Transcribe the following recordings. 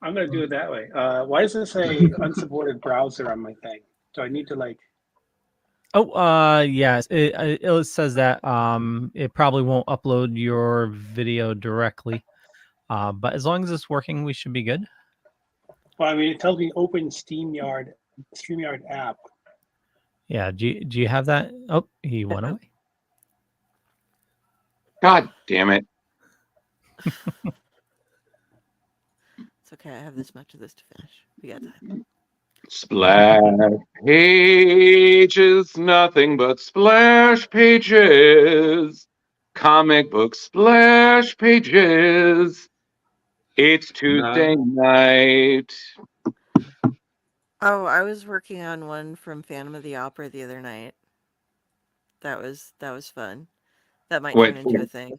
I'm gonna do it that way. Why does it say unsupported browser on my thing? Do I need to like? Oh, yes. It says that it probably won't upload your video directly. But as long as it's working, we should be good. Well, I mean, it tells me open StreamYard app. Yeah. Do you have that? Oh, he went away. God damn it. It's okay. I have this much of this to finish. We got time. Splash pages, nothing but splash pages. Comic book splash pages. It's Tuesday night. Oh, I was working on one from Phantom of the Opera the other night. That was fun. That might turn into a thing.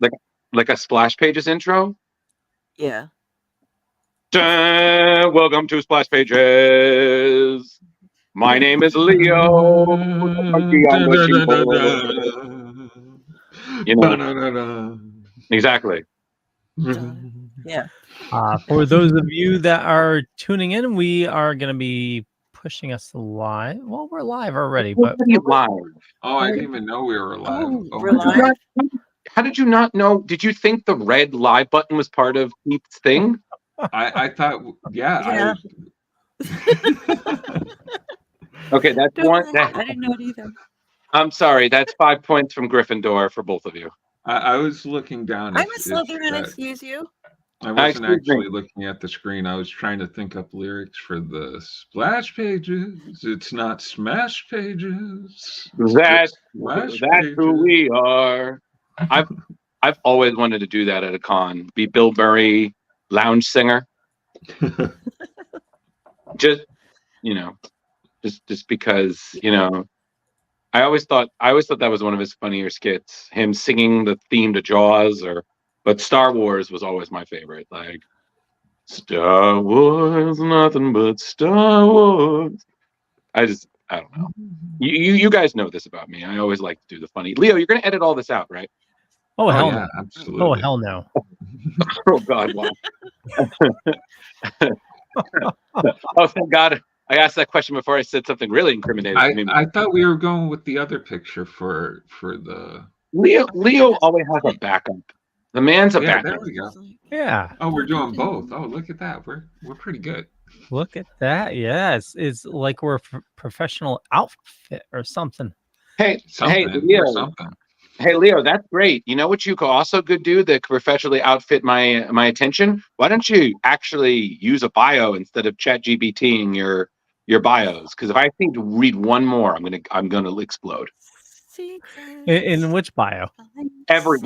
Like a splash pages intro? Yeah. Dun, welcome to Splash Pages. My name is Leo. You know, exactly. Yeah. For those of you that are tuning in, we are going to be pushing us live. Well, we're live already, but live. Oh, I didn't even know we were live. We're live. How did you not know? Did you think the red live button was part of Pete's thing? I thought, yeah. Okay, that's one. I didn't know it either. I'm sorry. That's 5 points from Gryffindor for both of you. I was looking down. I'm a Slytherin, excuse you. I wasn't actually looking at the screen. I was trying to think up lyrics for the splash pages. It's not smash pages. That's who we are. I've always wanted to do that at a con. Be Bill Murray, lounge singer. just because, I always thought that was one of his funnier skits. Him singing the theme to Jaws, but Star Wars was always my favorite. Like, Star Wars, nothing but Star Wars. I don't know. You guys know this about me. I always like to do the funny. Leo, you're gonna edit all this out, right? Oh, hell yeah, no. absolutely. Oh, hell no. Oh God, wow. Oh, thank God. I asked that question before I said something really incriminating. I thought we were going with the other picture for the Leo always has a backup. The man's a backup. There we go. Yeah. Oh, we're doing both. Oh, look at that. We're pretty good. Look at that. Yes. It's like we're a professional outfit or something. Hey, Leo. Hey, Leo, that's great. You know what you could also do that could professionally outfit my attention? Why don't you actually use a bio instead of ChatGPTing your bios? Because if I think to read one more, I'm gonna explode. In which bio? Every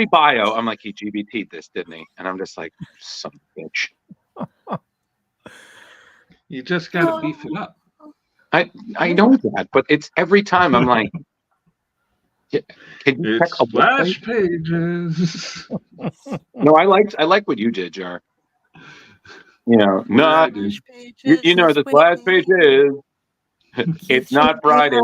bio. I'm like, he GBT'd this, didn't he? And I'm just like, son of a bitch. You just gotta beef it up. I know that, but it's every time I'm like, can you check splash pages? No, I like what you did, Jar. Not the splash page is. It's not Friday.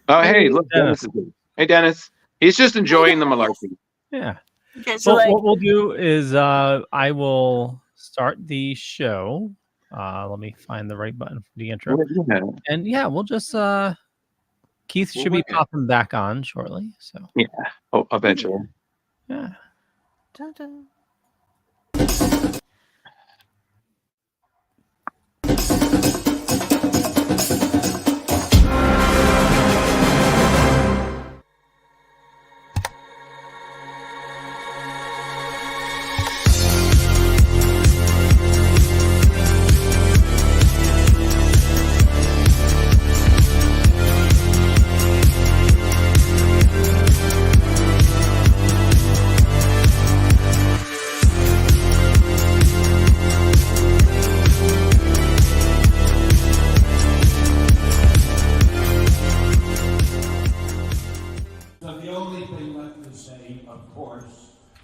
Oh, hey, look, Dennis is here. Hey, Dennis. He's just enjoying the malarkey. Yeah. Okay, so what we'll do is I will start the show. Let me find the right button for the intro. And yeah, we'll just Keith should be popping back on shortly. So yeah, eventually. Yeah. Dun-dun.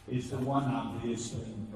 Is the one obvious thing.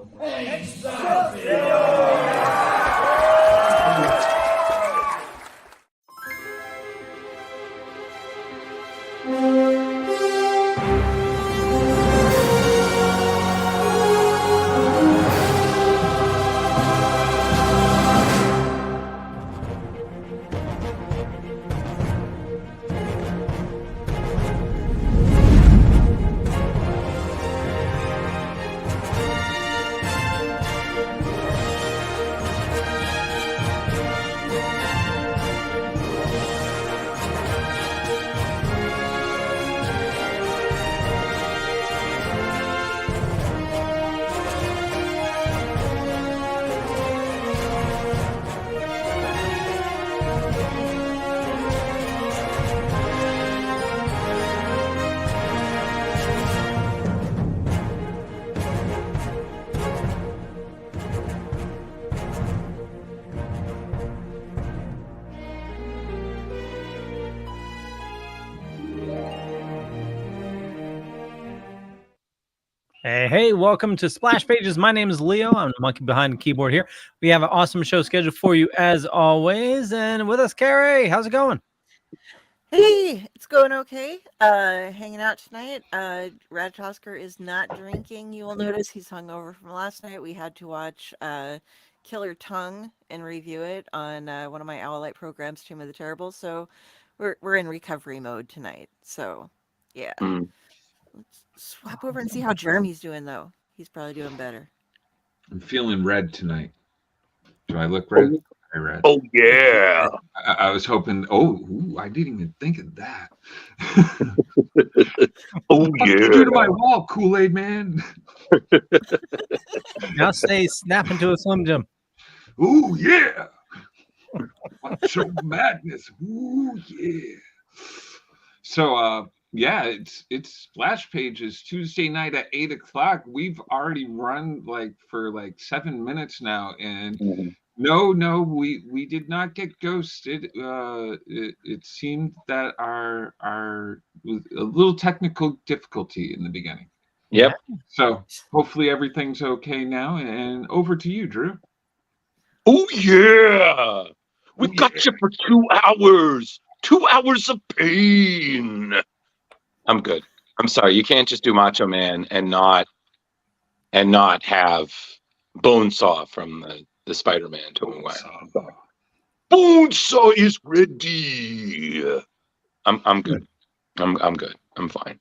Hey, welcome to Splash Pages. My name is Leo. I'm the monkey behind the keyboard here. We have an awesome show scheduled for you as always. And with us, Carrie, how's it going? Hey, it's going okay. Hanging out tonight. Ratatosker is not drinking. You will notice he's hungover from last night. We had to watch Killer Tongue and review it on one of my Owlite programs, Tomb of the Terrible. So we're in recovery mode tonight. So yeah. Let's swap over and see how Jeremy's doing though. He's probably doing better. I'm feeling red tonight. Do I look red? I red. Oh yeah. I was hoping. Oh, I didn't even think of that. Oh What did you do to my wall, Kool-Aid man? Now say snap into a Slim Jim. Ooh yeah. Macho madness. Ooh yeah. So yeah, it's Splash Pages Tuesday night at 8:00. We've already run for 7 minutes now, and no, we did not get ghosted. It seemed that our was a little technical difficulty in the beginning. Yep. So hopefully everything's okay now, and over to you, Drew. Oh yeah. We got you for 2 hours. 2 hours of pain. I'm good. I'm sorry. You can't just do Macho Man and not have Bonesaw from the Spider-Man doing well. Bonesaw is ready. I'm good. I'm good. I'm fine.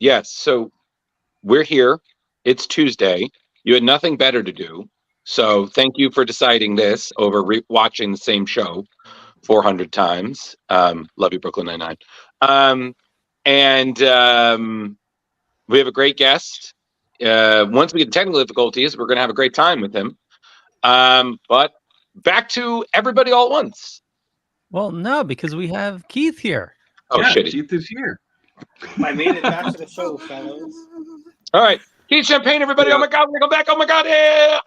Yes. So we're here. It's Tuesday. You had nothing better to do. So thank you for deciding this over watching the same show 400 times. Love you, Brooklyn Nine-Nine. And we have a great guest. Once we get technical difficulties, we're going to have a great time with him. But back to everybody all at once. Well, no, because we have Keith here. Oh, yeah, shit. Keith is here. I made it back to the show, fellas. All right. Keith Champagne, everybody. Yeah. Oh, my God. We're going to go back. Oh, my God. Yeah.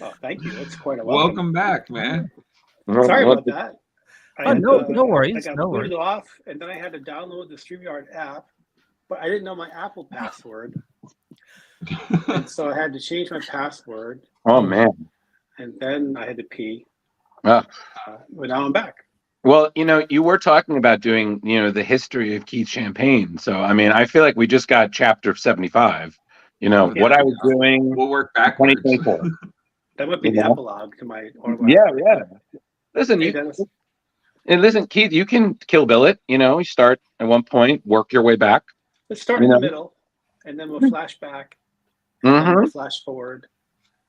Oh, thank you. That's quite a welcome back, man. Sorry about that. No worries. I got booted off, and then I had to download the StreamYard app, but I didn't know my Apple password, and so I had to change my password. Oh man! And then I had to pee. But now I'm back. Well, you were talking about doing, the history of Keith Champagne. So I mean, I feel like we just got chapter 75. What I was doing. We'll work backwards. 2024. That would be the epilogue to my autobiography. Yeah. Listen, Keith, you can kill bill it. You start at one point, work your way back. Let's start in the middle, and then we'll flash back. And we'll flash forward.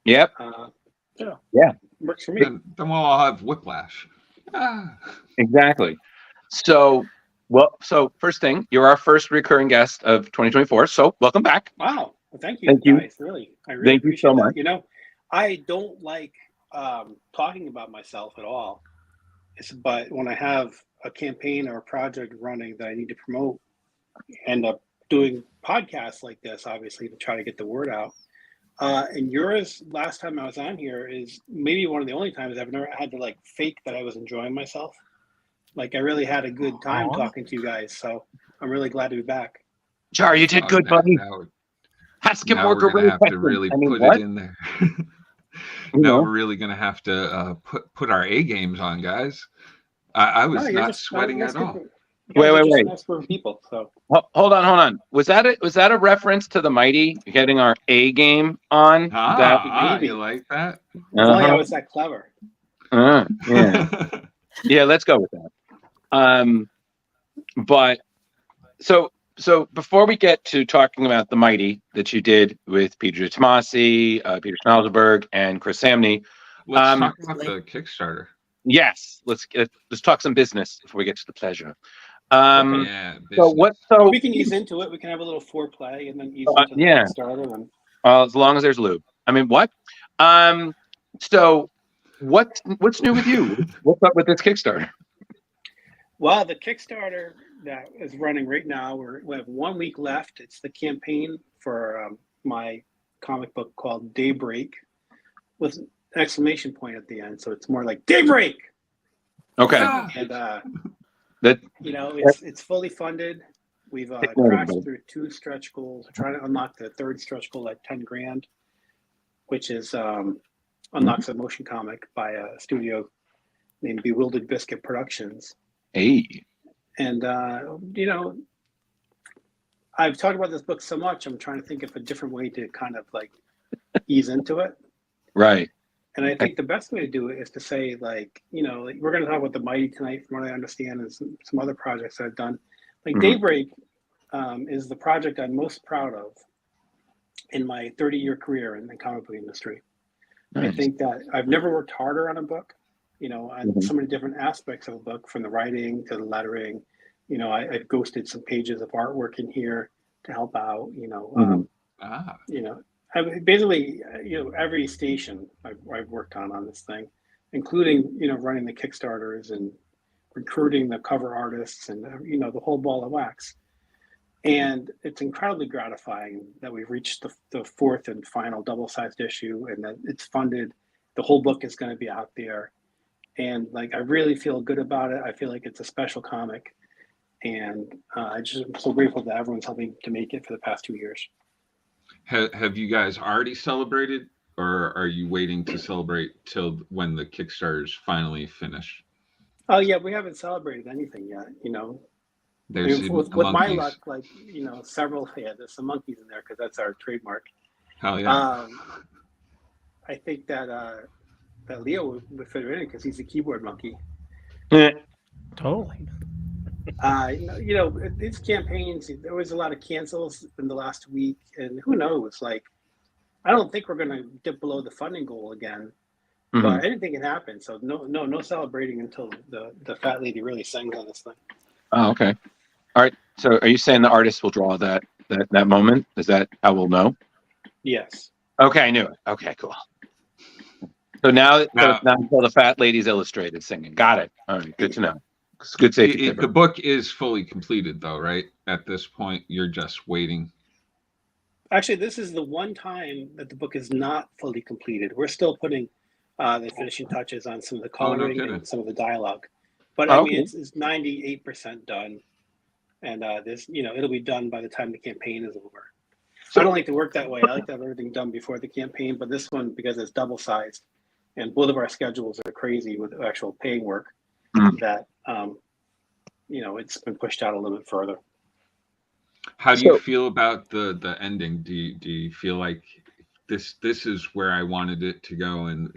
Yep. Yeah. Works for me. Then we'll all have whiplash. Exactly. So first thing, you're our first recurring guest of 2024. So welcome back. Wow. Well, thank you, guys. Really, I really thank you so much. That. I don't like talking about myself at all. But when I have a campaign or a project running that I need to promote, I end up doing podcasts like this, obviously, to try to get the word out. And yours, last time I was on here, is maybe one of the only times I've never had to fake that I was enjoying myself. I really had a good time talking to you guys. So I'm really glad to be back. Jar, you did good, buddy. Let's get more we're gonna have to really put it in there. Now we're really gonna have to put our A games on, guys. I was not sweating at all. Wait. People, so. Hold on. Was that a reference to the Mighty getting our A game on? You like that? I was that clever. Yeah. Yeah, let's go with that. But so before we get to talking about the Mighty that you did with Peter Tomasi, Peter Schmalzberg, and Chris Samney, let's talk about the Kickstarter. Yes, let's talk some business before we get to the pleasure. So we can ease into it. We can have a little foreplay and then ease into the Kickstarter. As long as there's lube. I mean, what? So what's new with you? What's up with this Kickstarter? Well, the Kickstarter that is running right now, we have 1 week left. It's the campaign for my comic book called Daybreak with an exclamation point at the end. So it's more like Daybreak. Okay. And it's fully funded. We've Take note, crashed everybody. through 2 stretch goals. We're trying to unlock the 3rd stretch goal at 10 grand, which is unlocks a motion comic by a studio named Bewildered Biscuit Productions. Hey. And I've talked about this book so much. I'm trying to think of a different way to kind of like ease into it. Right. And I think the best way to do it is to say, like, we're going to talk about The Mighty tonight, from what I understand, and some other projects that I've done. Like Daybreak is the project I'm most proud of in my 30-year career in the comic book industry. Nice. I think that I've never worked harder on a book, and so many different aspects of a book, from the writing to the lettering. I've ghosted some pages of artwork in here to help out, basically, every station I've worked on this thing, including, running the Kickstarters and recruiting the cover artists and, the whole ball of wax. And it's incredibly gratifying that we've reached the 4th and final double-sized issue, and that it's funded. The whole book is going to be out there. And like, I really feel good about it. I feel like it's a special comic. And I'm so grateful that everyone's helping to make it for the past 2 years. Have you guys already celebrated, or are you waiting to celebrate till when the Kickstarter's finally finished? Oh yeah, we haven't celebrated anything yet. There's with my monkeys. luck, like several. Yeah, there's some monkeys in there because that's our trademark. Hell yeah. I think that that Leo would fit in because he's a keyboard monkey. Totally. These campaigns, there was a lot of cancels in the last week, and who knows? Like, I don't think we're going to dip below the funding goal again, but anything can happen. So no celebrating until the fat lady really sings on this thing. Oh, okay. All right. So, are you saying the artist will draw that moment? Is that how we'll know? Yes. Okay, I knew it. Okay, cool. So now until the fat lady's illustrated singing. Got it. All right. Good to know. It's good safety. The book is fully completed, though, right? At this point, you're just waiting. Actually, this is the one time that the book is not fully completed. We're still putting the finishing touches on some of the coloring and some of the dialogue. But I mean, it's 98% done, and it'll be done by the time the campaign is over. So I don't like to work that way. I like to have everything done before the campaign. But this one, because it's double sized, and both of our schedules are crazy with actual paying work, that it's been pushed out a little bit further. How do you feel about the ending? Do you feel like this is where I wanted it to go, and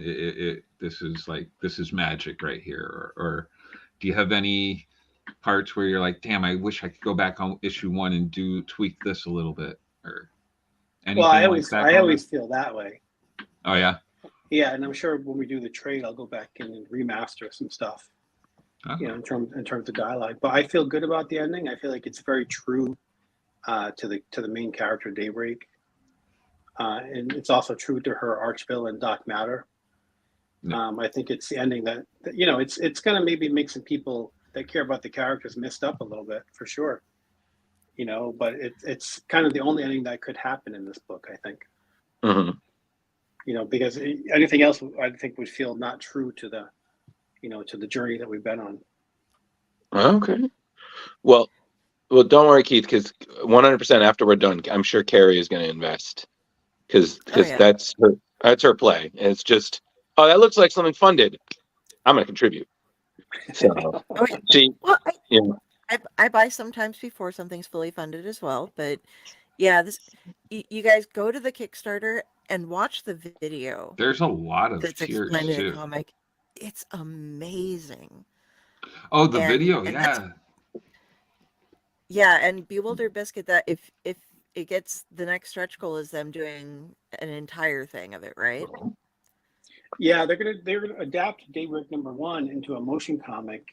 this is magic right here, or do you have any parts where you're like, damn, I wish I could go back on issue 1 and tweak this a little bit, or anything? Well, I always feel that way. Oh yeah. Yeah, and I'm sure when we do the trade, I'll go back in and remaster some stuff. In terms of dialogue. But I feel good about the ending. I feel like it's very true to the main character, Daybreak, and it's also true to her archvillain, Doc Matter. I think it's the ending that it's going to maybe make some people that care about the characters messed up a little bit, for sure. But it's kind of the only ending that could happen in this book, I think. Because anything else, I think, would feel not true to the to the journey that we've been on. Okay. Well, don't worry, Keith, because 100% after we're done, I'm sure Carrie is going to invest, because that's her play. And it's just, that looks like something funded. I'm going to contribute. So, I buy sometimes before something's fully funded as well. But yeah, you guys go to the Kickstarter and watch the video. There's a lot of that's tears explained in too. the comic. It's amazing. Oh, the video, yeah. Yeah, and Bewildered Biscuit, that if it gets, the next stretch goal is them doing an entire thing of it, right? Yeah, they're gonna adapt Daybreak #1 into a motion comic.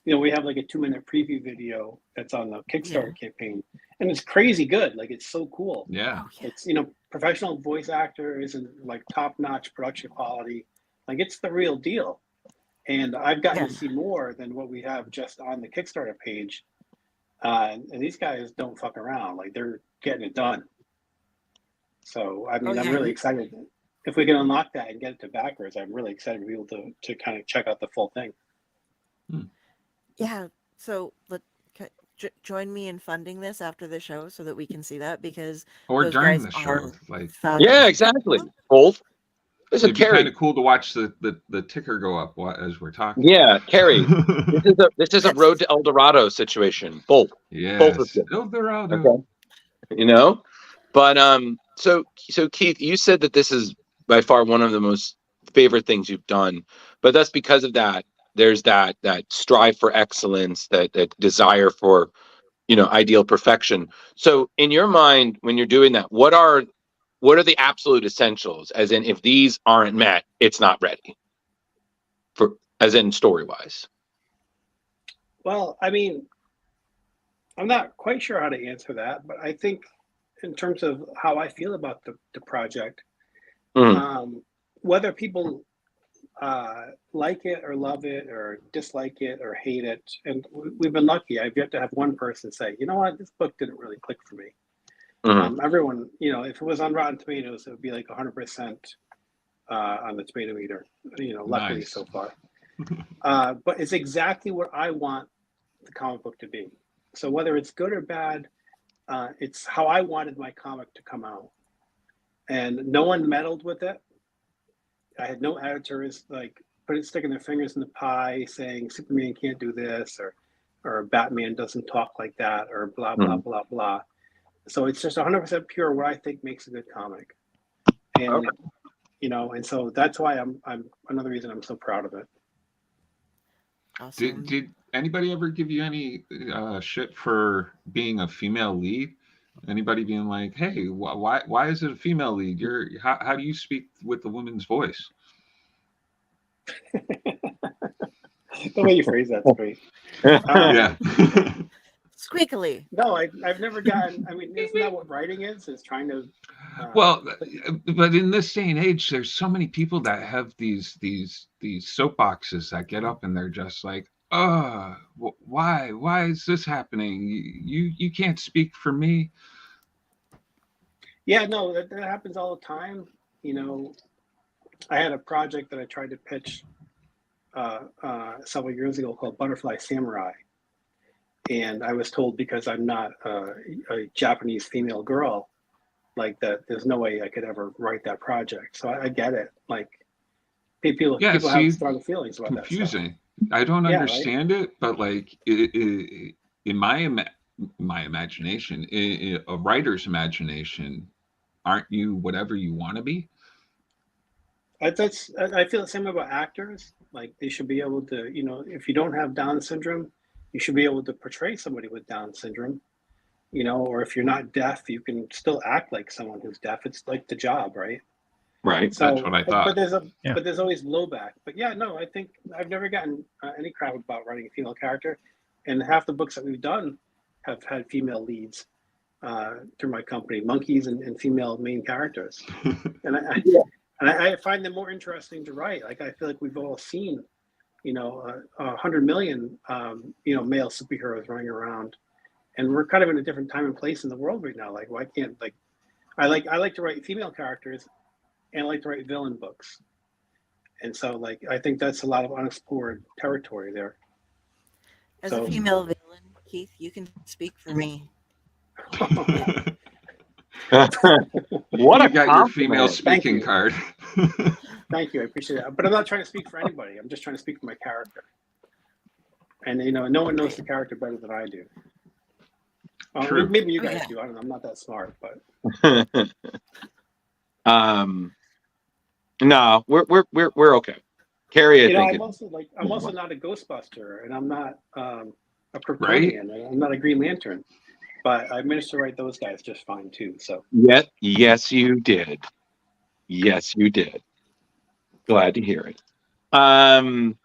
We have like a 2-minute preview video that's on the Kickstarter campaign, and it's crazy good. Like, it's so cool. Yeah. It's professional voice actors and like top-notch production quality. Like, it's the real deal. And I've gotten to see more than what we have just on the Kickstarter page. And these guys don't fuck around. Like, they're getting it done. So, I mean, I'm really excited. If we can unlock that and get it to backers, I'm really excited to be able to kind of check out the full thing. Yeah. So join me in funding this after the show so that we can see that, because Or those during guys the show, are like fabulous. Yeah, exactly. Both. Listen, it'd be Carrie. kind of cool to watch the ticker go up as we're talking. Yeah, Carrie. This is a Road to El Dorado situation. Both. Both of Yes, them. El Dorado. Okay. You know, but so Keith, you said that this is by far one of the most favorite things you've done, but that's because of that. There's that strive for excellence, that desire for, ideal perfection. So in your mind, when you're doing that, what are the absolute essentials? As in, if these aren't met, it's not ready. For as in story wise. Well, I mean, I'm not quite sure how to answer that, but I think in terms of how I feel about the project, whether people like it or love it or dislike it or hate it, and we've been lucky. I've yet to have one person say, you know what, this book didn't really click for me. Everyone, if it was on Rotten Tomatoes, it would be like 100% on the tomato meter. Luckily Nice. so far. But it's exactly what I want the comic book to be. So whether it's good or bad, it's how I wanted my comic to come out, and no one meddled with it. I had no editors sticking their fingers in the pie saying Superman can't do this or Batman doesn't talk like that or blah blah blah blah. So it's just 100% pure what I think makes a good comic, and and so that's why I'm another reason I'm so proud of it. Awesome. Did anybody ever give you any shit for being a female lead? Anybody being like, hey, why is it a female lead? How do you speak with the woman's voice? The way you phrase that's great. Yeah. Squeakily. No, I've never gotten. I mean, isn't that what writing is? Is trying to. Well, but in this day and age, there's so many people that have these soapboxes that get up and they're just like, why is this happening? You can't speak for me. Yeah, no, that happens all the time. I had a project that I tried to pitch several years ago called Butterfly Samurai, and I was told because I'm not a Japanese female girl, like that, there's no way I could ever write that project. So I get it. Like people have strong feelings about confusing. that stuff. I don't understand it, but like in my imagination, a writer's imagination, aren't you whatever you want to be? I feel the same about actors. Like they should be able to, if you don't have Down syndrome, you should be able to portray somebody with Down syndrome. Or if you're not deaf, you can still act like someone who's deaf. It's like the job, right? Right. So, that's what I thought. But there's always blowback. But yeah, no, I think I've never gotten any crap about writing a female character, and half the books that we've done have had female leads through my company, monkeys and female main characters, and I find them more interesting to write. Like I feel like we've all seen, 100 million, male superheroes running around. And we're kind of in a different time and place in the world right now. Like, why can't I like to write female characters, and I like to write villain books, and so I think that's a lot of unexplored territory there. As a female villain, Keith, you can speak for me. What you got your female speaking card. Thank you, I appreciate it. But I'm not trying to speak for anybody. I'm just trying to speak for my character, and no one knows the character better than I do. Maybe you guys do. I don't know. I'm not that smart, but no, we're okay. Carrie, I'm also not a Ghostbuster, and I'm not a Kryptonian, and I'm not a Green Lantern, but I managed to write those guys just fine too. So yes, you did. Yes, you did. Glad to hear it. I'm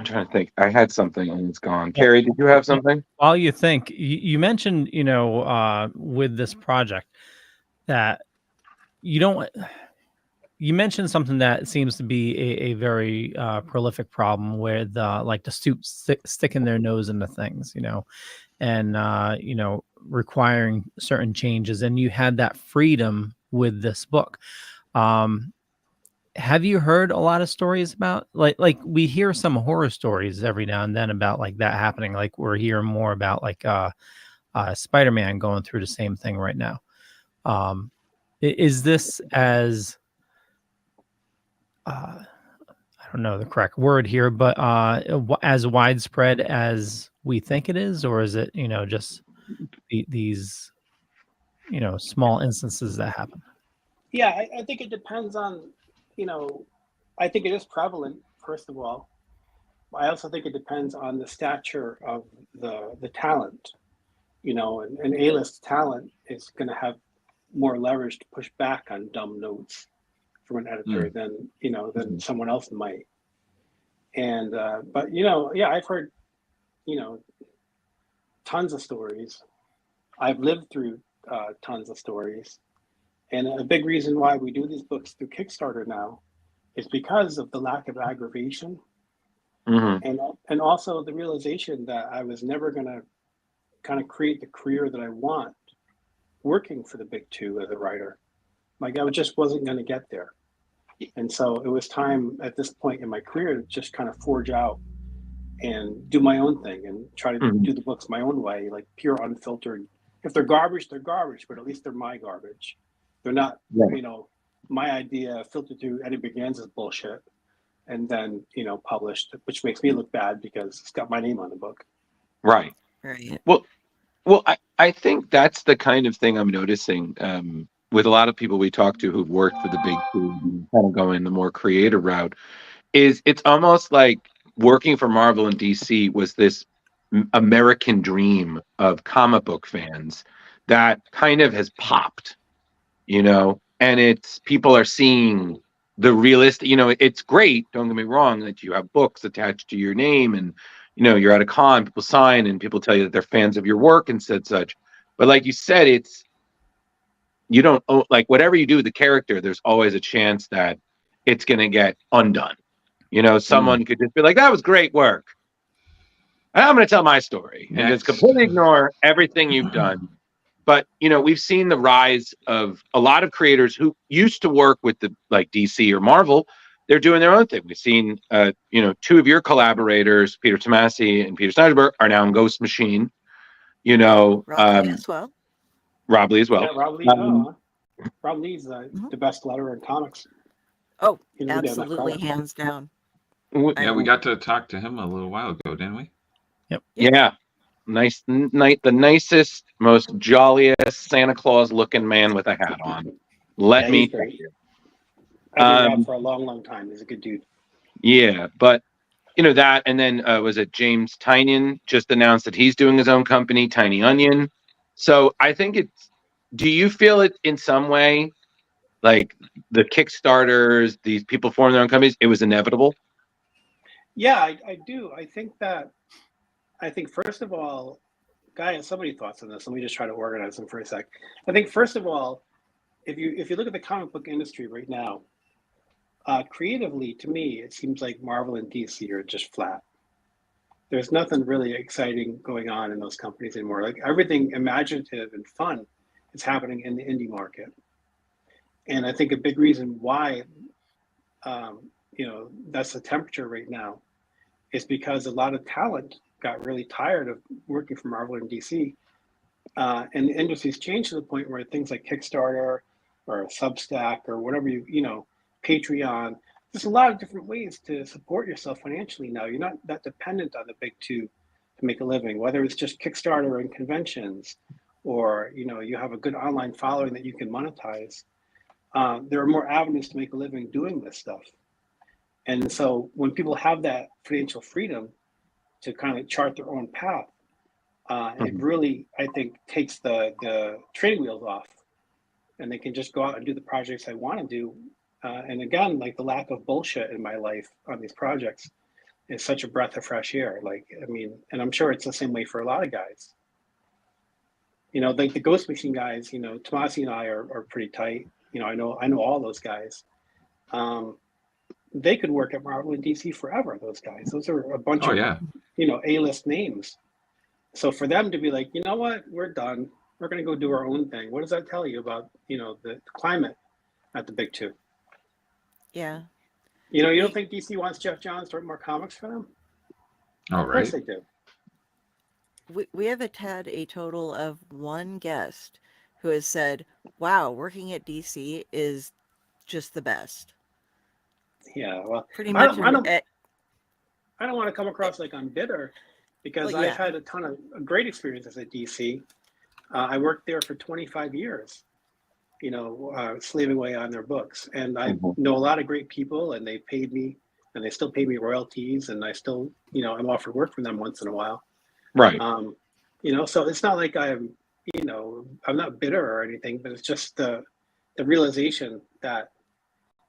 trying to think. I had something and it's gone. Carrie, did you have something? While you think, you mentioned, with this project that you mentioned something that seems to be a very prolific problem with the suits sticking their nose into things, and, requiring certain changes. And you had that freedom with this book. have you heard a lot of stories about like we hear some horror stories every now and then about like that happening? Like we're hearing more about like Spider-Man going through the same thing right now. Is this as I don't know the correct word here, but as widespread as we think it is, or is it just these small instances that happen? Yeah, I think it depends on, you know, I think it is prevalent, first of all. I also think it depends on the stature of the talent, and an A-list talent is going to have more leverage to push back on dumb notes from an editor than someone else might. And but yeah, I've heard you know tons of stories. I've lived through tons of stories, and a big reason why we do these books through Kickstarter now is because of the lack of aggravation, and also the realization that I was never going to kind of create the career that I want working for the big two as a writer. Like I just wasn't going to get there. And so it was time at this point in my career to just kind of forge out and do my own thing and try to do the books my own way, like pure unfiltered. If they're garbage, they're garbage, but at least they're my garbage. They're not, my idea filtered through Eddie Berganza's bullshit and then, published, which makes me look bad because it's got my name on the book. Right. Right. Well, I think that's the kind of thing I'm noticing with a lot of people we talk to who've worked for the big two, kind of going the more creative route. Is it's almost like working for Marvel and DC was this American dream of comic book fans that kind of has popped, and it's people are seeing the realistic, it's great, don't get me wrong, that you have books attached to your name and you're at a con, people sign and people tell you that they're fans of your work and said such. But like you said, it's you don't like whatever you do with the character, there's always a chance that it's going to get undone. Someone could just be like, that was great work, I'm going to tell my story and just completely ignore everything you've done. But we've seen the rise of a lot of creators who used to work with the like DC or Marvel. They're doing their own thing. We've seen two of your collaborators, Peter Tomasi and Peter Snyderberg, are now in Ghost Machine. Rob Lee as well. Rob Lee as well. Yeah, Rob Lee's the best letterer in comics. Oh, absolutely, hands down. Yeah, we got to talk to him a little while ago, didn't we? Yep. Yeah. Nice night, the nicest, most jolliest Santa Claus looking man with a hat on. Let me tell you. I've been Rob for a long, long time. He's a good dude. Yeah, but that, and then was it James Tynion just announced that he's doing his own company, Tiny Onion. So I think do you feel it in some way, like the Kickstarters, these people forming their own companies, it was inevitable? Yeah, I do. I think first of all, Guy has so many thoughts on this. Let me just try to organize them for a sec. I think first of all, if you look at the comic book industry right now, creatively, to me, it seems like Marvel and DC are just flat. There's nothing really exciting going on in those companies anymore. Like everything imaginative and fun is happening in the indie market. And I think a big reason why, that's the temperature right now is because a lot of talent got really tired of working for Marvel and DC. And the industry's changed to the point where things like Kickstarter or Substack or whatever Patreon, there's a lot of different ways to support yourself financially now. You're not that dependent on the big two to make a living, whether it's just Kickstarter and conventions or, you have a good online following that you can monetize. There are more avenues to make a living doing this stuff. And so when people have that financial freedom to kind of chart their own path, it really, I think, takes the training wheels off and they can just go out and do the projects they want to do. And again, like the lack of bullshit in my life on these projects is such a breath of fresh air. And I'm sure it's the same way for a lot of guys. Like the Ghost Machine guys, Tomasi and I are pretty tight. I know all those guys. They could work at Marvel and DC forever, those guys. Those are a bunch of, A-list names. So for them to be like, you know what, we're done. We're going to go do our own thing. What does that tell you about, the climate at the big two? Yeah. You know, you don't think DC wants Jeff Johns to write more comics for them? All Of course right. they do. We have had a total of one guest who has said, wow, working at DC is just the best. Yeah, well, Pretty I much. don't, I don't, I don't want to come across like I'm bitter, because Well, I've yeah. had a ton of great experiences at DC. I worked there for 25 years, you know, slaving away on their books, and I know a lot of great people, and they paid me, and they still pay me royalties, and I still, you know, I'm offered work from them once in a while. Right. You know, so it's not like I'm, you know, I'm not bitter or anything, but it's just the realization that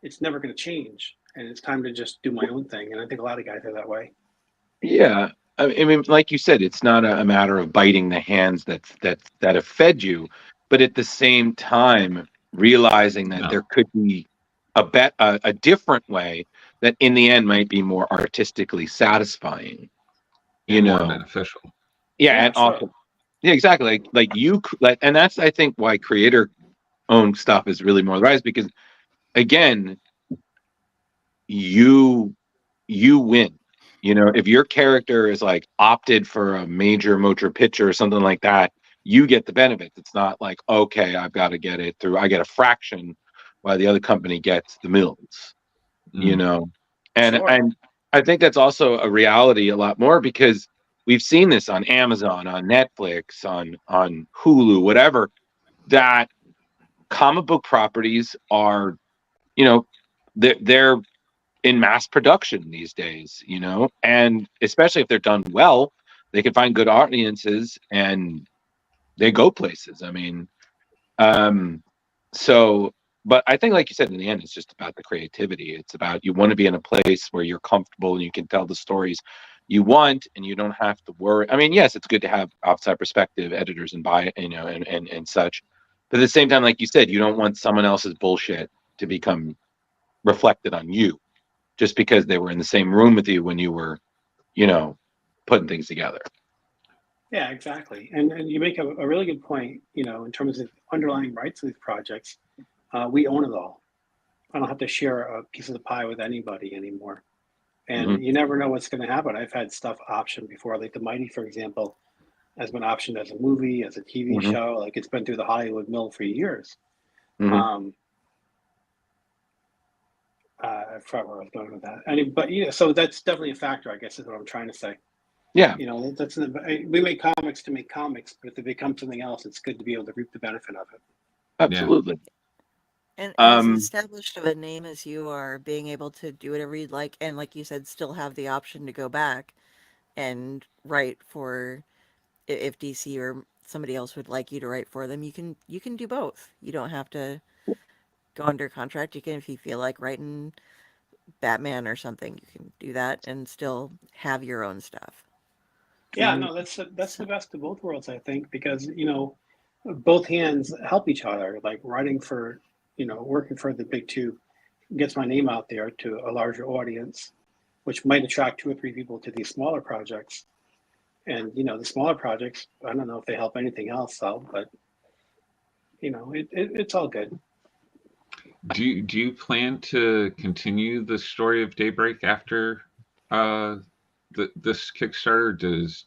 it's never going to change, and it's time to just do my own thing. And I think a lot of guys are that way. Yeah. I mean, like you said, it's not a matter of biting the hands that have fed you, but at the same time realizing that there could be a different way that in the end might be more artistically satisfying. You And know, more beneficial. yeah, Yeah, and sure. also, yeah, exactly. Like you, like, and that's I think why creator-owned stuff is really more the rise, because again, you win. You know, if your character is like opted for a major motion picture or something like that, you get the benefits. It's not like, okay, I've got to get it through. I get a fraction while the other company gets the millions. You know, and Sure. I think that's also a reality a lot more, because we've seen this on Amazon, on Netflix, on Hulu, whatever, that comic book properties are, you know, they're in mass production these days, you know, and especially if they're done well, they can find good audiences and they go places. I mean, so, but I think, like you said, in the end, it's just about the creativity. It's about, you want to be in a place where you're comfortable and you can tell the stories you want, and you don't have to worry. I mean, yes, it's good to have outside perspective editors and you know, and such, but at the same time, like you said, you don't want someone else's bullshit to become reflected on you just because they were in the same room with you when you were, you know, putting things together. Yeah, exactly. And you make a really good point, you know, in terms of underlying rights of these projects. We own it all. I don't have to share a piece of the pie with anybody anymore. And you never know what's going to happen. I've had stuff optioned before, like The Mighty, for example, has been optioned as a movie, as a TV show. Like, it's been through the Hollywood mill for years. I forgot where I was going with that. But yeah, so that's definitely a factor, I guess, is what I'm trying to say. Yeah. You know, we make comics to make comics, but if they become something else, it's good to be able to reap the benefit of it. Absolutely. And as established of a name as you are, being able to do whatever you'd like, and like you said, still have the option to go back and write for, if DC or somebody else would like you to write for them, you can do both. You don't have to go under contract. You can, if you feel like writing Batman or something, you can do that and still have your own stuff. Yeah, no, that's the best of both worlds, I think, because, you know, both hands help each other. Like, writing for, you know, working for the big two gets my name out there to a larger audience, which might attract 2 or 3 people to these smaller projects. And, you know, the smaller projects, I don't know if they help anything else though, but, you know, it's all good. Do you plan to continue the story of Daybreak after this Kickstarter?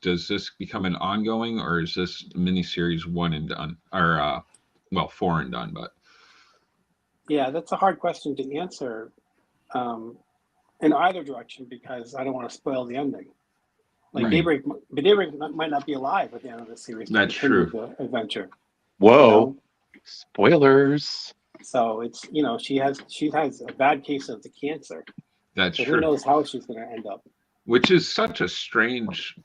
Does this become an ongoing, or is this miniseries one and done, or well, 4 and done? But Yeah, that's a hard question to answer in either direction, because I don't want to spoil the ending. Like, right. Daybreak might not be alive at the end of the series to That's continue true. the adventure. Whoa. You know? Spoilers. So it's, you know, she has a bad case of the cancer. That's so true. Who knows how she's going to end up? Which is such a strange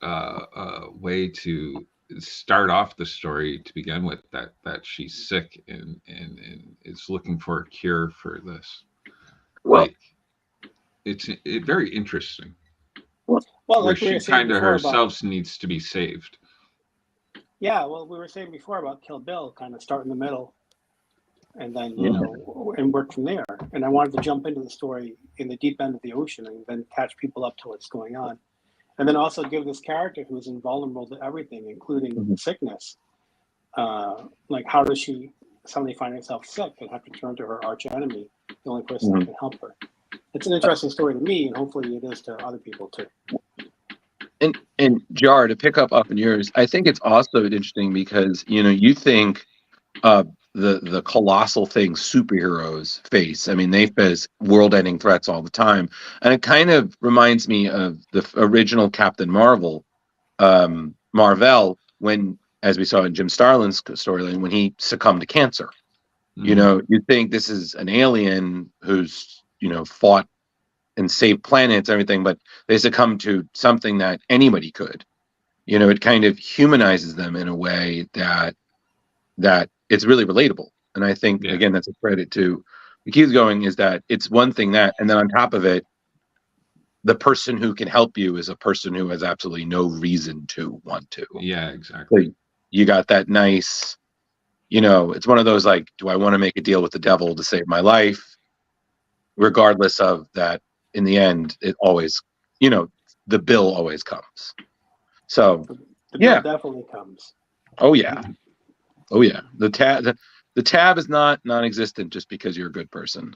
way to start off the story to begin with, that she's sick and is looking for a cure for this. Well, like, it's very interesting. Well, Where like we she were saying kind of before herself needs to be saved. Yeah, well, we were saying before about Kill Bill, kind of start in the middle, and then, you know, and work from there. And I wanted to jump into the story in the deep end of the ocean and then catch people up to what's going on. And then also give this character who's invulnerable to everything, including sickness. Like, how does she suddenly find herself sick and have to turn to her arch enemy, the only person that can help her? it's an interesting story to me, and hopefully it is to other people too. And Jar, to pick up on yours, I think it's also interesting because you think the colossal things superheroes face. I mean, they face world-ending threats all the time, and it kind of reminds me of the original Captain Marvel, Marvel, when, as we saw in Jim Starlin's storyline, when he succumbed to cancer. You think this is an alien who's fought and saved planets, everything, but they succumb to something that anybody could. It kind of humanizes them in a way that it's really relatable. And I think again, that's a credit to the keys going, is that it's one thing that, and then on top of it, the person who can help you is a person who has absolutely no reason to want to. Yeah, exactly. So you got that nice, it's one of those like, do I want to make a deal with the devil to save my life? Regardless of that, in the end, it always, the bill always comes. So the bill definitely comes. Oh yeah. The tab is not non-existent just because you're a good person,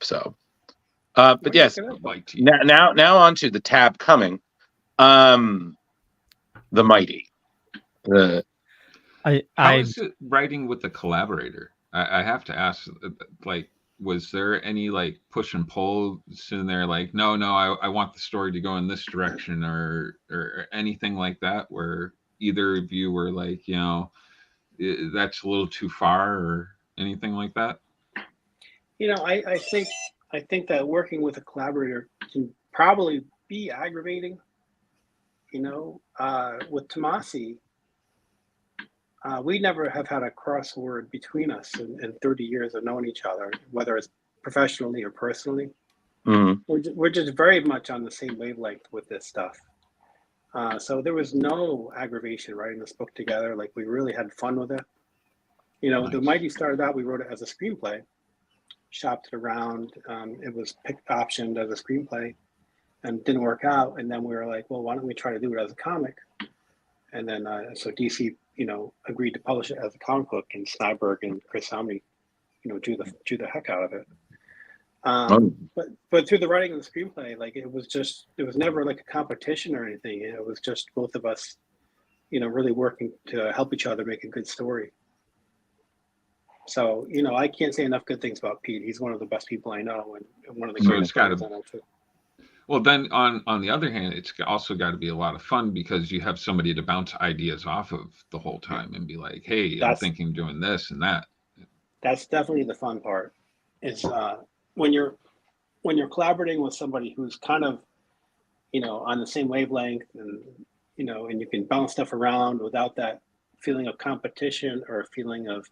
So, but yes, now on to the tab coming. The mighty. How is it writing with the collaborator? I have to ask, like, was there any like push and pull in there? Like, no, I want the story to go in this direction, or anything like that, where either of you were like, that's a little too far, or anything like that? I think that working with a collaborator can probably be aggravating. With Tomasi, we never have had a crossword between us in 30 years of knowing each other, whether it's professionally or personally. Mm-hmm. We're just very much on the same wavelength with this stuff. So there was no aggravation writing this book together. Like, we really had fun with it. Nice. The Mighty started out, we wrote it as a screenplay, shopped it around. It was optioned as a screenplay and didn't work out. And then we were like, well, why don't we try to do it as a comic? And then, so DC, agreed to publish it as a comic book, and Snyberg and Chris Samney, drew the heck out of it. But through the writing of the screenplay, like, it was never like a competition or anything. It was just both of us, really working to help each other make a good story. So, I can't say enough good things about Pete. He's one of the best people I know, and one of the greatest writers I know too. Well, then on the other hand, it's also got to be a lot of fun because you have somebody to bounce ideas off of the whole time and be like, hey, I'm thinking doing this and that. That's definitely the fun part. Is when you're collaborating with somebody who's kind of, on the same wavelength, and and you can bounce stuff around without that feeling of competition or a feeling of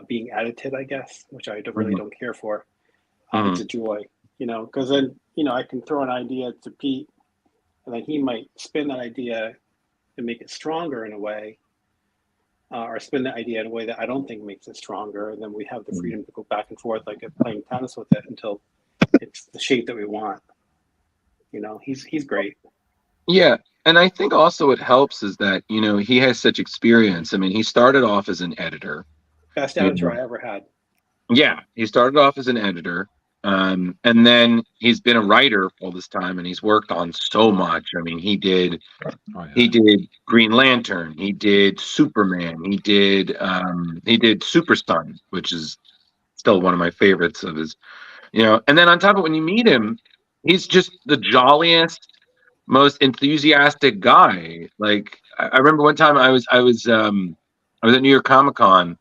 being edited, I guess, which I really don't care for. It's a joy, because then I can throw an idea to Pete, and then he might spin that idea and make it stronger in a way, or spin the idea in a way that I don't think makes it stronger, and then we have the freedom to go back and forth like playing tennis with it until it's the shape that we want. He's great. Yeah, and I think also it helps is that he has such experience. I mean, he started off as an editor. Best editor I ever had. Yeah, he started off as an editor. And then he's been a writer all this time, and he's worked on so much. I mean, he did Green Lantern, he did Superman, he did Super Son, which is still one of my favorites of his, and then on top of it, when you meet him, he's just the jolliest, most enthusiastic guy. Like, I remember one time I was at New York Comic Con,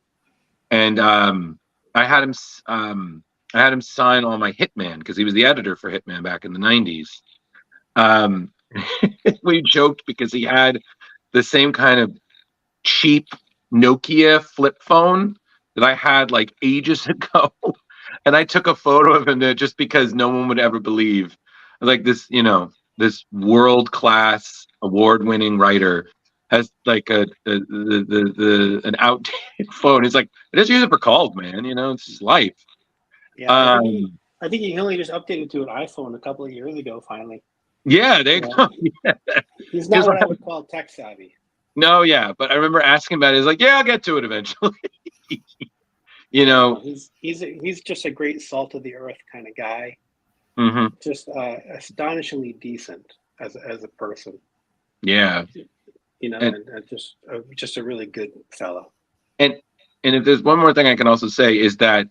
and I had him sign all my Hitman, because he was the editor for Hitman back in the 90s. We joked because he had the same kind of cheap Nokia flip phone that I had like ages ago. And I took a photo of him there just because no one would ever believe, like, this, this world-class award-winning writer has like an outdated phone. He's like, I just use it for calls, man. It's his life. Yeah, I think he only just updated to an iPhone a couple of years ago, finally. Yeah, they go. Yeah. He's not what I would call tech savvy. No, yeah, but I remember asking about it. He's like, yeah, I'll get to it eventually. You know, he's just a great salt of the earth kind of guy. mhm, Just astonishingly decent as a person. yeah. You know, And and just a really good fellow. and and if there's one more thing I can also say is that,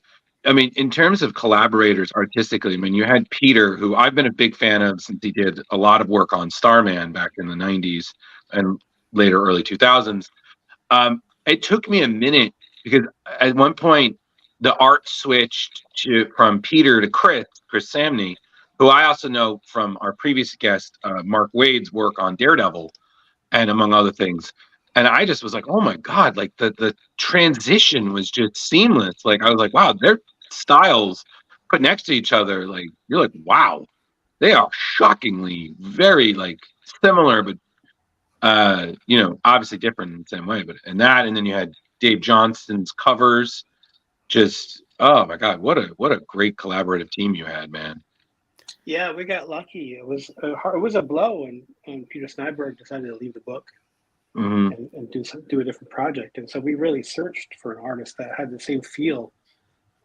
I mean, in terms of collaborators artistically, I mean, you had Peter, who I've been a big fan of since he did a lot of work on Starman back in the '90s and later early 2000s. It took me a minute because at one point the art switched from Peter to Chris Samney, who I also know from our previous guest, Mark Wade's work on Daredevil and among other things. And I just was like, oh my God, like the transition was just seamless. Like I was like, wow, their styles put next to each other. Like you're like, wow, they are shockingly very like similar, but obviously different in the same way. But and then you had Dave Johnston's covers. Just oh my God, what a great collaborative team you had, man. Yeah, we got lucky. It was a blow, and Peter Snyberg decided to leave the book and do a different project. And so we really searched for an artist that had the same feel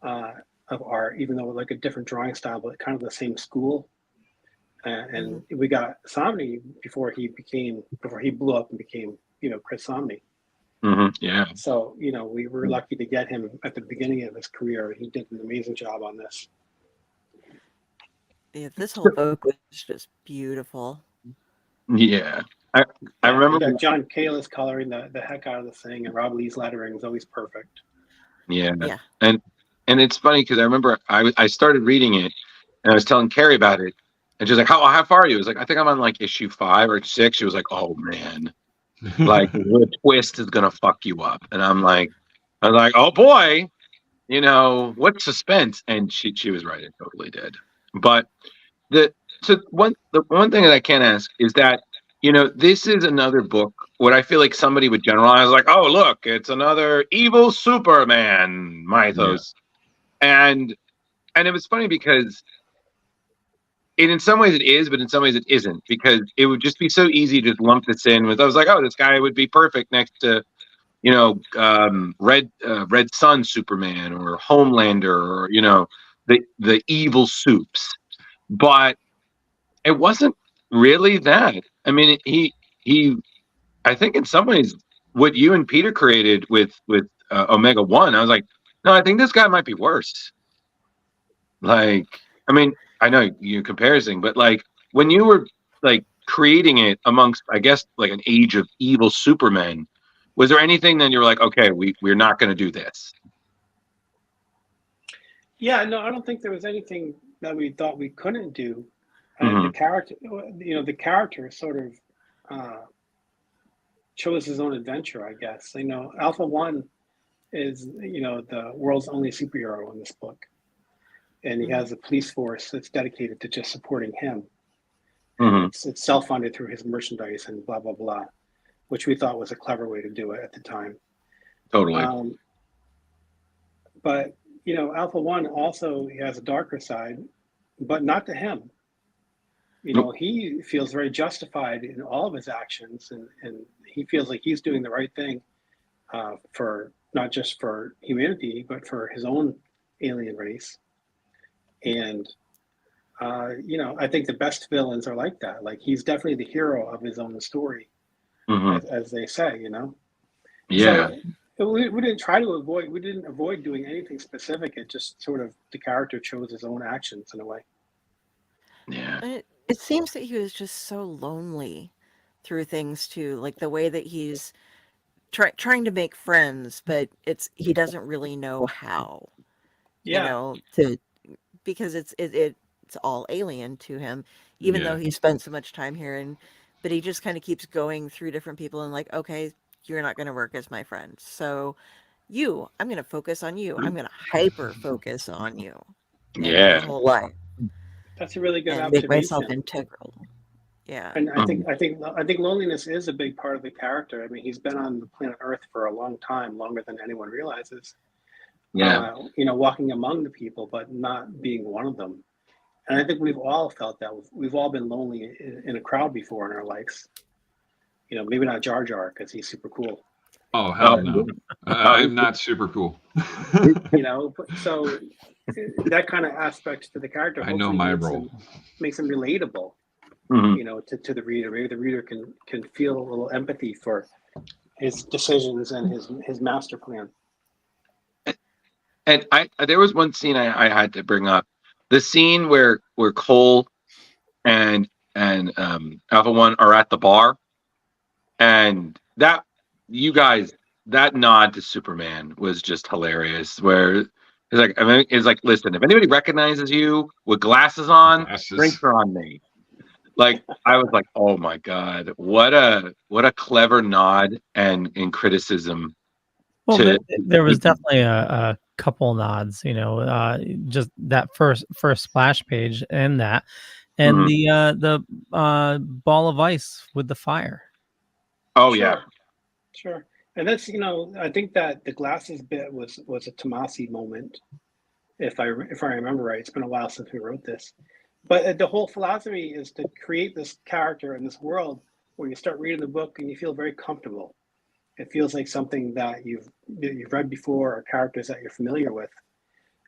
of art, even though like a different drawing style, but kind of the same school. And we got Somni before he blew up and became Chris Somni. Yeah. So we were lucky to get him at the beginning of his career. He did an amazing job on this. Yeah, this whole book was just beautiful. Yeah. I remember you got John Kalis coloring the heck out of the thing, and Rob Lee's lettering was always perfect. Yeah. And it's funny because I remember I started reading it and I was telling Carrie about it, and she's like, how far are you? I was like, I think I'm on like issue 5 or 6. She was like, oh man, like the twist is gonna fuck you up. And I was like, oh boy, what suspense? And she was right, it totally did. But the one thing that I can ask is that this is another book. What I feel like somebody would generalize, like, oh look, it's another evil Superman mythos, and it was funny because in some ways it is, but in some ways it isn't, because it would just be so easy to lump this in with. I was like, oh, this guy would be perfect next to Red Sun Superman or Homelander or the evil soups, but it wasn't really that. I mean, he I think in some ways what you and Peter created with Omega One, I was like, no, I think this guy might be worse. Like, I mean, I know you're comparing, but like when you were like creating it amongst, I guess, like an age of evil Supermen, was there anything that you were like, okay, we're not going to do this? Yeah, no, I don't think there was anything that we thought we couldn't do. The character sort of chose his own adventure, I guess. Alpha One is the world's only superhero in this book, and he has a police force that's dedicated to just supporting him. It's self-funded through his merchandise and blah blah blah, which we thought was a clever way to do it at the time. Totally. But Alpha One also has a darker side, but not to him. He feels very justified in all of his actions, and he feels like he's doing the right thing for not just for humanity, but for his own alien race. And I think the best villains are like that. Like, he's definitely the hero of his own story, as they say. Yeah. So we didn't avoid doing anything specific. It just sort of, the character chose his own actions in a way. Yeah. It seems that he was just so lonely through things too, like the way that he's trying to make friends, but he doesn't really know how. Because it's all alien to him, even though he spent so much time here, but he just kind of keeps going through different people and like, okay, you're not going to work as my friend, so I'm going to focus on you. I'm going to hyper focus on you. Yeah. My whole life. That's a really good and observation. Make myself integral. Yeah. And I think loneliness is a big part of the character. I mean, he's been on the planet Earth for a long time, longer than anyone realizes. Yeah. Walking among the people, but not being one of them. And I think we've all felt that. We've all been lonely in a crowd before in our lives. Maybe not Jar Jar because he's super cool. Oh hell no! I'm not super cool. You know, so that kind of aspects to the character. I know Hopefully my role. makes him relatable. Mhm. You know, to the reader. Maybe the reader can feel a little empathy for his decisions and his master plan. And there was one scene I had to bring up. The scene where Cole and Alpha One are at the bar, and that you guys that nod to Superman was just hilarious. Where it's like, listen, if anybody recognizes you with glasses on, drinks are on me. Like I was like, oh my god, what a clever nod and criticism. Well, there was definitely a couple nods, just that first splash page and that, and the ball of ice with the fire. Oh Sure. yeah, Sure. And that's, I think that the glasses bit was a Tomasi moment, if I remember right. It's been a while since we wrote this, but the whole philosophy is to create this character in this world where you start reading the book and you feel very comfortable. It feels like something that you've read before, or characters that you're familiar with,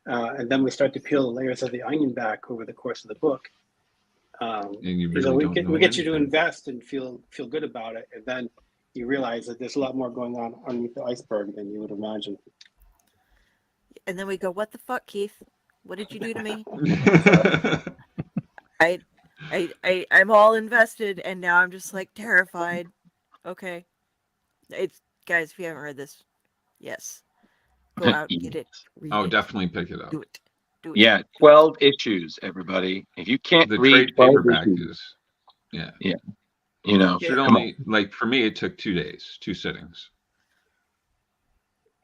and then we start to peel the layers of the onion back over the course of the book. And you really So we don't know get you to anything. invest and feel good about it, and then you realize that there's a lot more going on underneath the iceberg than you would imagine. And then we go, "What the fuck, Keith? What did you do to me?" I'm all invested, and now I'm just like terrified. Okay, it's guys, if you haven't read this, yes, go out, get it, read it, definitely pick it up. do it. Yeah, 12 issues, everybody. If you can't The read trade 12 paperback issues, is, yeah. Should Should only, like for me, it took 2 days, 2 sittings.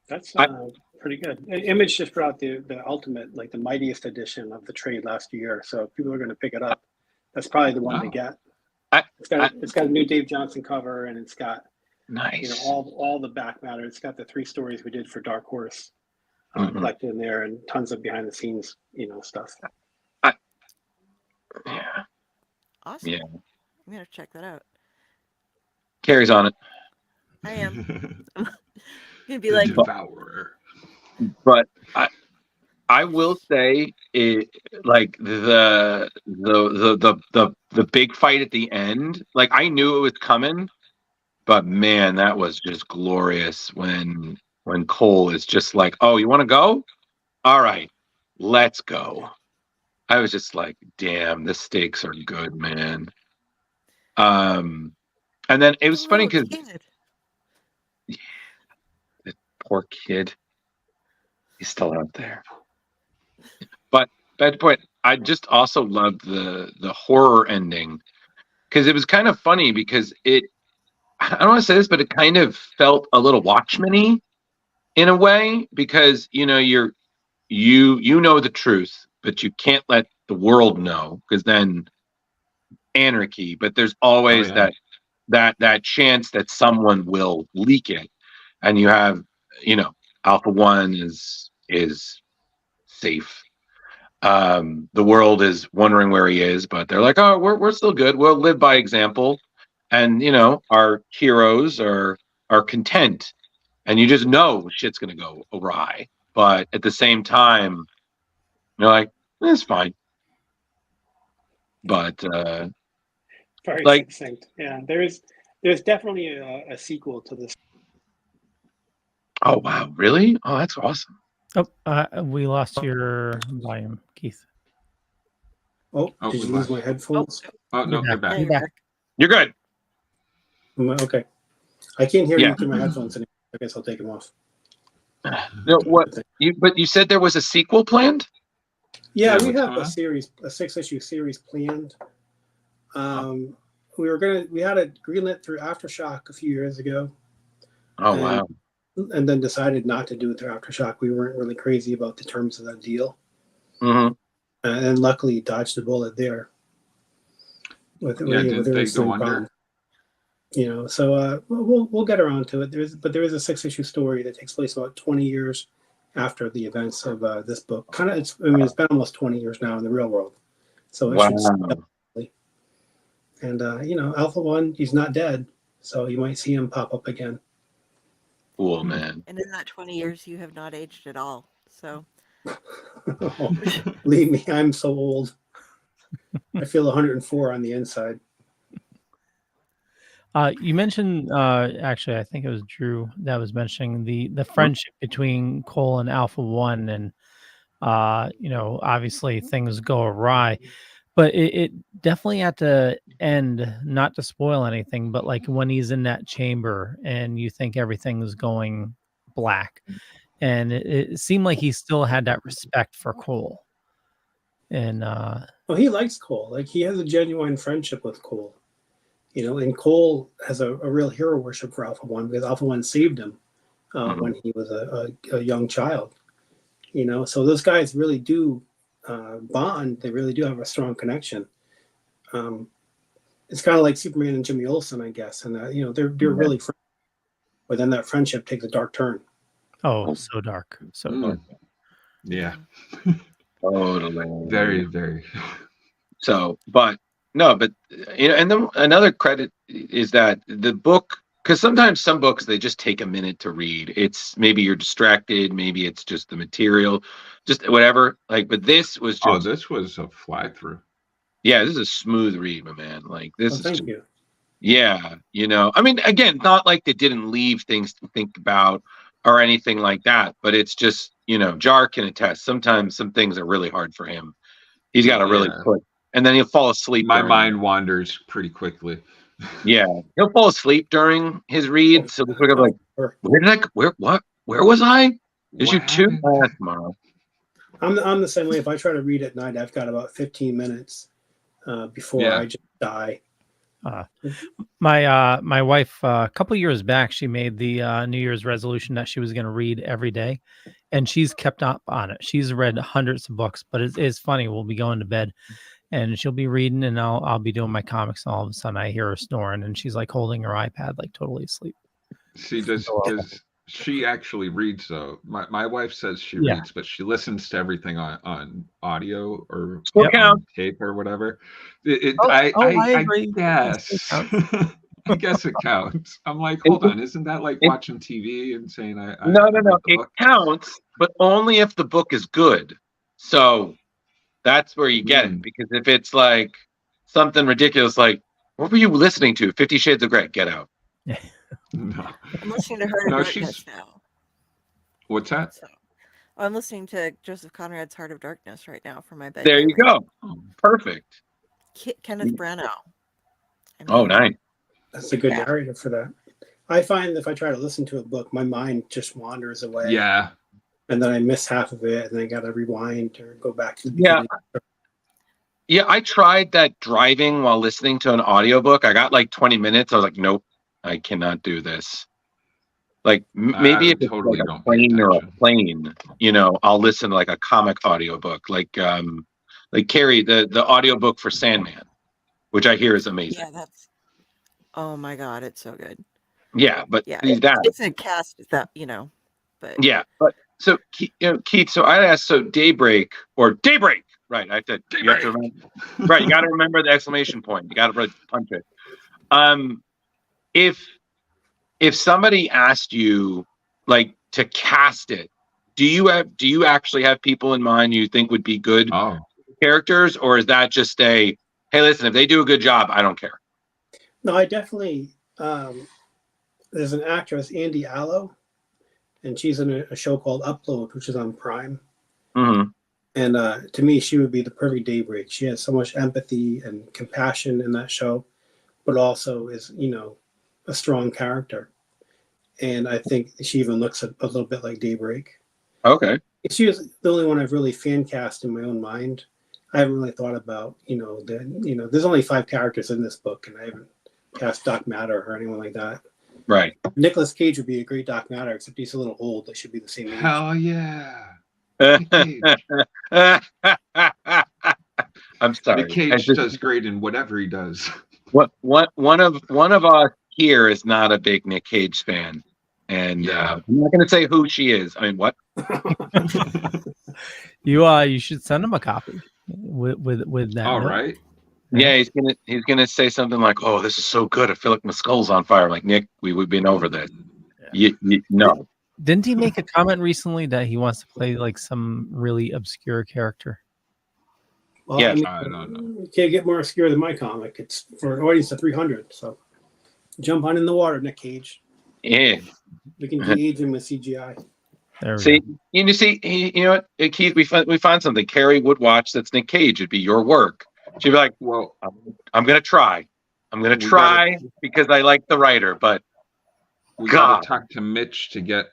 That's pretty good. Image just brought the ultimate, like the mightiest edition of the trade last year. So if people are going to pick it up, that's probably the one to get. It's got a new Dave Johnson cover, and it's got nice, all the back matter. It's got the 3 stories we did for Dark Horse collected in there, and tons of behind the scenes stuff. Yeah, Awesome. yeah. I'm gonna check that out. Carrie's on it. I am. I'm gonna be like Devourer. But I will say it, like the big fight at the end. Like I knew it was coming, but man, that was just glorious when Cole is just like, "Oh, you want to go? All right, let's go." I was just like, "Damn, the stakes are good, man." And then it was funny because the poor kid, he's still out there. But bad point. I just also loved the horror ending because it was kind of funny because I don't want to say this, but it kind of felt a little Watchmen-y in a way because you know the truth, but you can't let the world know because then anarchy. But there's always that chance that someone will leak it, and you have Alpha One is safe. The world is wondering where he is, but they're like, oh, we're still good. We'll live by example, and our heroes are content, and you just know shit's gonna go awry. But at the same time, you're like, it's fine. But very like, succinct. Yeah, there's definitely a sequel to this. oh wow, really? Oh, that's awesome. Oh, we lost your volume, Keith. Oh, did you lose my headphones? Oh no, they're back. You're back. You're good. Okay. I can't hear you through my headphones anymore. I guess I'll take them off. No, but you said there was a sequel planned? Yeah, we have a 6-issue series planned. We had it greenlit through Aftershock a few years ago. Oh wow. And then decided not to do it through Aftershock. We weren't really crazy about the terms of that deal. Mm-hmm. And luckily dodged the bullet there. Didn't they go under? So we'll get around to it. There is a 6-issue story that takes place about 20 years after the events of this book. It's been almost 20 years now in the real world. So it should. And Alpha One, he's not dead, so you might see him pop up again. Cool, man. And in that 20 years, you have not aged at all. So, Oh, believe me, I'm so old. I feel 104 on the inside. You mentioned actually, I think it was Drew that was mentioning the friendship between Cole and Alpha One, and obviously things go awry, but it definitely had to end. Not to spoil anything, but like when he's in that chamber and you think everything's going black, and it seemed like he still had that respect for Cole, and Well, he likes Cole. Like he has a genuine friendship with Cole. And Cole has a real hero worship for Alpha One because Alpha One saved him when he was a young child. So those guys really do bond. They really do have a strong connection. It's kind of like Superman and Jimmy Olsen, I guess, and they're really friends. But then that friendship takes a dark turn. oh, so dark, so dark. Yeah. Totally. Very, very. So, but no, but and then another credit is that the book, because sometimes some books they just take a minute to read. It's maybe you're distracted, maybe it's just the material, just whatever. Like, but this was just. This was a fly through. Yeah, this is a smooth read, my man. Like this is. Thank you. Yeah, I mean, again, not like they didn't leave things to think about or anything like that, but it's just, Jar can attest. Sometimes some things are really hard for him. He's got to really put, and then he'll fall asleep. My mind wanders pretty quickly. Yeah, he'll fall asleep during his read. So we're gonna be like, where was I? Issue 2 tomorrow. I'm the same way. If I try to read at night, I've got about 15 minutes before I just die. My wife a couple years back, she made the New Year's resolution that she was going to read every day, and she's kept up on it. She's read hundreds of books, but it's funny. We'll be going to bed, and she'll be reading, and I'll be doing my comics, and all of a sudden I hear her snoring, and she's like holding her iPad, like totally asleep. See, does she actually reads though? My wife says she reads, but she listens to everything on audio or on tape or whatever. I agree. Yes. I guess it counts. I'm like, hold on, isn't that like watching TV and saying No. It counts, but only if the book is good. So that's where you get it. Because if it's like something ridiculous, like what were you listening to? 50 Shades of Grey. Get out. No. I'm listening to Heart of Darkness now. What's that? So, I'm listening to Joseph Conrad's Heart of Darkness right now for my bed. There you go. Perfect. Kenneth Branagh. Nice. That's a good narrative for that. I find if I try to listen to a book, my mind just wanders away. Yeah. And then I miss half of it, and I got to rewind or go back to the beginning. Yeah, I tried that driving while listening to an audiobook. I got like 20 minutes. I was like, nope, I cannot do this. Like maybe if it's totally like a plane or a plane, I'll listen to like a comic audiobook, like Carrie, the audiobook for Sandman, which I hear is amazing. Yeah, that's. Oh my God, it's so good. Yeah, but it's a cast that but yeah, but so Keith, so I asked, so Daybreak, right? You have to remember, right? You got to remember the exclamation point. You got to punch it. If somebody asked you like to cast it, do you actually have people in mind you think would be good characters, or is that just hey, listen, if they do a good job, I don't care? No, I definitely. There's an actress, Andy Allo, and she's in a show called Upload, which is on Prime. Mm-hmm. And to me, she would be the perfect Daybreak. She has so much empathy and compassion in that show, but also is, a strong character. And I think she even looks a little bit like Daybreak. Okay. She was the only one I've really fan cast in my own mind. I haven't really thought about, there's only 5 characters in this book, and I haven't cast Doc Matter or anyone like that. Right. Nicolas Cage would be a great Doc Matter, except he's a little old. They should be the same age. Hell yeah. I'm sorry. Nick Cage does great in whatever he does. One of us here is not a big Nick Cage fan, and I'm not going to say who she is. I mean, what? You should send him a copy with that. All right. Yeah, he's gonna say something like, "Oh, this is so good. I feel like my skull's on fire." I'm like, Nick, we've been over this. No. Didn't he make a comment recently that he wants to play like some really obscure character? Well, Yeah. I mean, I don't know. you can't get more obscure than my comic. It's for an audience of 300. So jump on in the water, Nick Cage. Yeah. We can de-age him with CGI. There we See, go. you know what, Keith? We find something. Carrie would watch. That's Nick Cage. It'd be your work. She'd be like, Well, I'm gonna try. I'm gonna We try because I like the writer, but we God. got to talk to Mitch to get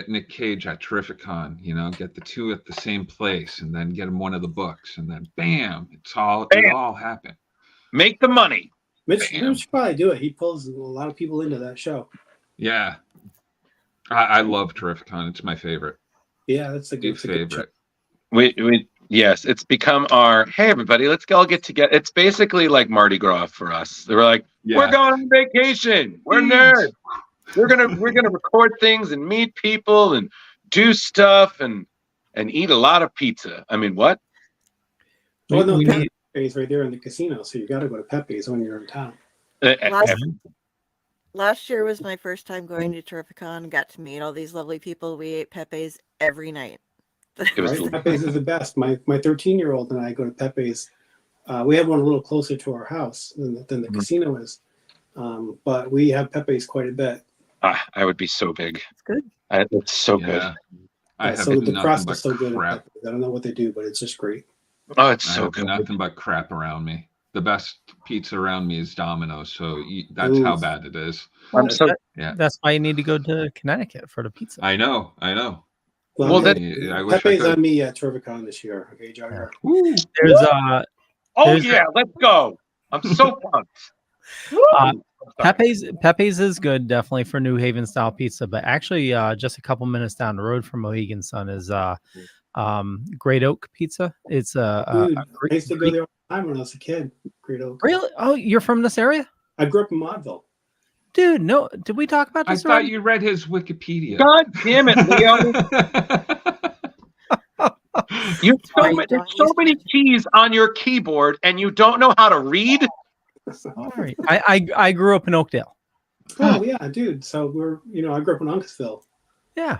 Nick Cage at Terrificon. You know, get the two at the same place, and then get him one of the books, and then bam, it all happened. Make the money. Mitch Bam. should probably do it. He pulls a lot of people into that show. Yeah, I love Terrificon. It's my favorite. Yeah, that's a good favorite. Yes, it's become our hey everybody, let's all get together. It's basically like Mardi Gras for us. They were like, we're going on vacation. We're nerds. We're gonna record things and meet people and do stuff and eat a lot of pizza. I mean, what? Well, no, Pepe's right there in the casino, so you got to go to Pepe's when you're in town. Last year was my first time going to Terrificon. Got to meet all these lovely people. We ate Pepe's every night. Right? Pepe's is the best. My 13-year-old and I go to Pepe's. We have one a little closer to our house than the casino is, but we have Pepe's quite a bit. I would be so big. It's good. It's so good. So the crust is so good. I don't know what they do, but it's just great. Oh, it's so good. Nothing but crap around me. The best pizza around me is Domino's, so that's how bad it is. That's why you need to go to Connecticut for the pizza. I know. Well, Pepe's on me at Terrificon this year. Okay, Jogger. Let's go. I'm so pumped. Pepe's is good, definitely for New Haven style pizza, but actually just a couple minutes down the road from Mohegan Sun is Great Oak Pizza. It's I used to go there all the time when I was a kid. Great Oak. Really? Oh, you're from this area? I grew up in Maudeville. Dude, no. Did we talk about this? I thought you read his Wikipedia. God damn it, Leo! You so many keys on your keyboard, and you don't know how to read. Sorry, I grew up in Oakdale. Oh yeah, dude. So I grew up in Uncasville. Yeah.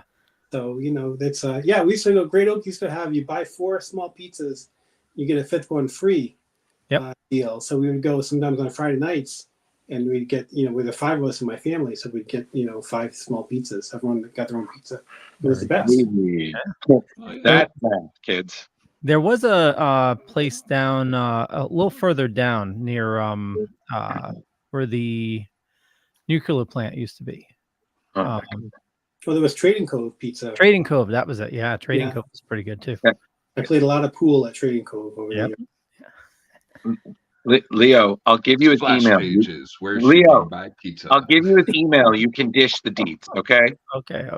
So that's we used to go. Great Oak used to have you buy 4 small pizzas, you get a 5th one free. Deal. So we would go sometimes on Friday nights, and we'd get with the 5 of us in my family, so we'd get 5 small pizzas. Everyone got their own pizza. It was the best. That's bad, kids. There was a place down a little further down near where the nuclear plant used to be. Well, there was Trading Cove Pizza. Trading Cove, that was it. Yeah, Trading Cove was pretty good too. I played a lot of pool at Trading Cove over there. Leo, I'll give you his email. Leo, buy pizza? I'll give you his email. You can dish the deets, okay? Okay.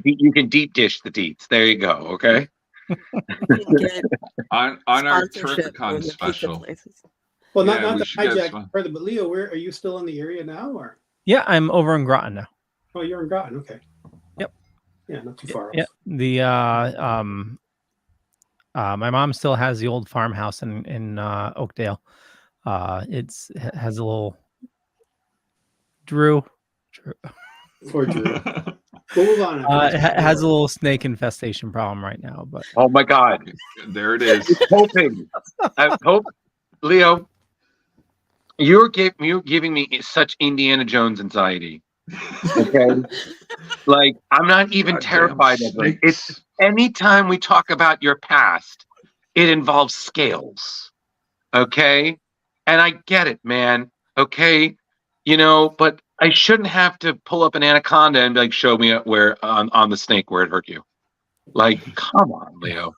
You can deep dish the deets. There you go, okay? on our Terrificon special. Well, not the hijack further, but Leo, where are you still in the area now, or? Yeah, I'm over in Groton now. Oh, you're in Groton, okay. Yep. Yeah, not too far. Yeah. My mom still has the old farmhouse in Oakdale. It has a little Drew. Poor Drew. We'll move on. It has a little snake infestation problem right now, but oh my God, there it is. I hope, Leo, you're giving me such Indiana Jones anxiety. Okay, like I'm not even terrified of it. It's anytime we talk about your past, it involves scales. Okay, and I get it, man. Okay, but I shouldn't have to pull up an anaconda and like show me where on the snake where it hurt you. Like, come on, Leo.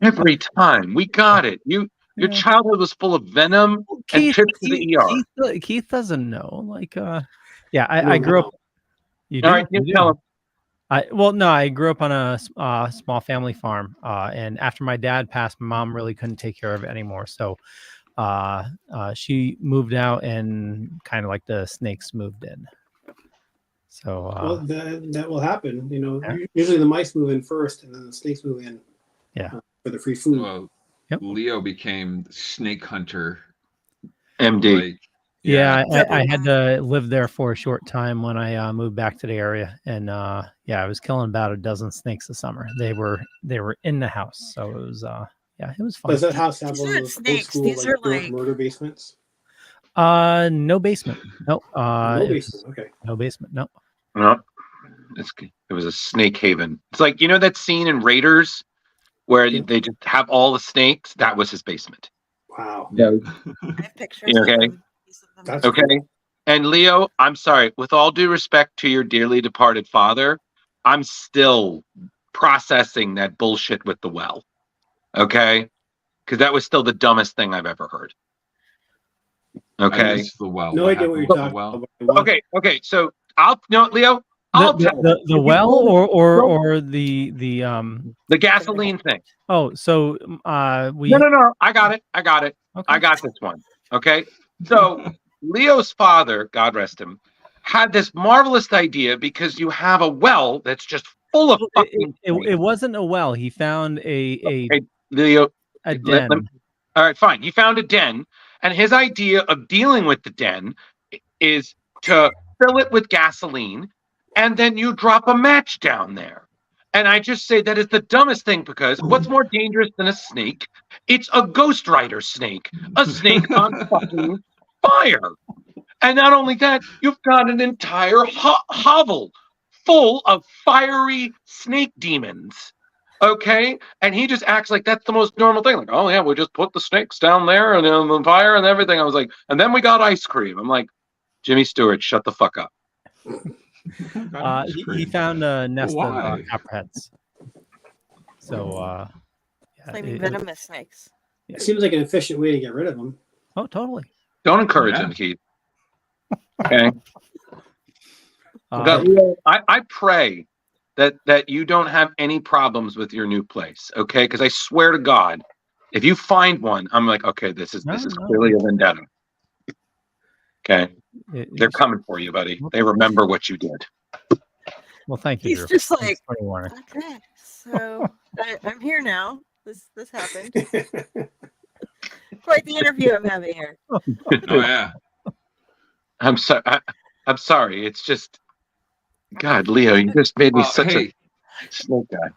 Every time we got it. Your childhood was full of venom and trips to the ER. Keith doesn't know. Like, I grew up. All right, you tell him. I grew up on a small family farm, and after my dad passed, my mom really couldn't take care of it anymore. So she moved out, and kind of like the snakes moved in. So that will happen. Usually the mice move in first, and then the snakes move in. Yeah, for the free food. Well, Leo became snake hunter. MD. Yeah, Yeah. I had to live there for a short time when I moved back to the area, and I was killing about a dozen snakes this summer. They were in the house, so it was it was fun. Does that house have These one of aren't those old snakes. school These are like murder basements? No basement. No. No basement. Okay. No basement. No. No, it was a snake haven. It's like, you know that scene in Raiders where Yeah. they just have all the snakes? That was his basement. Wow. Yeah. I have pictures Okay. of them. That's Okay. cool. And Leo, I'm sorry, with all due respect to your dearly departed father, I'm still processing that bullshit with the well. Okay? Because that was still the dumbest thing I've ever heard. I Okay. missed the well. No What idea what you're happened with talking the about. Okay. So Leo, I'll tell The well or the the gasoline thing. oh, so we No. I got it. okay. I got this one. Okay. So Leo's father, God rest him, had this marvelous idea because you have a well that's just full of fucking. It wasn't a well. He found Okay, Leo, a den. All right, fine. He found a den, and his idea of dealing with the den is to fill it with gasoline, and then you drop a match down there. And I just say that is the dumbest thing, because what's more dangerous than a snake? It's a Ghost Rider snake, a snake on fucking fire. And not only that, you've got an entire hovel full of fiery snake demons. Okay? And he just acts like that's the most normal thing. Like, oh yeah, we just put the snakes down there and on the fire and everything. I was like, and then we got ice cream. I'm like, Jimmy Stewart, shut the fuck up. He found a nest Why? of copperheads. So flaming venomous snakes. It seems like an efficient way to get rid of them. Oh, totally. Don't encourage him, Keith. Okay. Uh, I pray that you don't have any problems with your new place, okay? Because I swear to God, if you find one, I'm like, okay, this is clearly a vendetta. Okay, they're coming for you, buddy. They remember what you did. Well, thank you. He's Drew. just like, Funny warning. okay, so I'm here now. This happened. Quite the interview I'm having here. Oh yeah. I'm I'm sorry. It's just, God, Leo, you just made me such a snake guy.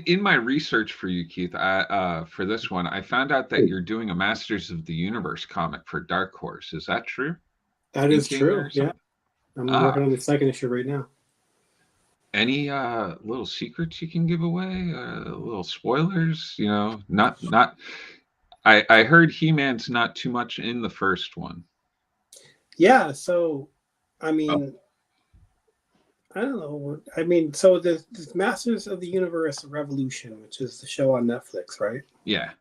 In my research for you, Keith, for this one, I found out that you're doing a Masters of the Universe comic for Dark Horse. Is that true? That is Inking or true. Yeah. something? I'm working on the second issue right now. Any little secrets you can give away? Little spoilers? You know, not. I heard He-Man's not too much in the first one. Yeah. So, I mean, I don't know. I mean, so the Masters of the Universe Revolution, which is the show on Netflix, right? Yeah.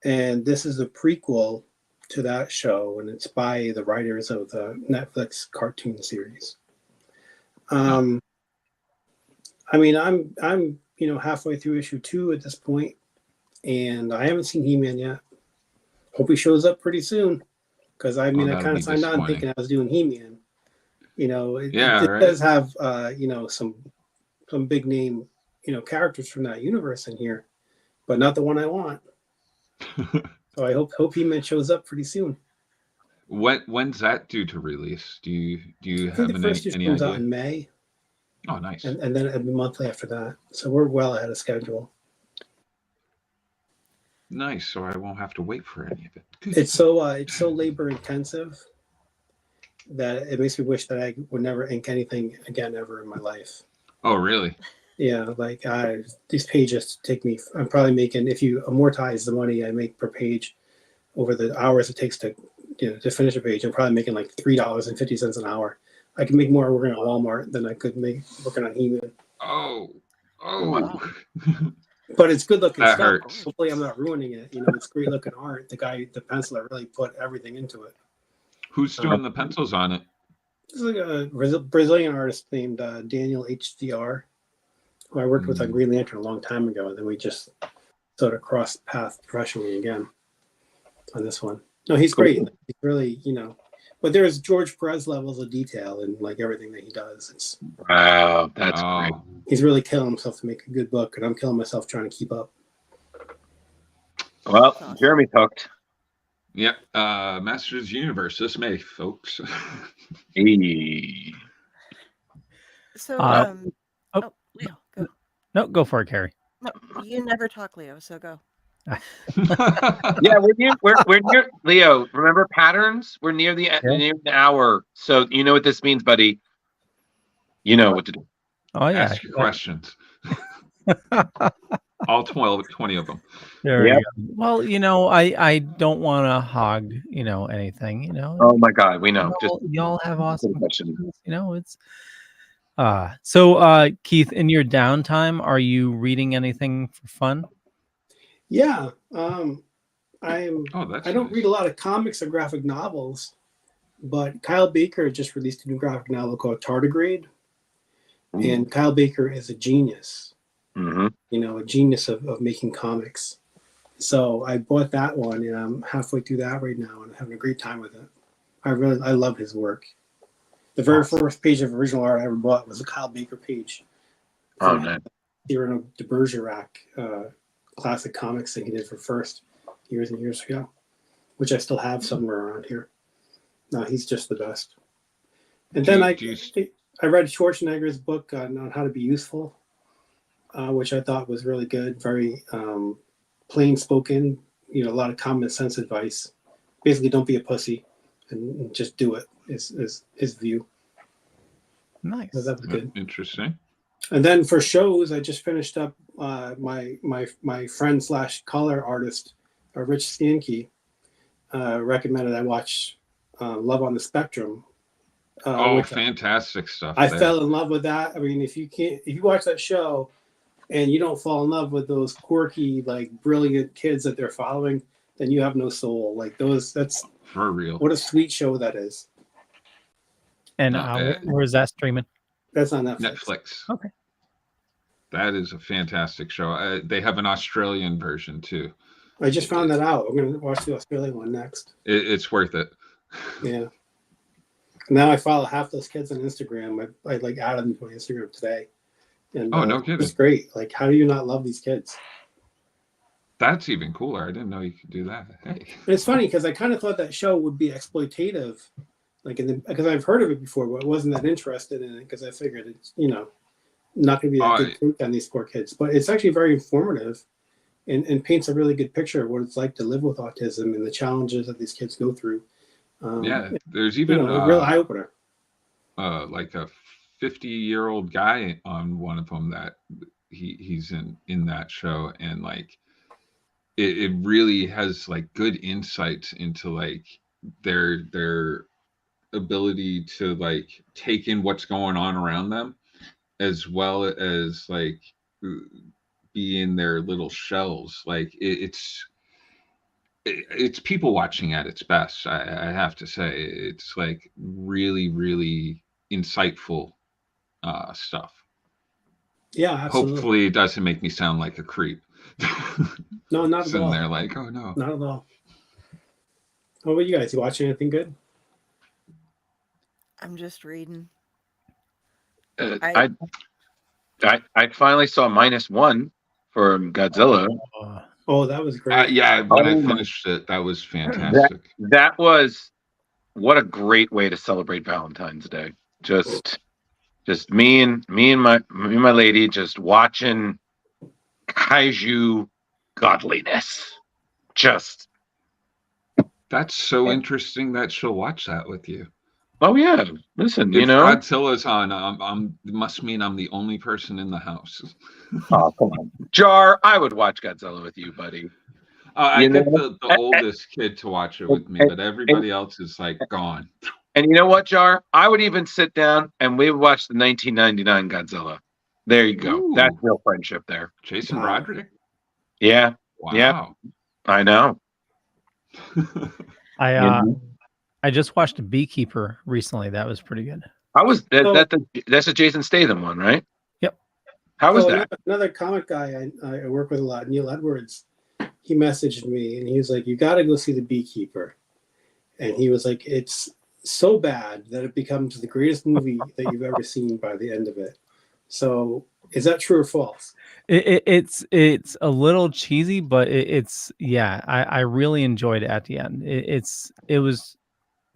And this is a prequel to that show, and it's by the writers of the Netflix cartoon series. I mean, I'm halfway through issue 2 at this point, and I haven't seen He-Man yet. Hope he shows up pretty soon, because I mean, I kind of signed on thinking I was doing He-Man. You know, it does have some big name characters from that universe in here, but not the one I want. So I hope He-Man shows up pretty soon. When's that due to release? Do you have the first issue comes out in May. Oh, nice. And then it'll be monthly after that. So we're well ahead of schedule. Nice. So I won't have to wait for any of it. It's so labor intensive that it makes me wish that I would never ink anything again ever in my life. Oh, really? Yeah, like these pages take me. I'm probably making, if you amortize the money I make per page over the hours it takes to finish a page, I'm probably making like $3.50 an hour. I can make more working at Walmart than I could make working on He-Man. Oh. Wow. But it's good looking That stuff. hurts. Hopefully I'm not ruining it. It's great looking art. The penciler really put everything into it. Who's doing the pencils on it? This is like a Brazilian artist named Daniel HDR, who I worked with on Green Lantern a long time ago. And then we just sort of crossed paths professionally again on this one. No, he's great. He's really, but there's George Perez levels of detail in like everything that he does. It's wow, that's great. He's really killing himself to make a good book, and I'm killing myself trying to keep up. Well, Jeremy's hooked. Yep. Masters Universe this May, folks. Hey. So, oh. Leo, go. No, go for it, Carrie. No, you never talk, Leo. So go. Yeah, we're near Leo. Remember patterns? We're near the hour. So you know what this means, buddy. You know what to do. Oh yeah. Ask your questions. All 20 of them. There you go. Well, I don't want to hog, anything, Oh my God, we know. Y'all have awesome questions. It's so Keith, in your downtime, are you reading anything for fun? Yeah. I don't read a lot of comics or graphic novels, but Kyle Baker just released a new graphic novel called Tardigrade. And Kyle Baker is a genius, a genius of making comics. So I bought that one, and I'm halfway through that right now, and I'm having a great time with it. I love his work. The very first page of original art I ever bought was a Kyle Baker page. Oh, nice. Cyrano de Bergerac classic comics that he did for First years and years ago, which I still have somewhere around here. No, he's just the best. And then I read Schwarzenegger's book on how to be useful, which I thought was really good. Very plain spoken, a lot of common sense advice. Basically, don't be a pussy and just do it. Is his view. Nice. So that was good. Interesting. And then for shows, I just finished up my friend / color artist, Rich Stanke, recommended I watch Love on the Spectrum. Fantastic stuff! I fell in love with that. I mean, if you watch that show and you don't fall in love with those quirky, like brilliant kids that they're following, then you have no soul. Like that's for real. What a sweet show that is. And where is that streaming? That's on Netflix. Okay. That is a fantastic show. They have an Australian version too. I just found that out. I'm going to watch the Australian one next. It's worth it. Yeah. Now I follow half those kids on Instagram. I like added them to my Instagram today. And no kidding. It's great. Like, how do you not love these kids? That's even cooler. I didn't know you could do that. Hey. And it's funny because I kind of thought that show would be exploitative, because I've heard of it before, but I wasn't that interested in it because I figured it's not going to be a good take on these poor kids. But it's actually very informative and paints a really good picture of what it's like to live with autism and the challenges that these kids go through. There's even a real eye opener. Like a 50-year-old guy on one of them that he's in that show, and like it really has like good insights into like their ability to like take in what's going on around them, as well as like be in their little shells. Like it's people watching at its best. I have to say, it's like really, really insightful stuff. Yeah, absolutely. Hopefully it doesn't make me sound like a creep. No, not at all. Sitting there like, oh no. Not at all. How about you guys? You watching anything good? I'm just reading. I finally saw -1 for Godzilla. Oh, that was great. When I finished it, that was fantastic. That was what a great way to celebrate Valentine's Day. Just me and my lady just watching kaiju godliness. That's so interesting that she'll watch that with you. Oh yeah, listen, if Godzilla's on, it must mean I'm the only person in the house. Oh, come on. Jar, I would watch Godzilla with you, buddy. I get the oldest kid to watch it with me, but everybody else is like gone. And you know what, Jar? I would even sit down and we would watch the 1999 Godzilla. There you go. Ooh. That's real friendship there. Jason Roderick? Yeah. Wow. Yeah. I know. I just watched a Beekeeper recently. That was pretty good. That's a Jason Statham one, right? Yep. How was that? Another comic guy I work with a lot, Neil Edwards, he messaged me and he was like, you got to go see The Beekeeper. And he was like, it's so bad that it becomes the greatest movie that you've ever seen by the end of it. So is that true or false? It's a little cheesy, but it's yeah. I really enjoyed it at the end. It was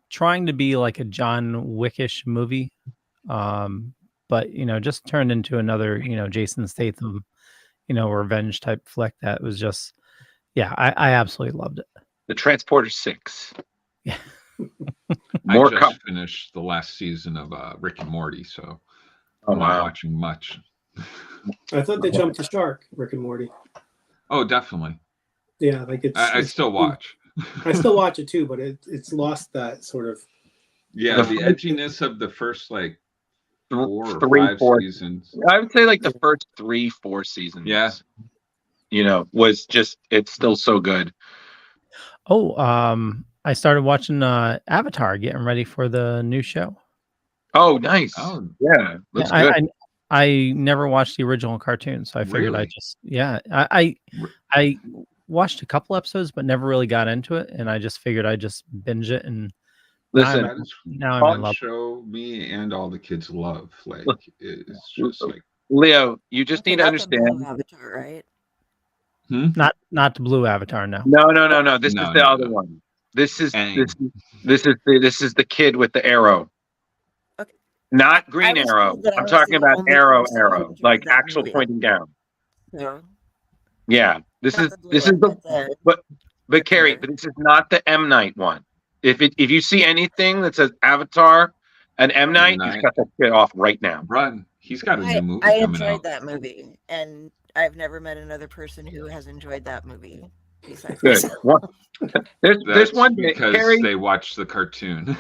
trying to be like a John Wickish movie, but just turned into another Jason Statham revenge type flick that was just yeah. I absolutely loved it. The Transporter 6. Yeah. More I just finished the last season of Rick and Morty, so I'm not watching much. I thought they jumped the shark, Rick and Morty. Oh, definitely. Yeah, like I still watch. I still watch it too, but it's lost that sort of. Yeah, the edginess of the first like 4 or 5 seasons. I would say like the first 3-4 seasons. Yeah. Was just, it's still so good. Oh, I started watching Avatar, getting ready for the new show. Oh, nice. Oh, yeah. Looks good. I never watched the original cartoon, so I figured Really? I watched a couple episodes, but never really got into it, and I just figured I'd just binge it. And listen, now I'm in love. Show me and all the kids love. Like it's just like Leo, you just need to understand. Avatar, right? Not the blue Avatar, no. No. This is the other one. This is the kid with the arrow. Okay. Not Green Arrow. I'm talking about arrow, like actual pointing down. No. Yeah. This is the but Carrie, but this is not the M Night one. If you see anything that says Avatar and M Night, you cut that shit off right now. Run. He's got a new movie I coming out. enjoyed that movie, and I've never met another person who has enjoyed that movie. Good. There's one day, because Carrie, they watched the cartoon.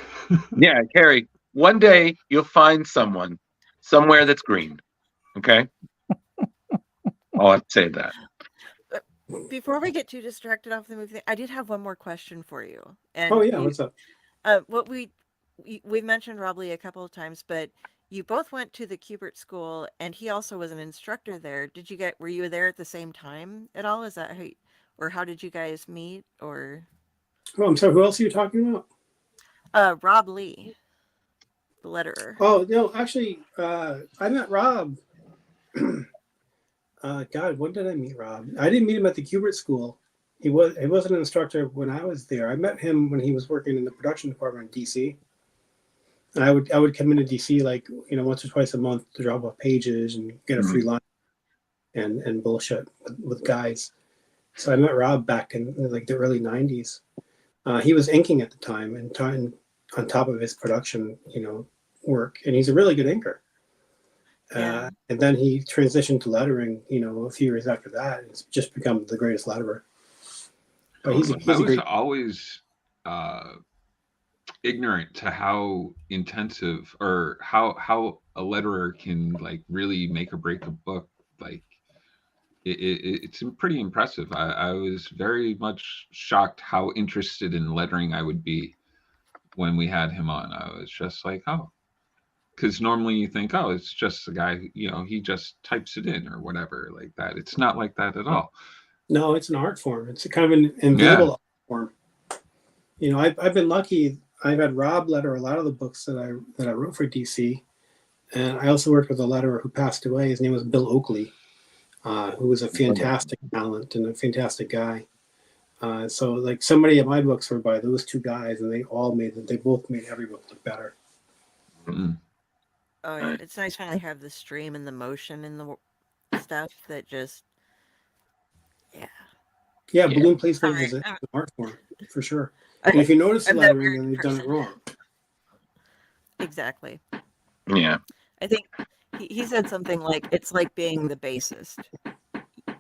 Yeah, Carrie. One day you'll find someone somewhere that's green. Okay. I'll have to say that. Before we get too distracted off the movie, I did have one more question for you. And what's up? What we've mentioned Rob Lee a couple of times, but you both went to the Kubert School, and he also was an instructor there. Were you there at the same time at all? Is that how did you guys meet? Or Oh, I'm sorry. Who else are you talking about? Rob Lee, the letterer. Oh no, actually, I met Rob. God, when did I meet Rob? I didn't meet him at the Kubert School. He wasn't an instructor when I was there. I met him when he was working in the production department in DC. And I would come into DC like once or twice a month to drop off pages and get a free lunch and bullshit with guys. So I met Rob back in like the early '90s. He was inking at the time and on top of his production work, and he's a really good inker. Yeah. And then he transitioned to lettering, a few years after that. It's just become the greatest letterer. But I was always ignorant to how intensive or how a letterer can like really make or break a book. Like it's pretty impressive. I was very much shocked how interested in lettering I would be when we had him on. I was just like, oh. Because normally you think, oh, it's just the guy, he just types it in or whatever like that. It's not like that at all. No, it's an art form. It's a kind of an invisible art form. I've been lucky. I've had Rob letter a lot of the books that I wrote for DC, and I also worked with a letterer who passed away. His name was Bill Oakley, who was a fantastic talent and a fantastic guy. So like so many of my books were by those two guys, and they both made every book look better. Mm-hmm. Oh, yeah. It's nice when I have the stream and the motion and the stuff that just, Yeah, balloon placement is an art form, for sure. And if you notice the lettering, then they've done it wrong. Exactly. Yeah. I think he said something like, it's like being the bassist.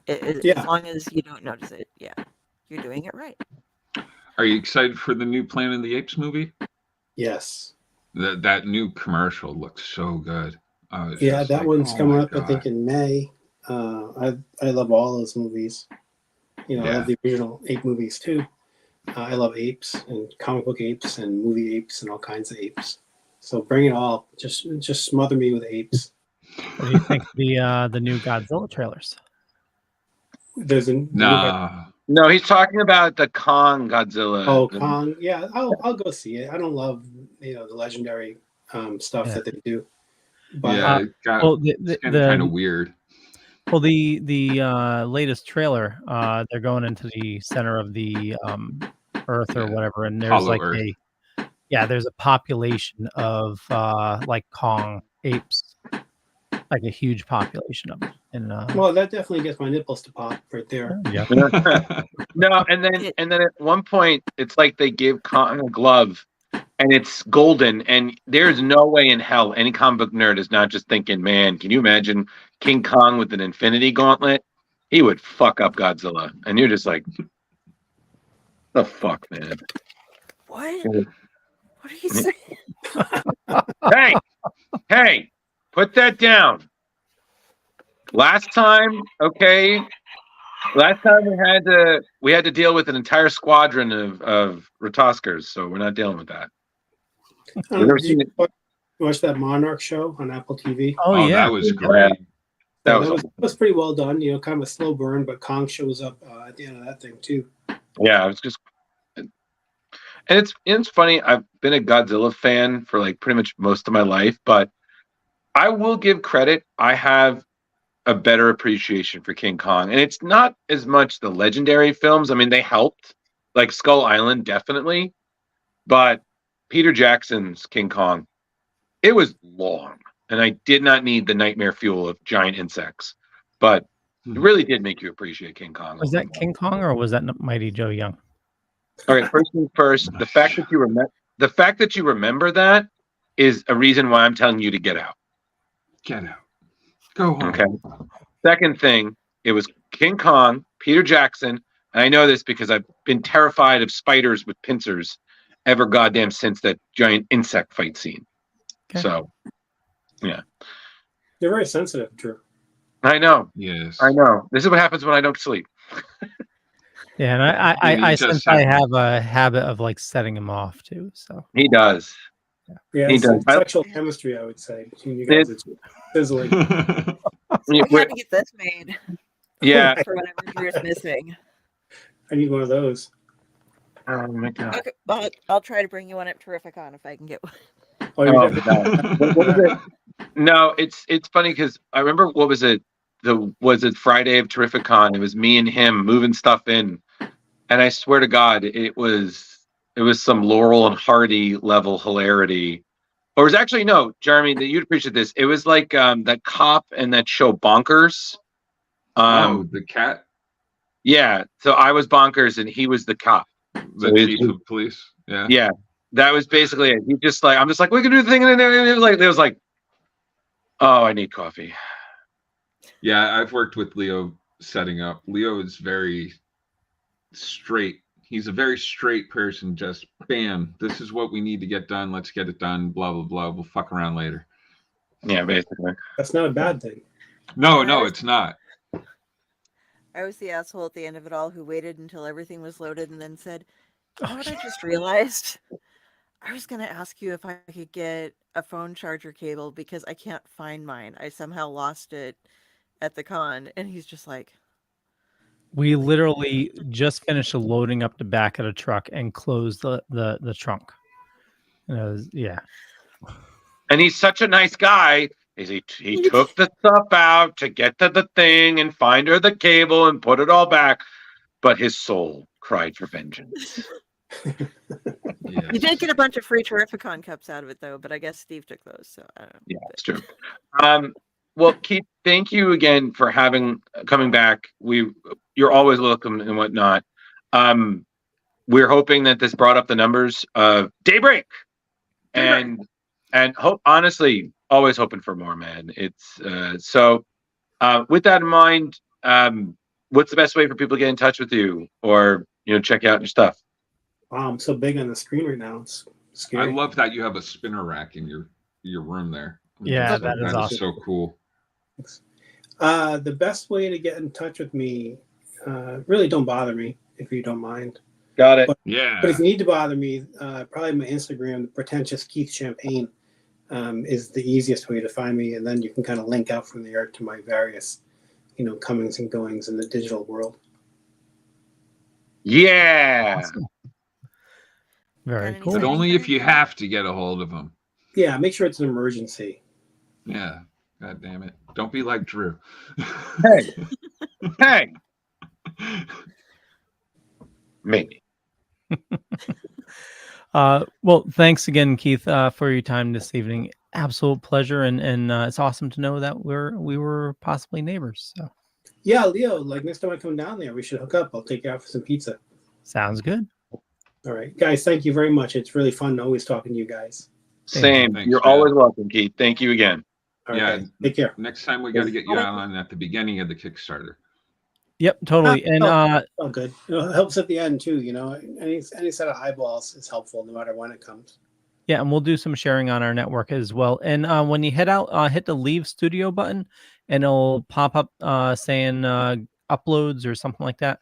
As long as you don't notice it, you're doing it right. Are you excited for the new Planet of the Apes movie? Yes. That new commercial looks so good. That one's coming up, I think, in May. I love all those movies. I love the original ape movies too. I love apes and comic book apes and movie apes and all kinds of apes. So bring it all. Just smother me with apes. What do you think of the new Godzilla trailers? There's a No, he's talking about the Kong Godzilla. Oh, Kong. Yeah, I'll go see it. I don't love the legendary stuff that they do. But it's kind of weird. Well, the latest trailer, they're going into the center of the Earth or whatever, and there's Hollow like Earth. there's a population of like Kong apes, like a huge population of them. And Well, that definitely gets my nipples to pop right there. yeah, No, and then at one point it's like they give Kong a glove and it's golden, and there's no way in hell any comic book nerd is not just thinking, man, can you imagine King Kong with an infinity gauntlet? He would fuck up Godzilla. And you're just like, the fuck, man. What? What are you saying? Hey, put that down. Last time we had to deal with an entire squadron of Ratoskers, so we're not dealing with that. Did you watch that Monarch show on Apple TV? oh yeah, that was great. That was pretty well done. You know, kind of a slow burn, but Kong shows up at the end of that thing too. Yeah, I was just, and it's funny. I've been a Godzilla fan for like pretty much most of my life, but I will give credit. I have a better appreciation for King Kong, and it's not as much the legendary films. I mean, they helped, like Skull Island, definitely, but Peter Jackson's King Kong, it was long, and I did not need the nightmare fuel of giant insects, but it really did make you appreciate King Kong. was that King Kong or was that Mighty Joe Young? Okay, first things first. The fact that you remember that is a reason why I'm telling you to get out. Get out. Go home. Okay. Second thing, it was King Kong, Peter Jackson, and I know this because I've been terrified of spiders with pincers ever goddamn since that giant insect fight scene. Okay. So, yeah. You're very sensitive, Drew. I know. Yes. I know. This is what happens when I don't sleep. Yeah, and I sense I have a habit of like setting him off too. So He does. Yeah, He it's does. sexual chemistry, I would say, between you guys. It's sizzling. We had to get this made Yeah. for whatever Drew's missing. I need one of those. Oh my god. Okay, well, I'll try to bring you one at Terrificon if I can get one. Oh, you're Oh, definitely- what was it? No, it's funny because I remember what was it? Was it Friday of Terrificon? It was me and him moving stuff in, and I swear to God, it was some Laurel and Hardy level hilarity. Or it was actually no, Jeremy, that you'd appreciate this. It was like that cop and that show Bonkers. The cat, Yeah, so I was Bonkers and he was the cop. the chief of police. Yeah. Yeah, that was basically it. He just like, I'm just like, we can do the thing, and it was like, oh, I need coffee. Yeah, I've worked with Leo setting up. Leo is very straight. He's a very straight person. Just bam, this is what we need to get done. Let's get it done. Blah blah blah. We'll fuck around later. Yeah, basically. That's not a bad thing. No, it's not. I was the asshole at the end of it all who waited until everything was loaded and then said, "You know what I just realized? I was going to ask you if I could get a phone charger cable because I can't find mine. I somehow lost it at the con." And he's just like, we literally just finished loading up the back of the truck and closed the trunk. And it was, yeah. And he's such a nice guy. He took the stuff out to get to the thing and find her the cable and put it all back, but his soul cried for vengeance. Yes. You did get a bunch of free Terrificon cups out of it, though, but I guess Steve took those, so I don't know. Yeah, it's true. Well, Keith, thank you again for coming back. You're always welcome and whatnot. We're hoping that this brought up the numbers of Daybreak, and hope, honestly, always hoping for more, man. It's so. With that in mind, what's the best way for people to get in touch with you or check out your stuff? Wow, I'm so big on the screen right now. It's scary. I love that you have a spinner rack in your room there. Yeah, that is awesome. So cool. The best way to get in touch with me, really don't bother me if you don't mind. Got it. Yeah. But if you need to bother me, probably my Instagram, Pretentious Keith Champagne, is the easiest way to find me, and then you can kind of link out from there to my various, comings and goings in the digital world. Yeah. Awesome. Very Got cool. But only if you have to get a hold of them. Yeah, make sure it's an emergency. Yeah. God damn it! Don't be like Drew. Hey, maybe. Well, thanks again, Keith, for your time this evening. Absolute pleasure, and it's awesome to know that we were possibly neighbors. So Yeah, Leo, like next time I come down there, we should hook up. I'll take you out for some pizza. sounds good. All right, guys, thank you very much. It's really fun always talking to you guys. Same. Thanks, You're man. always welcome, Keith. Thank you again. All right, Yeah. guys, take care. Next time we got to get you on at the beginning of the Kickstarter. Yep, totally. And Oh, good. It helps at the end too. Any set of eyeballs is helpful, no matter when it comes. yeah, and we'll do some sharing on our network as well. And when you head out, hit the Leave Studio button, and it'll pop up saying uploads or something like that.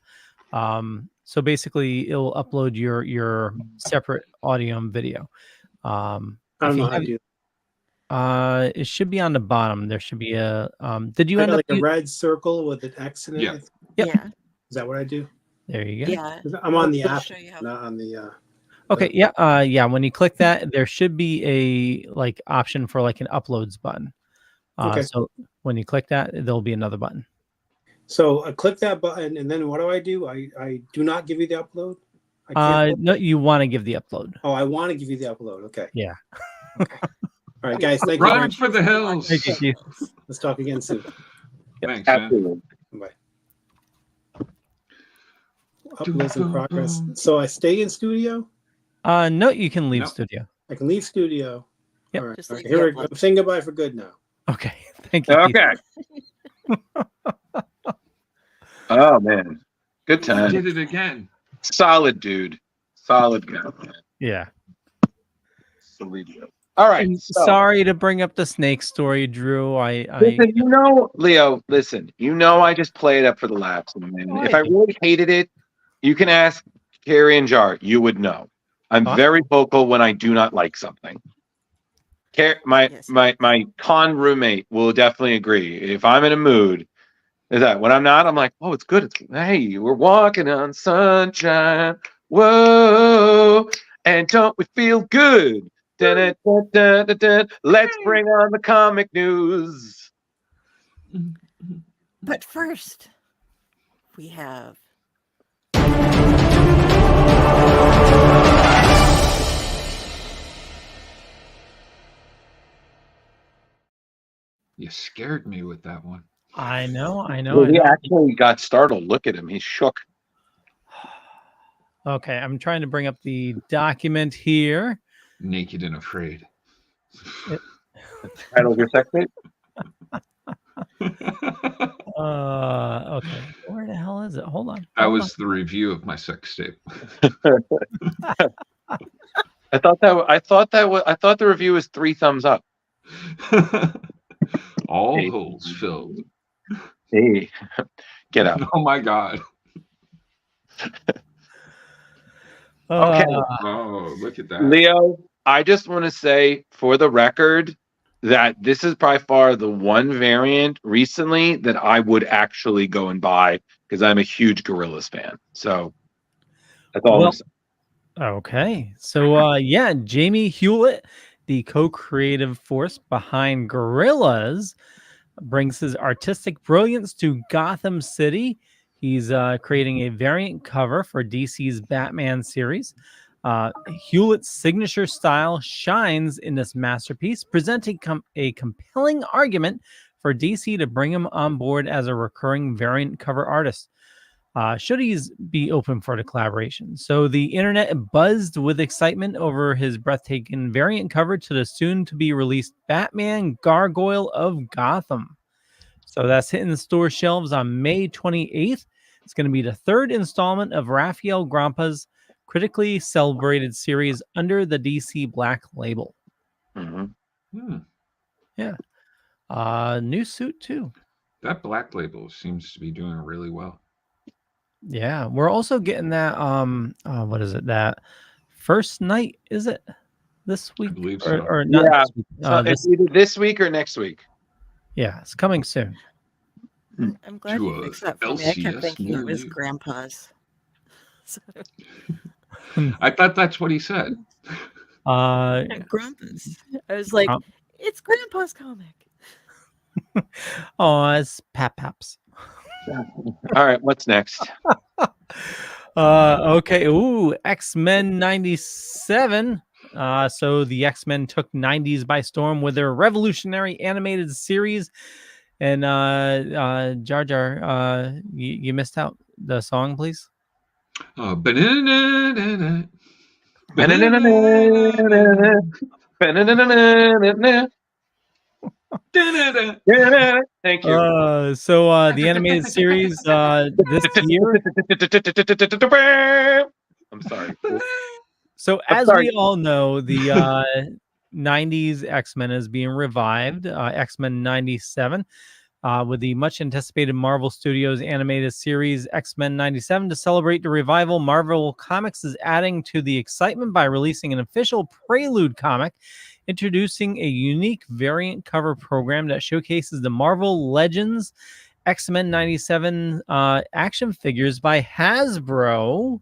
So basically, it'll upload your separate audio and video. I don't know how to do that. It should be on the bottom. There should be a. Did you I end got up? like a red circle with an X in it. Yeah. Yep. Yeah. Is that what I do? There you go. Yeah. I'm on the It'll app, show you how- not on the. Okay. Yeah. Yeah. When you click that, there should be a like option for like an uploads button. Okay. So when you click that, there'll be another button. So I click that button, and then what do? I do not give you the upload. I can't. No, you want to give the upload. Oh, I want to give you the upload. Okay. Yeah. Okay. All right, guys. Thank you. Run for the hills. Thank you, Keith. Let's talk again soon. Thanks, man. Absolutely. Bye. Uploads in progress. So I stay in studio. No, you can leave No. studio. I can leave studio. Yep. All right. Just All right. leave the Here upload. I'm saying goodbye for good now. Okay. Thank you. Keith. Okay. Oh man, good I time. did it again. Solid dude. Solid guy. Man. Yeah. Solidio. All right. And so- sorry to bring up the snake story, Drew. I Listen, Leo, listen, I just play it up for the laughs. And if I really hated it, you can ask Carrie and Jar. You would know. I'm very vocal when I do not like something. My con roommate will definitely agree. If I'm in a mood, is that when I'm not, I'm like, oh, it's good. Hey, we're walking on sunshine. Whoa. And don't we feel good? Dun, dun, dun, dun, dun. Let's bring on the comic news. But first, we have. You scared me with that one. I know. Well, he actually got startled. Look at him. He's shook. Okay, I'm trying to bring up the document here. Naked and afraid. Title of your sex tape? Okay. Where the hell is it? Hold on. That was the review of my sex tape. I thought the review was 3 thumbs up. All Hey. holes filled. Hey, get out. Oh my god. Okay. Oh, look at that. Leo, I just want to say for the record that this is by far the one variant recently that I would actually go and buy because I'm a huge Gorillas fan. So that's all I'm saying. Okay. So yeah, Jamie Hewlett, the co-creative force behind Gorillaz, brings his artistic brilliance to Gotham City. He's creating a variant cover for DC's Batman series. Hewlett's signature style shines in this masterpiece, presenting a compelling argument for DC to bring him on board as a recurring variant cover artist. Should he be open for the collaboration? So the internet buzzed with excitement over his breathtaking variant cover to the soon-to-be-released Batman Gargoyle of Gotham. So that's hitting the store shelves on May 28th. It's going to be the 3rd installment of Rafael Grampa's critically celebrated series under the DC Black label. Mm-hmm. Yeah. New suit too. That Black label seems to be doing really well. Yeah, we're also getting that what is it? That first night, is it this week? I believe so. Or not Yeah. this week. So it's either this week or next week. Yeah, it's coming soon. I'm glad you fixed that for me. I kept LCS thinking it near was you. Grandpa's. So, I thought that's what he said. Grandpa's. I was like, it's Grandpa's comic. Oh, it's Paps. All right, what's next? Okay. Ooh, X-Men 97. So the X-Men took 90s by storm with their revolutionary animated series. And Jar Jar, you missed out the song, please. Banana. Thank you. So the animated series this year. I'm sorry. So as we all know, the 90s X-Men is being revived, X-Men 97, with the much anticipated Marvel Studios animated series X-Men 97. To celebrate the revival, Marvel Comics is adding to the excitement by releasing an official prelude comic, introducing a unique variant cover program that showcases the Marvel Legends X-Men 97 action figures by Hasbro.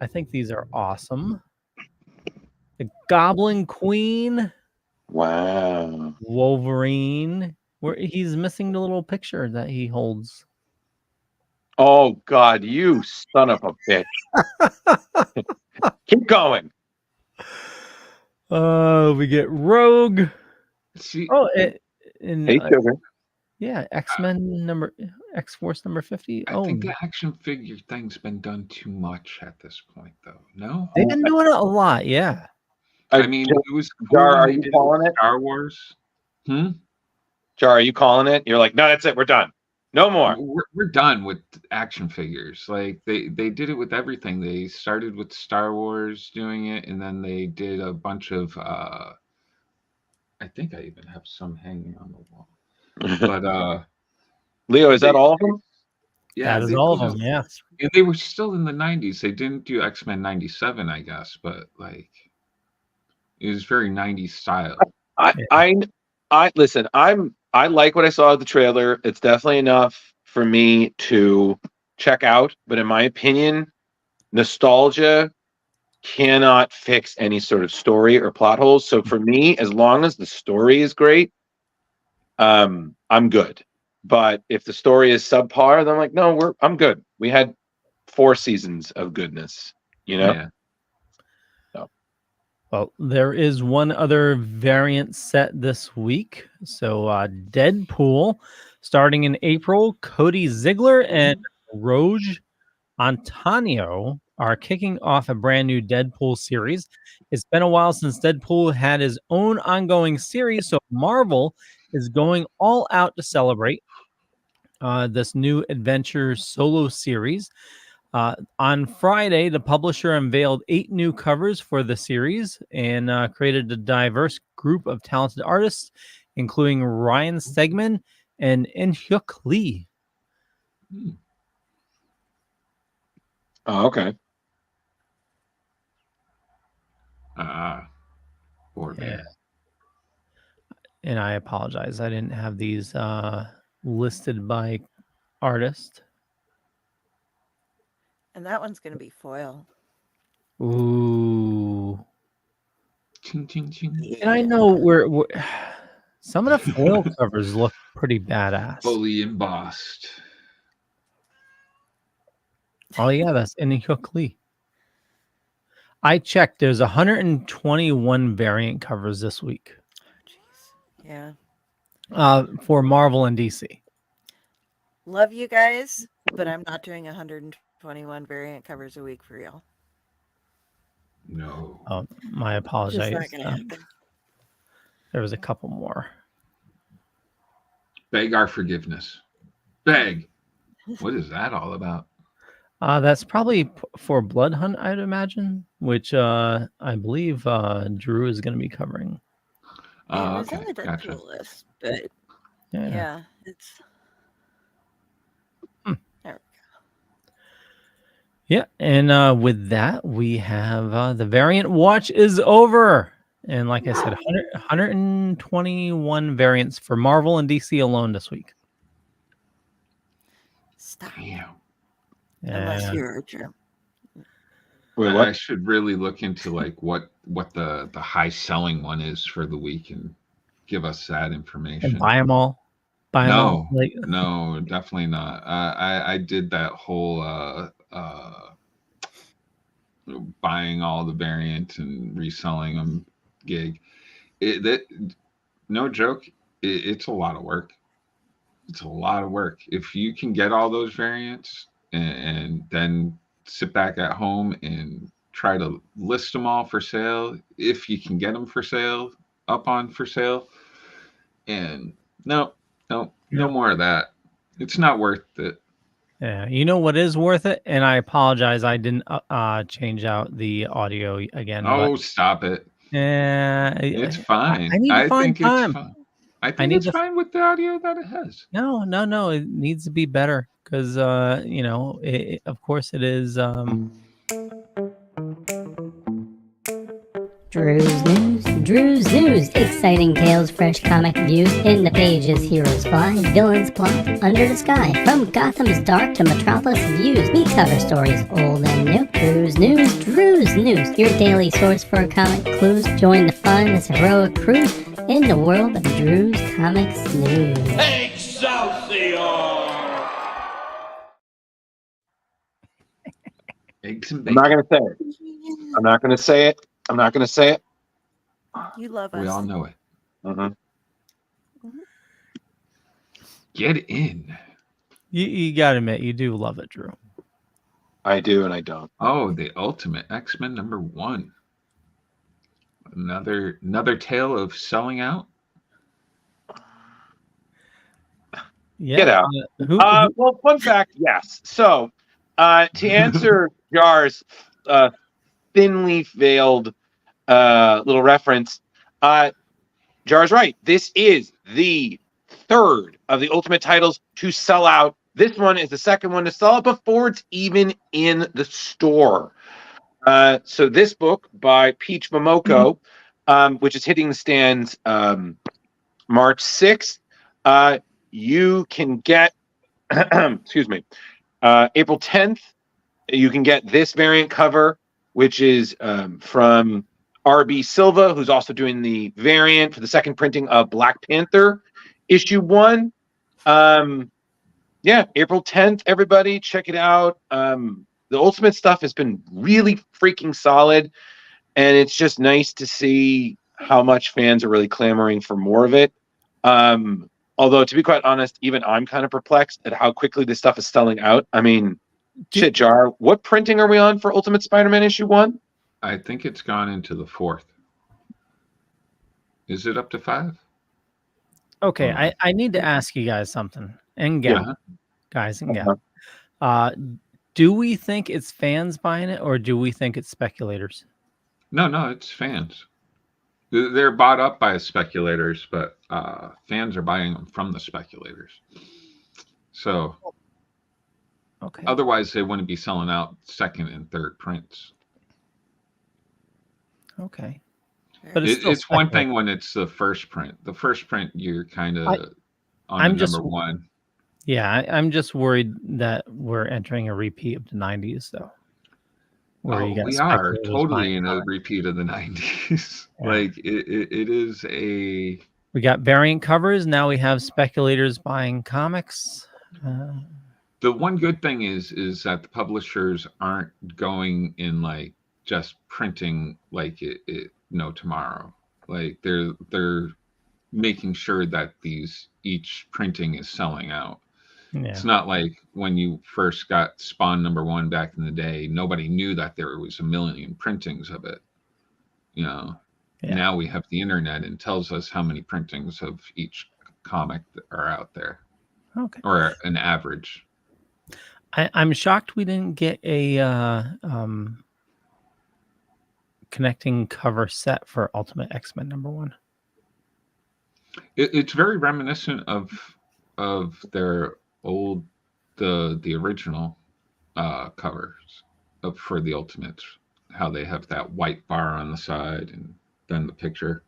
I think these are awesome. The Goblin Queen. Wow. Wolverine. Where he's missing the little picture that he holds. Oh God, you son of a bitch. Keep going. We get Rogue. See, Hey, sugar. Yeah, X-Force number 50. I think the action figure thing's been done too much at this point, though. No, they've been doing it a lot. Yeah. I mean, it was cool Jar, when are they you did calling it? Star Wars. Jar, are you calling it? You're like, no, that's it. We're done. No more. We're done with action figures. Like they did it with everything. They started with Star Wars doing it, and then they did a bunch of. I think I even have some hanging on the wall. But Leo, is that all of them? Yeah, that is all of them. Yeah, and they were still in the 90s. They didn't do X-Men 97, I guess, but like it was very 90s style. I listen. I like what I saw of the trailer. It's definitely enough for me to check out. But in my opinion, nostalgia cannot fix any sort of story or plot holes. So for me, as long as the story is great, I'm good. But if the story is subpar, then I'm like, no, I'm good. We had 4 seasons of goodness, you know? Yeah. So. Well, there is one other variant set this week. So Deadpool, starting in April, Cody Ziegler and Roge Antonio are kicking off a brand new Deadpool series. It's been a while since Deadpool had his own ongoing series, so Marvel is going all out to celebrate this new adventure solo series. On Friday, the publisher unveiled 8 new covers for the series and created a diverse group of talented artists, including Ryan Stegman and In-hyuk Lee. Oh, okay. Poor man. And I apologize. I didn't have these listed by artist. And that one's going to be foil. Ooh. Ching, ching, ching. And I know we're some of the foil covers look pretty badass. Fully embossed. Oh yeah, that's In-hyuk Lee. I checked. There's 121 variant covers this week. Yeah. For Marvel and DC. Love you guys, but I'm not doing 121 variant covers a week for y'all. No. Oh, my apologies. Just not gonna happen. There was a couple more. Beg our forgiveness. Beg. What is that all about? That's probably for Blood Hunt, I'd imagine, which I believe Drew is going to be covering. It was Okay, on the Deadpool gotcha. list, but yeah it's. There we go. Yeah, and with that, we have the variant watch is over. And like I said, 121 variants for Marvel and DC alone this week. Stop. Damn. Unless you're a germ. Wait, I what? should really look into like what the high selling one is for the week and give us that information. And buy them all. Buy them all. No, no, definitely not. I did that whole buying all the variants and reselling them gig. No joke, it's a lot of work. It's a lot of work. If you can get all those variants and then sit back at home and try to list them all for sale, if you can get them for sale, up on for sale, and no more of that. It's not worth it. Yeah, you know what is worth it? And I apologize, I didn't change out the audio again. Oh, but stop it. Yeah, It's fine. I need to find think it's time. fine. I think it's fine with the audio that it has. No, it needs to be better because of course it is. Drew's News. Exciting tales, fresh comic views. In the pages, heroes fly, villains plot under the sky. From Gotham's dark to Metropolis views, we cover stories old and new. Drew's News. Your daily source for comic clues. Join the fun, this heroic cruise in the world of Drew's Comics News. Excelsior! Eggs and I'm not gonna say it. I'm not gonna say it. You love us. We all know it. Mm-hmm. Get in. You gotta admit, you do love it, Drew. I do and I don't. Oh, the Ultimate X-Men #1. Another tale of selling out. Yeah. Get out. Well, fun fact, yes. So, to answer Jar's thinly veiled little reference, Jar's right. This is the third of the Ultimate titles to sell out. This one is the second one to sell out before it's even in the store. So this book by Peach Momoko, which is hitting the stands March 6th, you can get, excuse me, April 10th, you can get this variant cover, which is from R.B. Silva, who's also doing the variant for the second printing of Black Panther issue 1. Yeah, April 10th, everybody, check it out. The Ultimate stuff has been really freaking solid, and it's just nice to see how much fans are really clamoring for more of it. Although, to be quite honest, even I'm kind of perplexed at how quickly this stuff is selling out. I mean, shit, Jar, what printing are we on for Ultimate Spider-Man issue 1? I think it's gone into the 4th. Is it up to 5? Okay, I need to ask you guys something. And gal, guys and gal. Do we think it's fans buying it, or do we think it's speculators? No, it's fans. They're bought up by speculators, but fans are buying them from the speculators. So, okay. Otherwise, they wouldn't be selling out second and third prints. Okay. But it's one thing when it's the first print. The first print, you're kind of on the number one. Yeah, I'm just worried that we're entering a repeat of the 90s, though. We are totally in a repeat of the 90s. Yeah. Like it is a. We got variant covers. Now we have speculators buying comics. The one good thing is that the publishers aren't going in like just printing like it no tomorrow. Like they're making sure that each printing is selling out. Yeah. It's not like when you first got Spawn #1 back in the day, nobody knew that there was a million printings of it. Now we have the internet and tells us how many printings of each comic that are out there. Okay. Or an average. I'm shocked we didn't get a connecting cover set for Ultimate X-Men #1. It's very reminiscent of their old the original covers for the Ultimates, how they have that white bar on the side and then the picture.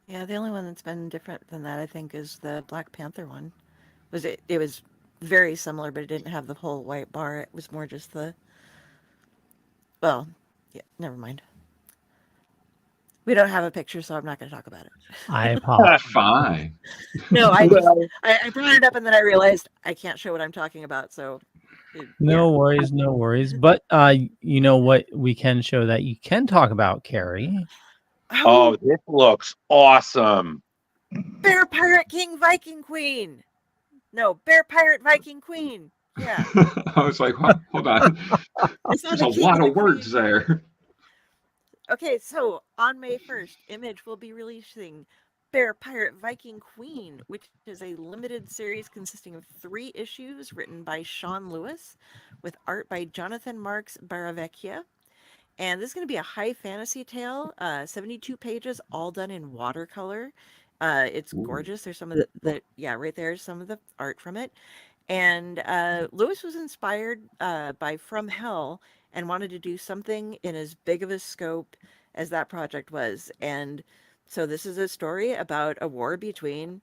Yeah, the only one that's been different than that, I think, is the Black Panther one. It was very similar, but it didn't have the whole white bar. It was more just never mind. We don't have a picture, so I'm not going to talk about it. I apologize. Fine. No, I Well, brought it up and then I realized I can't show what I'm talking about. So, No worries, no worries. But you know what we can show that you can talk about, Carrie. oh, this looks awesome. Bear Pirate King Viking Queen. No, Bear Pirate Viking Queen. Yeah. I was like, hold on. It's not There's a king lot and of words queen. there. Okay, so on May 1st, Image will be releasing Bear Pirate Viking Queen, which is a limited series consisting of 3 issues written by Sean Lewis with art by Jonathan Marks Baravecchia. And this is going to be a high fantasy tale, 72 pages, all done in watercolor. It's gorgeous. There's some of right there's some of the art from it. And Lewis was inspired by From Hell and wanted to do something in as big of a scope as that project was. And so this is a story about a war between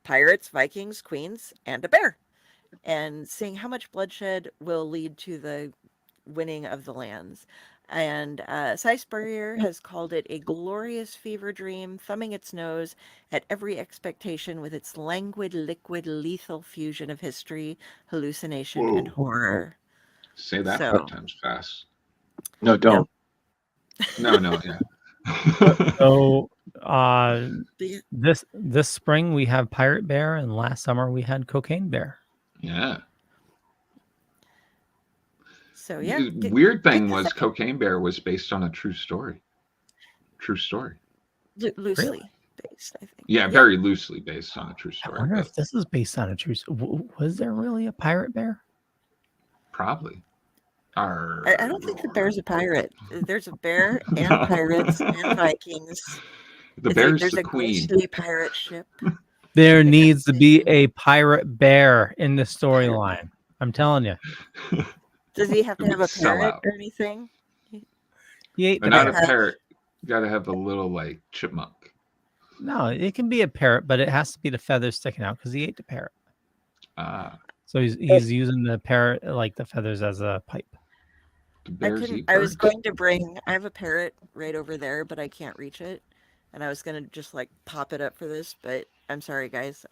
pirates, Vikings, queens, and a bear. And seeing how much bloodshed will lead to the winning of the lands. And Cy Spurrier has called it a glorious fever dream, thumbing its nose at every expectation with its languid, liquid, lethal fusion of history, hallucination, and horror. Say that So- 5 times fast. No, don't. No, yeah. So The- this spring we have Pirate Bear, and last summer we had Cocaine Bear. Yeah. So yeah. The weird thing get was this- Cocaine Bear was based on a true story. True story. loosely Really? based, I think. Yeah, very loosely based on a true I story. wonder But if this is based on a true. Was there really a Pirate Bear? probably. I don't think the bear's a pirate. There's a bear and pirates and Vikings. The bear's There's the a queen. ghostly pirate ship. There Like needs to that be thing. a Pirate Bear in the storyline. I'm telling you. Does he have to have a Sell parrot out. or anything? He ate But the not a parrot. parrot. You got to have the little like chipmunk. No, it can be a parrot, but it has to be the feathers sticking out because he ate the parrot. Ah, So he's using the parrot, like the feathers, as a pipe. the bears eat I was birds. going to bring. I have a parrot right over there, but I can't reach it, and I was gonna just like pop it up for this, but I'm sorry, guys.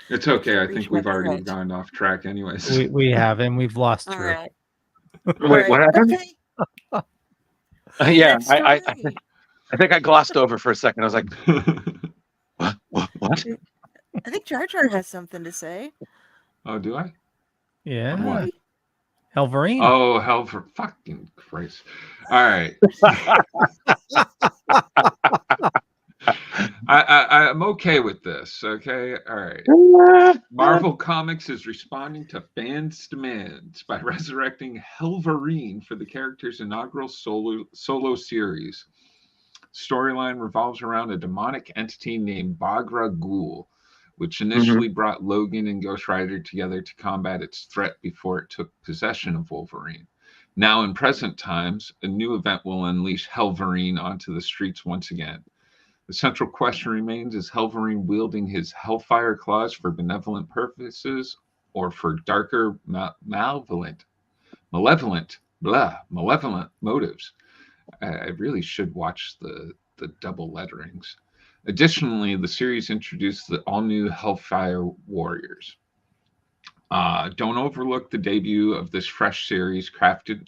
It's okay. can't I reach think my we've already parrot. gone off track anyways. We have, and we've lost All Drew. right. Wait, what happened? Okay. Yeah, Next I story. think I glossed over for a second. I was like, what? I think Jar Jar has something to say. Oh, do I? Yeah, What? Helverine. Oh, hell for fucking Christ. All right. I'm okay with this. Okay. All right. Marvel Comics is responding to fans' demands by resurrecting Helverine for the character's inaugural solo series. Storyline revolves around a demonic entity named Bagra Ghul, which initially brought Logan and Ghost Rider together to combat its threat before it took possession of Wolverine. Now, in present times, a new event will unleash Helverine onto the streets once again. The central question remains, is Helverine wielding his Hellfire claws for benevolent purposes or for darker, malevolent motives? I really should watch the double letterings. Additionally, the series introduced the all-new Hellfire Warriors. Don't overlook the debut of this fresh series crafted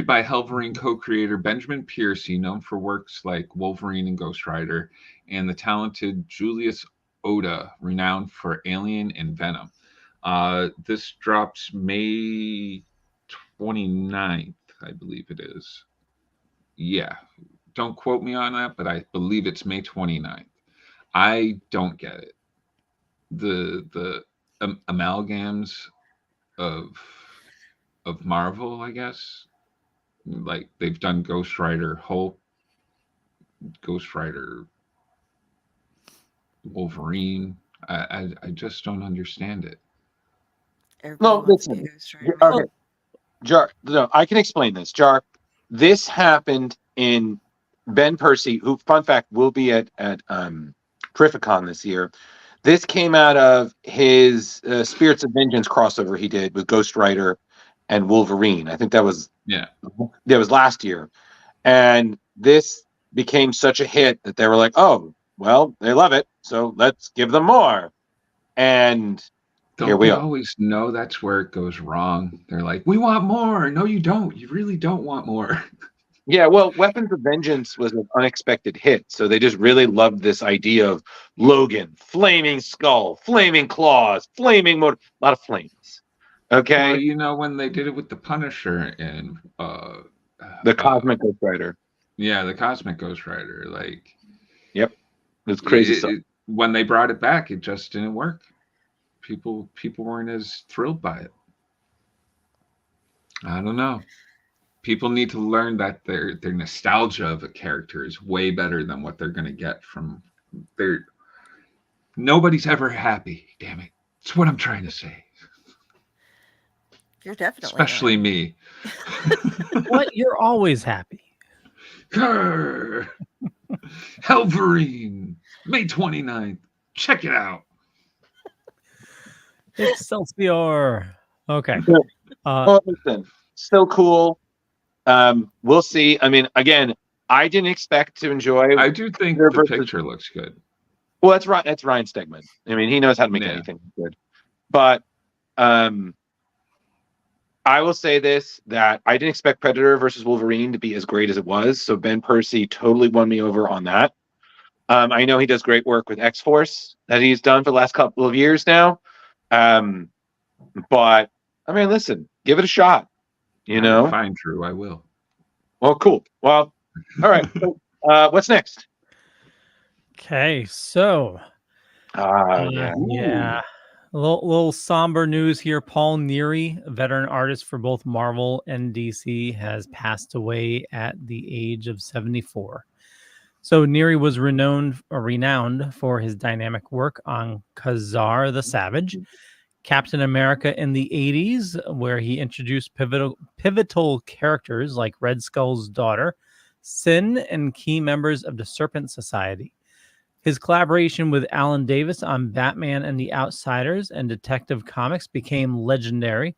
by Helverine co-creator Benjamin Piercy, known for works like Wolverine and Ghost Rider, and the talented Julius Oda, renowned for Alien and Venom. This drops May 29th, I believe it is. Yeah, don't quote me on that, but I believe it's May 29th. I don't get it. The amalgams of Marvel, I guess. Like they've done Ghost Rider, Hulk, Ghost Rider, Wolverine. I just don't understand it. Everybody wants to be a Ghost Rider. Okay. Jar, no, I can explain this. Jar, this happened in Ben Percy, who, fun fact, will be at Terrificon this year. This came out of his Spirits of Vengeance crossover he did with Ghost Rider and Wolverine. I think that was Yeah. last year. And this became such a hit that they were like, oh, well, they love it, so let's give them more. And here we are. Always know that's where it goes wrong. They're like, we want more. No, you don't. You really don't want more. Yeah, well, Weapons of Vengeance was an unexpected hit, so they just really loved this idea of Logan, flaming skull, flaming claws, flaming motor, a lot of flames. Okay, Well, when they did it with the Punisher and the Cosmic Ghost Rider. Yeah, the Cosmic Ghost Rider. Like, yep, it's crazy stuff. When they brought it back, it just didn't work. People weren't as thrilled by it. I don't know. People need to learn that their nostalgia of a character is way better than what they're going to get from their. Nobody's ever happy. Damn it! That's what I'm trying to say. You're definitely especially me. What? You're always happy. Grr. Helverine, May 29th. Check it out. Excelsior. Okay. Well, listen, still cool. We'll see. I mean, again, I didn't expect to enjoy. I do think the picture looks good. Well, that's right. That's Ryan Stegman. I mean, he knows how to make anything good. But I will say this, that I didn't expect Predator versus Wolverine to be as great as it was. So Ben Percy totally won me over on that. I know he does great work with X-Force that he's done for the last couple of years now. But I mean, listen, give it a shot. Fine, Drew. I will. Well, cool. Well, all right. So, what's next? Okay, so yeah. A little somber news here. Paul Neary, a veteran artist for both Marvel and DC, has passed away at the age of 74. So Neary was renowned for his dynamic work on Khazar the Savage, Captain America in the 80s, where he introduced pivotal characters like Red Skull's daughter, Sin, and key members of the Serpent Society. His collaboration with Alan Davis on Batman and the Outsiders and Detective Comics became legendary,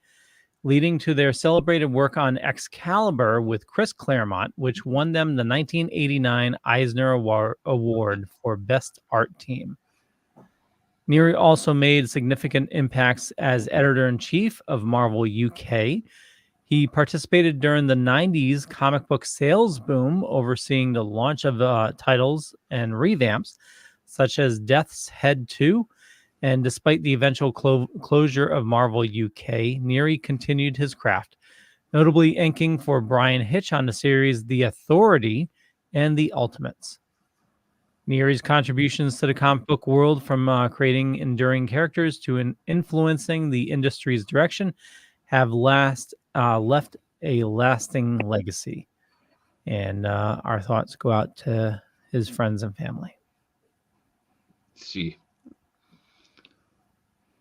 leading to their celebrated work on Excalibur with Chris Claremont, which won them the 1989 Eisner Award for Best Art Team. Neary also made significant impacts as editor-in-chief of Marvel UK. He participated during the 90s comic book sales boom, overseeing the launch of titles and revamps, such as Death's Head 2. And despite the eventual closure of Marvel UK, Neary continued his craft, notably inking for Brian Hitch on the series The Authority and The Ultimates. Neary's contributions to the comic book world, from creating enduring characters to influencing the industry's direction, have left a lasting legacy. And our thoughts go out to his friends and family. See.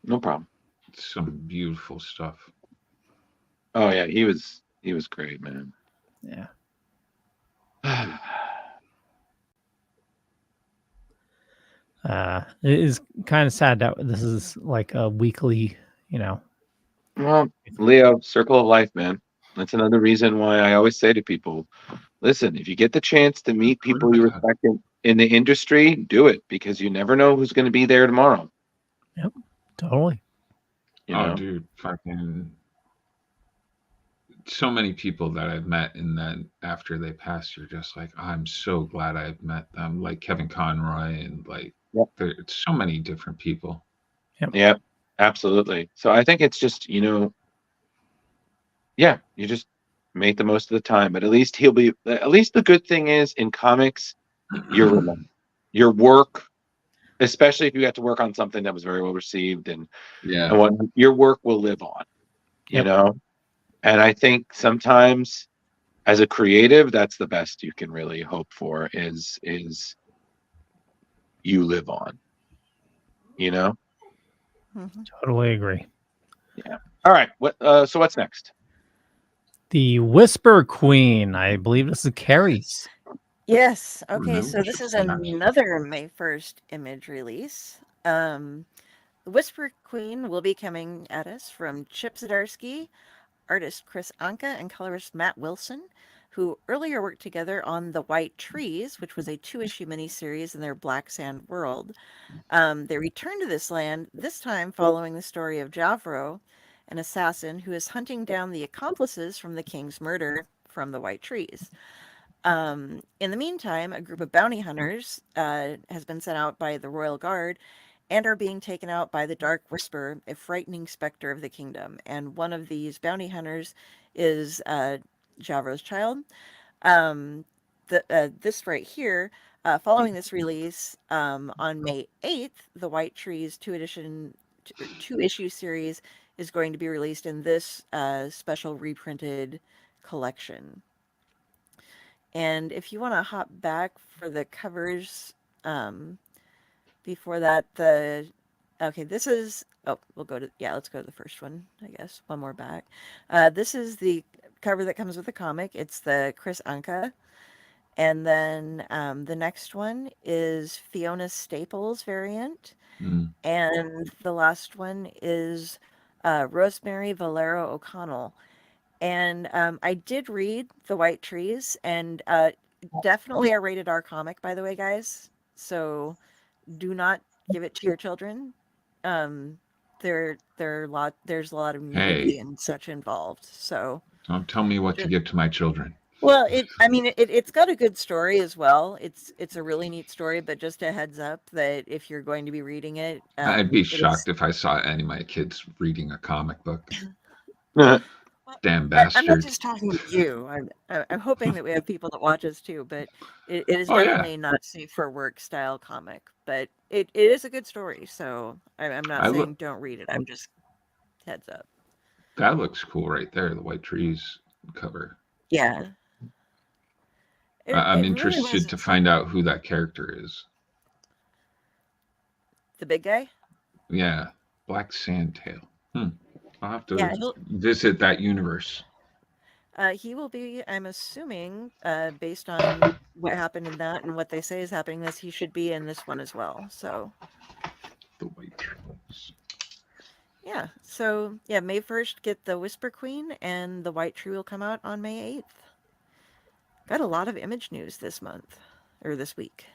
No problem. Some beautiful stuff. Oh yeah, he was great, man. Yeah. It is kind of sad that this is like a weekly, Well, Leo, circle of life, man. That's another reason why I always say to people, listen, if you get the chance to meet people you respect in the industry, do it, because you never know who's going to be there tomorrow. Yep, totally. Dude, fucking so many people that I've met, and then after they pass, you're just like, I'm so glad I've met them, like Kevin Conroy, and like there's so many different people. Yep, absolutely. So I think it's just, you just make the most of the time. But at least the good thing is, in comics, your work, especially if you got to work on something that was very well received, and what your work will live on, you know. And I think sometimes, as a creative, that's the best you can really hope for is you live on, Mm-hmm. Totally agree. Yeah. All right. So what's next? The Whisper Queen. I believe this is Carrie's. Yes. Okay. So this is another May 1st Image release. The Whisper Queen will be coming at us from Chip Zdarsky. artist Chris Anka and colorist Matt Wilson, who earlier worked together on The White Trees, which was a 2-issue miniseries in their Black Sand world. They return to this land, this time following the story of Javro, an assassin who is hunting down the accomplices from the king's murder from the White Trees. In the meantime, a group of bounty hunters has been sent out by the royal guard and are being taken out by the Dark Whisper, a frightening specter of the kingdom. And one of these bounty hunters is Javro's child. This right here, following this release on May 8th, the White Trees two-issue series is going to be released in this special reprinted collection. And if you want to hop back for the covers, before that, this is, let's go to the first one, I guess, one more back. This is the cover that comes with the comic. It's the Chris Anka. And then the next one is Fiona Staples variant. And the last one is Rosemary Valero O'Connell. And I did read The White Trees, and definitely a rated R comic, by the way, guys. So do not give it to your children. There's a lot of nudity and such involved. So don't tell me what to give to my children. Well, it's got a good story as well. It's a really neat story, but just a heads up that if you're going to be reading it, I'd be shocked if I saw any of my kids reading a comic book. Damn bastards. I'm not just talking to you. I'm hoping that we have people that watch us too, but it is definitely not safe for work style comic, but it is a good story. So I'm not saying don't read it. I'm just heads up. That looks cool right there. The White Trees cover. Yeah. I'm interested really to find out who that character is. The big guy? Yeah. Black Sandtail. I'll have to visit that universe. He will be, I'm assuming, based on what happened in that and what they say is happening in this, he should be in this one as well. So the White Trees. Yeah. So May 1st, get the Whisper Queen, and the White Tree will come out on May 8th. Got a lot of Image news this month, or this week.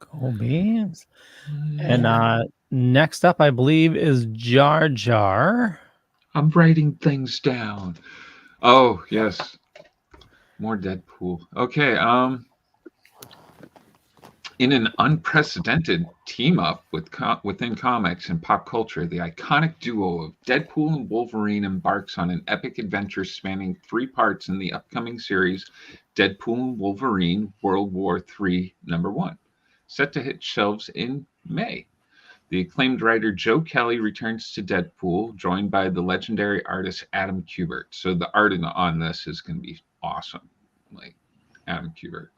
Cool beans. And next up, I believe, is Jar Jar. I'm writing things down. Oh, yes. More Deadpool. Okay. In an unprecedented team-up within comics and pop culture, the iconic duo of Deadpool and Wolverine embarks on an epic adventure spanning 3 parts in the upcoming series, Deadpool and Wolverine World War III #1, set to hit shelves in May. The acclaimed writer Joe Kelly returns to Deadpool, joined by the legendary artist Adam Kubert. So the art on this is going to be awesome. Like Adam Kubert.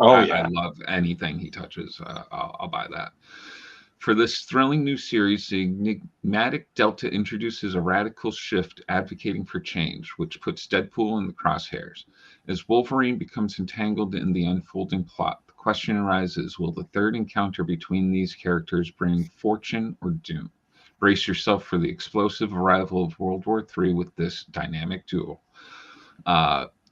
I love anything he touches. I'll buy that. For this thrilling new series, the enigmatic Delta introduces a radical shift advocating for change, which puts Deadpool in the crosshairs. As Wolverine becomes entangled in the unfolding plot, the question arises, will the third encounter between these characters bring fortune or doom? Brace yourself for the explosive arrival of World War III with this dynamic duo.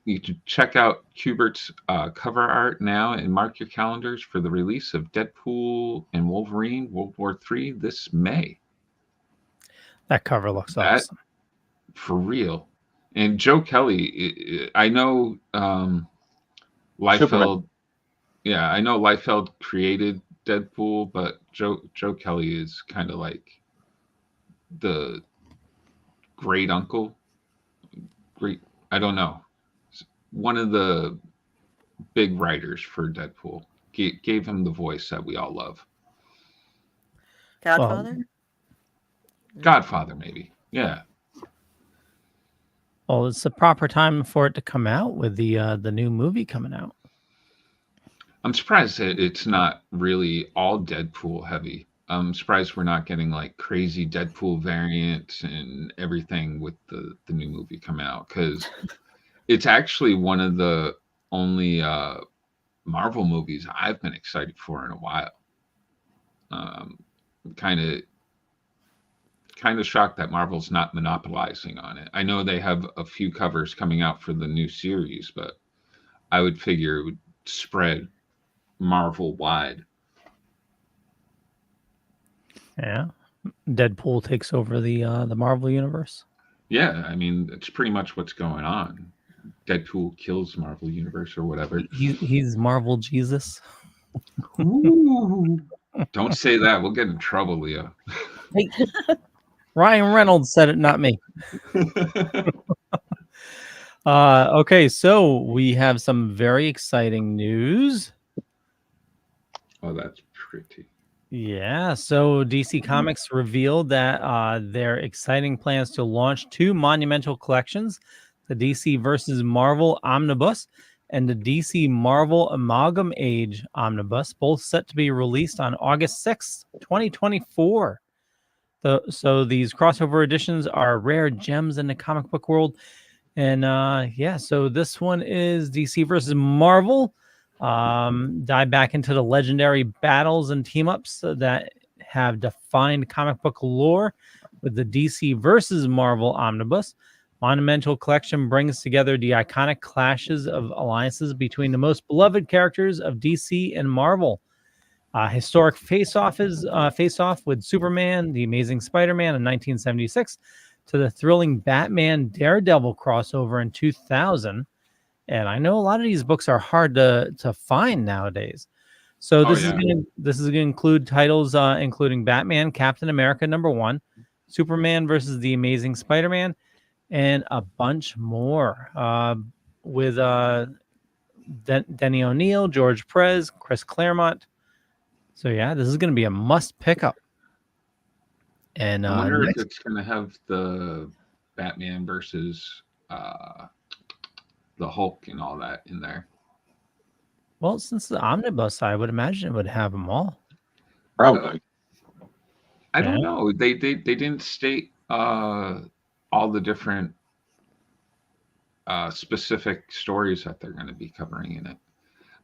You can check out Kubert's cover art now and mark your calendars for the release of Deadpool and Wolverine World War III this May. That cover looks awesome. For real. And Joe Kelly, I know Liefeld. Yeah, I know Liefeld created Deadpool, but Joe Kelly is kind of like the great uncle. I don't know. One of the big writers for Deadpool gave him the voice that we all love. Godfather? Godfather, maybe. Yeah. Well, it's the proper time for it to come out with the new movie coming out. I'm surprised that it's not really all Deadpool heavy. I'm surprised we're not getting like crazy Deadpool variants and everything with the new movie coming out, because it's actually one of the only Marvel movies I've been excited for in a while. Kind kind of shocked that Marvel's not monopolizing on it. I know they have a few covers coming out for the new series, but I would figure it would spread Marvel wide. Yeah. Deadpool takes over the Marvel universe. Yeah, I mean, it's pretty much what's going on. Deadpool kills Marvel Universe or whatever. He's Marvel Jesus. Ooh, don't say that. We'll get in trouble, Leo. Hey, Ryan Reynolds said it, not me. Okay, so we have some very exciting news. Oh, that's pretty. Yeah, so DC Comics revealed that their exciting plans to launch 2 monumental collections, the DC versus Marvel Omnibus and the DC Marvel Amalgam Age Omnibus, both set to be released on August 6th, 2024. So these crossover editions are rare gems in the comic book world. And yeah, so this one is DC versus Marvel. Dive back into the legendary battles and team-ups that have defined comic book lore with the DC versus Marvel Omnibus. Monumental Collection brings together the iconic clashes of alliances between the most beloved characters of DC and Marvel. Historic face-off with Superman, The Amazing Spider-Man in 1976, to the thrilling Batman Daredevil crossover in 2000. And I know a lot of these books are hard to find nowadays. So this is going to include titles including Batman, Captain America #1, Superman versus the Amazing Spider-Man, and a bunch more with Denny O'Neil, George Perez, Chris Claremont. So yeah, this is going to be a must pick up. And I wonder if it's going to have the Batman versus the Hulk and all that in there. Well, since the omnibus, I would imagine it would have them all. Probably. I don't know. They didn't state all the different specific stories that they're going to be covering in it.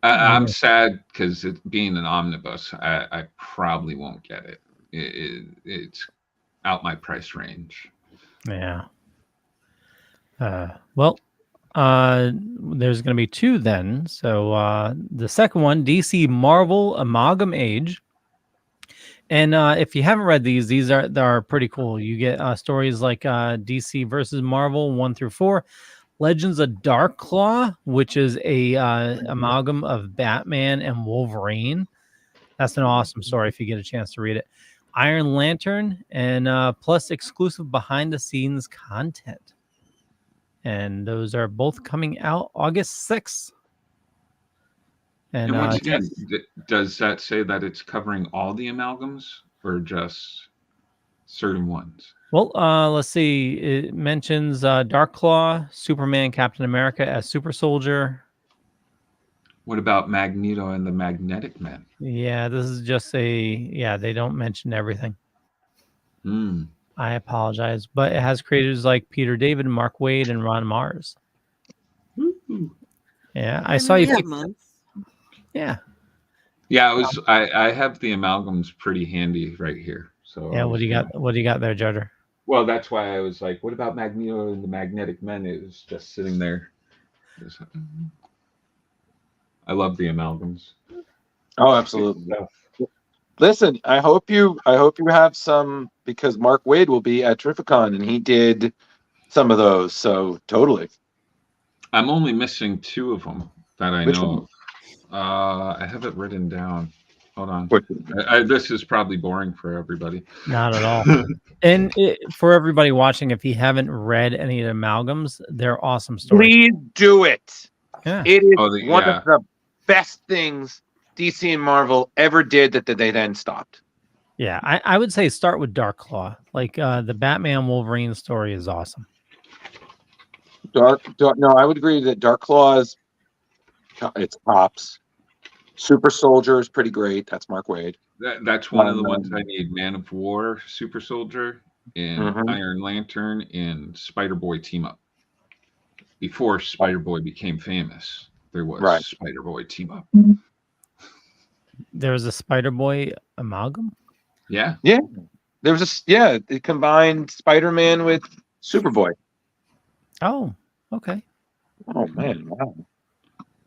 I'm sad because it being an omnibus, I probably won't get it. It's out my price range. Yeah. Well, there's going to be 2 then. So the second one, DC Marvel Amalgam Age. And if you haven't read these are pretty cool. You get stories like DC versus Marvel 1 through 4. Legends of Darkclaw, which is a amalgam of Batman and Wolverine. That's an awesome story if you get a chance to read it. Iron Lantern, and plus exclusive behind-the-scenes content. And those are both coming out August 6th. And once again, does that say that it's covering all the amalgams or just certain ones? Well, let's see. It mentions Darkclaw, Superman, Captain America as Super Soldier. What about Magneto and the Magnetic Men? Yeah, this is just they don't mention everything. I apologize, but it has creators like Peter David, Mark Waid, and Ron Mars. Yeah, I saw you. Yeah. I have the amalgams pretty handy right here. So yeah, what do you got? What do you got there, Judder? Well, that's why I was like, what about Magneto and the Magnetic Men? It was just sitting there. I love the amalgams. Oh, absolutely. Listen, I hope you have some, because Mark Waid will be at Terrificon and he did some of those. So totally. I'm only missing 2 of them that I know of. I have it written down. Hold on. This is probably boring for everybody. Not at all. And for everybody watching, if you haven't read any of the amalgams, they're awesome stories. Please do it. Yeah. It is one of the best things DC and Marvel ever did that they then stopped. Yeah, I would say start with Darkclaw. Like the Batman Wolverine story is awesome. No, I would agree that Darkclaw's it's tops. Super Soldier is pretty great. That's Mark Waid. That's one of the ones I need. Man of War, Super Soldier, and Iron Lantern, and Spider-Boy team up. Before Spider-Boy became famous, there was Spider-Boy team up. There was a Spider-Boy amalgam? Yeah. Yeah. There was it combined Spider-Man with Superboy. Oh, okay. Oh man, wow.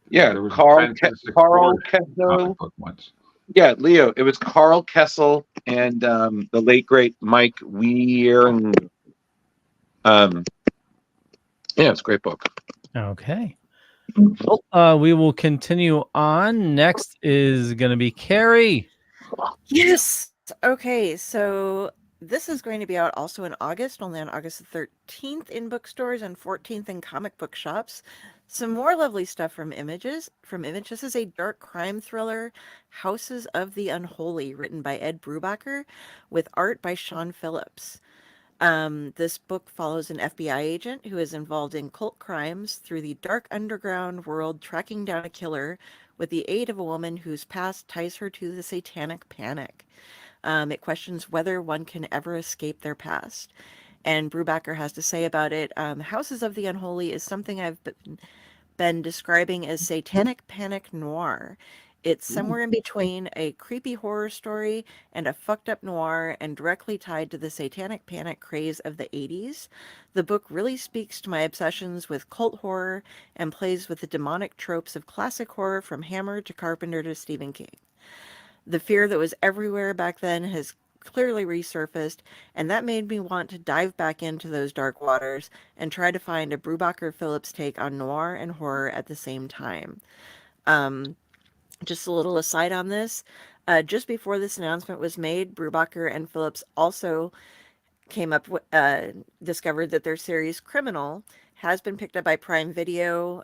Yeah, There was a Carl Fantastic Carl Four Kessel. comic book once. Yeah, Leo. It was Carl Kessel and the late great Mike Weir. And yeah, it's a great book. Okay. Well, we will continue on. Next is going to be Carrie. Yes. Okay, so this is going to be out also in August, only on August the 13th in bookstores and 14th in comic book shops. Some more lovely stuff from Images. This is a dark crime thriller, Houses of the Unholy, written by Ed Brubaker, with art by Sean Phillips. This book follows an FBI agent who is involved in cult crimes through the dark underground world, tracking down a killer with the aid of a woman whose past ties her to the satanic panic. It questions whether one can ever escape their past. And Brubaker has to say about it, Houses of the Unholy is something I've been describing as satanic panic noir. It's somewhere in between a creepy horror story and a fucked up noir, and directly tied to the satanic panic craze of the 80s. The book really speaks to my obsessions with cult horror and plays with the demonic tropes of classic horror from Hammer to Carpenter to Stephen King. The fear that was everywhere back then has clearly resurfaced, and that made me want to dive back into those dark waters and try to find a Brubaker Phillips take on noir and horror at the same time. Just a little aside on this, just before this announcement was made, Brubaker and Phillips also discovered that their series Criminal has been picked up by Prime Video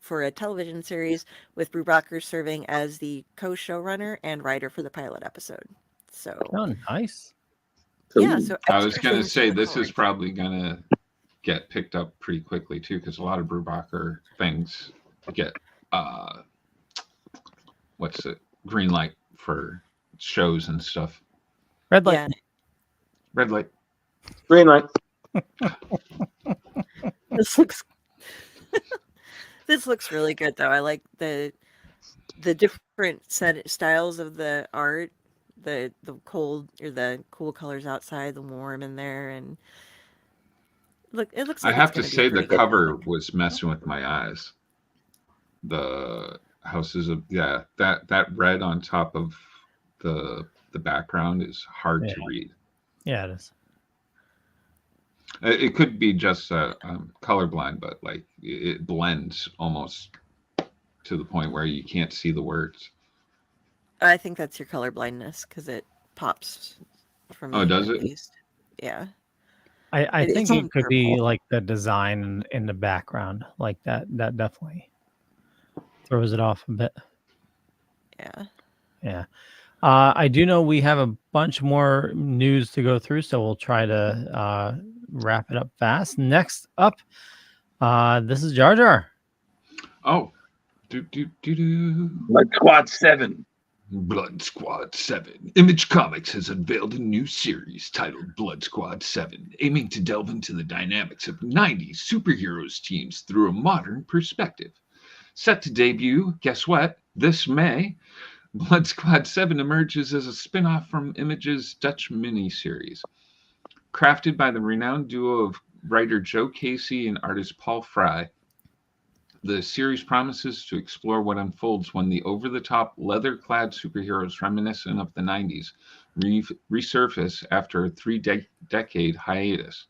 for a television series, with Brubaker serving as the co-showrunner and writer for the pilot episode. So, oh, nice. Yeah, so I was going to say this is probably going to get picked up pretty quickly too, because a lot of Brubaker things get green light for shows and stuff. Red light. Yeah. Red light. Green light. This looks really good though. I like the different styles of the art, the cold or the cool colors outside, the warm in there, and it looks like I have to say the cover was messing with my eyes. The Houses of that red on top of the background is hard to read. Yeah, it is. It could be just colorblind, but like it blends almost to the point where you can't see the words. I think that's your colorblindness because it pops from. Oh, does it? Least. Yeah. I think it could be like the design in the background, like that. That definitely throws it off a bit. Yeah. Yeah. I do know we have a bunch more news to go through, so we'll try to wrap it up fast. Next up, this is Jar Jar. Oh. Blood Squad 7. Blood Squad 7. Image Comics has unveiled a new series titled Blood Squad 7, aiming to delve into the dynamics of 90s superheroes teams through a modern perspective. Set to debut, guess what? This May, Blood Squad 7 emerges as a spin-off from Image's Dutch miniseries. Crafted by the renowned duo of writer Joe Casey and artist Paul Fry, the series promises to explore what unfolds when the over-the-top, leather-clad superheroes reminiscent of the 90s resurface after a three-decade hiatus.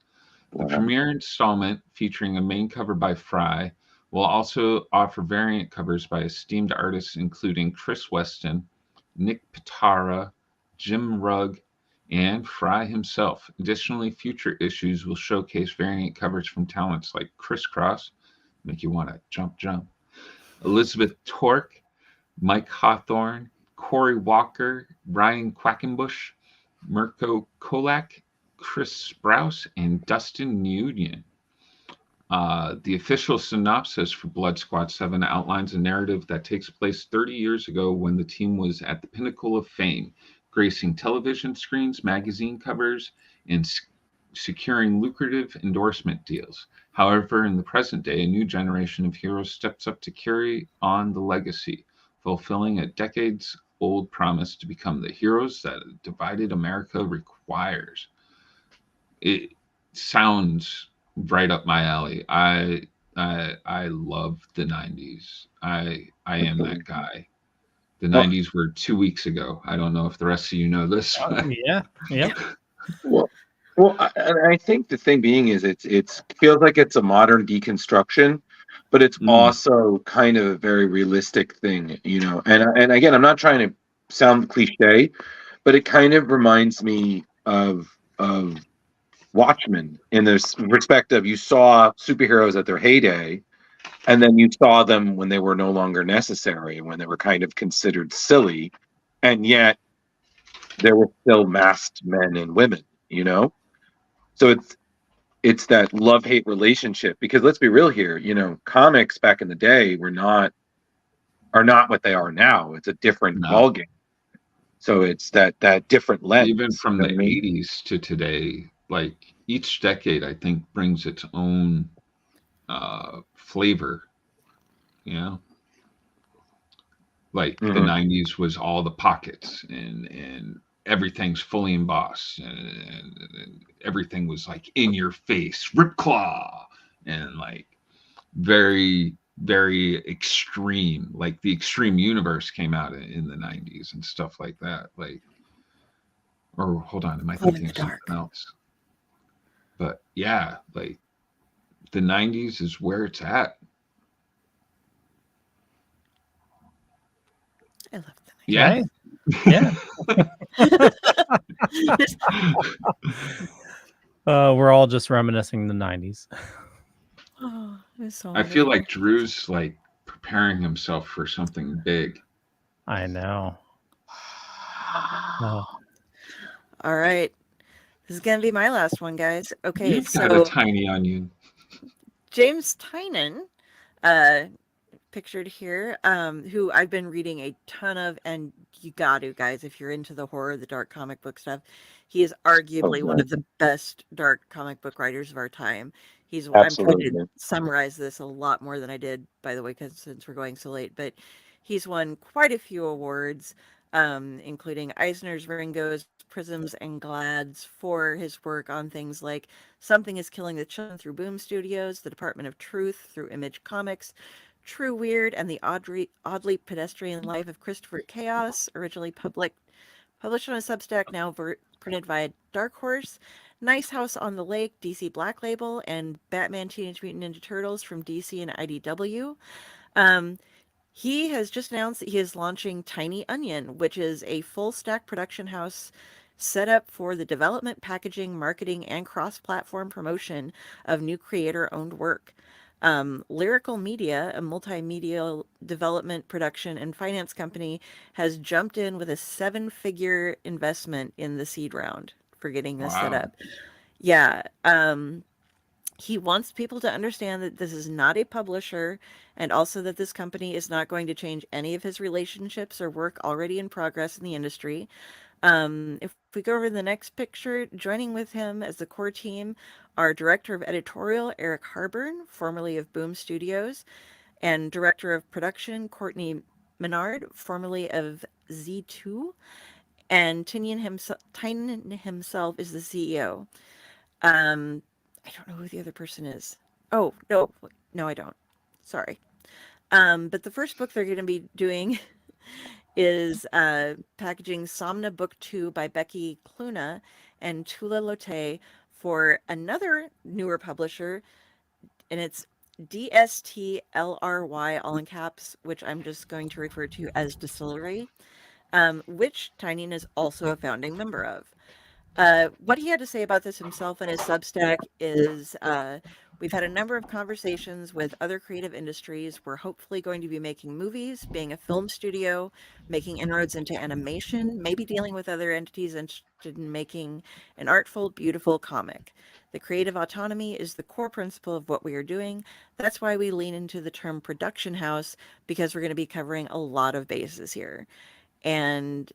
The premiere installment, featuring a main cover by Fry, will also offer variant covers by esteemed artists including Chris Weston, Nick Pitara, Jim Rugg, and Fry himself. Additionally, future issues will showcase variant covers from talents like Criss Cross, make you want to jump, Elizabeth Torque, Mike Hawthorne, Corey Walker, Ryan Quackenbush, Mirko Kolak, Chris Sprouse, and Dustin Nguyen. The official synopsis for Blood Squad 7 outlines a narrative that takes place 30 years ago when the team was at the pinnacle of fame, gracing television screens, magazine covers, and securing lucrative endorsement deals. However, in the present day, a new generation of heroes steps up to carry on the legacy, fulfilling a bold promise to become the heroes that a divided America requires. It sounds right up my alley. I love the 90s. I am that guy. The 90s were 2 weeks ago. I don't know if the rest of you know this. Yeah. Yep. Well, I think the thing being is it's feels like it's a modern deconstruction, but it's also kind of a very realistic thing, you know. And again, I'm not trying to sound cliche, but it kind of reminds me of Watchmen in this respect of you saw superheroes at their heyday, and then you saw them when they were no longer necessary, when they were kind of considered silly, and yet there were still masked men and women, you know. So it's that love-hate relationship, because let's be real here, you know, comics back in the day are not what they are now. It's a different ballgame. So it's that different lens. Even from the 80s to today, like each decade, I think brings its own flavor. You know, like the 90s was all the pockets and everything's fully embossed and everything was like in your face, rip claw, and like very very extreme. Like the Extreme Universe came out in the 90s and stuff like that. Like, or hold on, am I thinking of something else? But yeah, like the 90s is where it's at. I love that. Yeah. Yeah. We're all just reminiscing the 90s. Oh, it was so I feel wonderful. like Drew's like preparing himself for something big. I know. Oh. All right. This is going to be my last one, guys. Okay, You've so got a tiny onion. James Tynan, pictured here, who I've been reading a ton of, and you got to, guys, if you're into the horror, the dark comic book stuff, he is arguably one of the best dark comic book writers of our time. I'm trying to summarize this a lot more than I did, by the way, because since we're going so late, but he's won quite a few awards, including Eisner's, Ringo's, Prisms, and Glad's for his work on things like Something is Killing the Children through Boom Studios, The Department of Truth through Image Comics, True Weird, and the Oddly Pedestrian Life of Christopher Chaos, originally published on a Substack, now printed via Dark Horse, Nice House on the Lake, DC Black Label, and Batman Teenage Mutant Ninja Turtles from DC and IDW. He has just announced that he is launching Tiny Onion, which is a full stack production house set up for the development, packaging, marketing, and cross-platform promotion of new creator-owned work. Lyrical Media, a multimedia development, production, and finance company, has jumped in with a 7-figure investment in the seed round for getting this set up. Yeah. He wants people to understand that this is not a publisher, and also that this company is not going to change any of his relationships or work already in progress in the industry. If we go over to the next picture, joining with him as the core team are Director of Editorial Eric Harburn, formerly of Boom Studios, and Director of Production Courtney Menard, formerly of Z2, and Tynan himself is the CEO. I don't know who the other person is. Oh, no, I don't. Sorry. But the first book they're going to be doing is packaging Somna Book 2 by Becky Cluna and Tula Lotte for another newer publisher, and it's DSTLRY, all in caps, which I'm just going to refer to as Distillery, which Tynan is also a founding member of. What he had to say about this himself and his Substack is, we've had a number of conversations with other creative industries. We're hopefully going to be making movies, being a film studio, making inroads into animation, maybe dealing with other entities interested in making an artful, beautiful comic. The creative autonomy is the core principle of what we are doing. That's why we lean into the term production house, because we're going to be covering a lot of bases here. And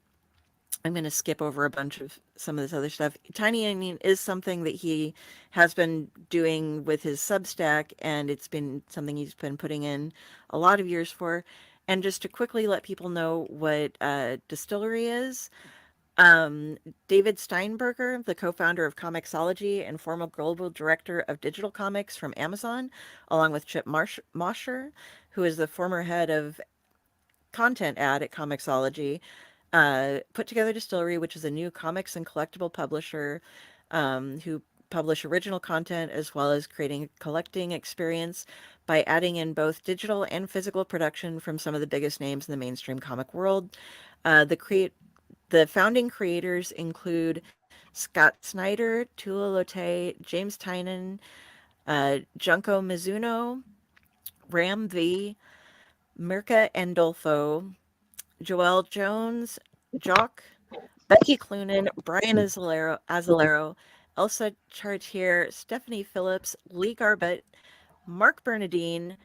I'm going to skip over a bunch of some of this other stuff. Tiny Onion is something that he has been doing with his Substack, and it's been something he's been putting in a lot of years for. And just to quickly let people know what Distillery is, David Steinberger, the co-founder of Comixology and former global director of digital comics from Amazon, along with Chip Mosher, who is the former head of content ad at Comixology, put together Distillery, which is a new comics and collectible publisher who publish original content as well as creating a collecting experience by adding in both digital and physical production from some of the biggest names in the mainstream comic world. The founding creators include Scott Snyder, Tula Lotay, James Tynan, Junko Mizuno, Ram V, Mirka Andolfo, Joelle Jones, Jock, Becky Cloonan, Brian Azzolero, Elsa Chartier, Stephanie Phillips, Lee Garbett, Mark Bernadine,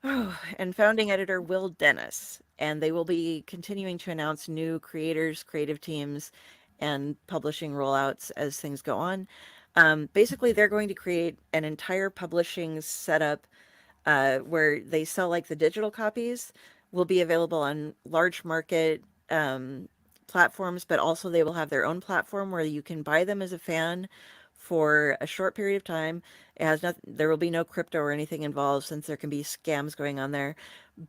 and founding editor Will Dennis. And they will be continuing to announce new creators, creative teams, and publishing rollouts as things go on. Basically, they're going to create an entire publishing setup where they sell like the digital copies will be available on large market platforms, but also they will have their own platform where you can buy them as a fan for a short period of time. It has nothing, there will be no crypto or anything involved since there can be scams going on there.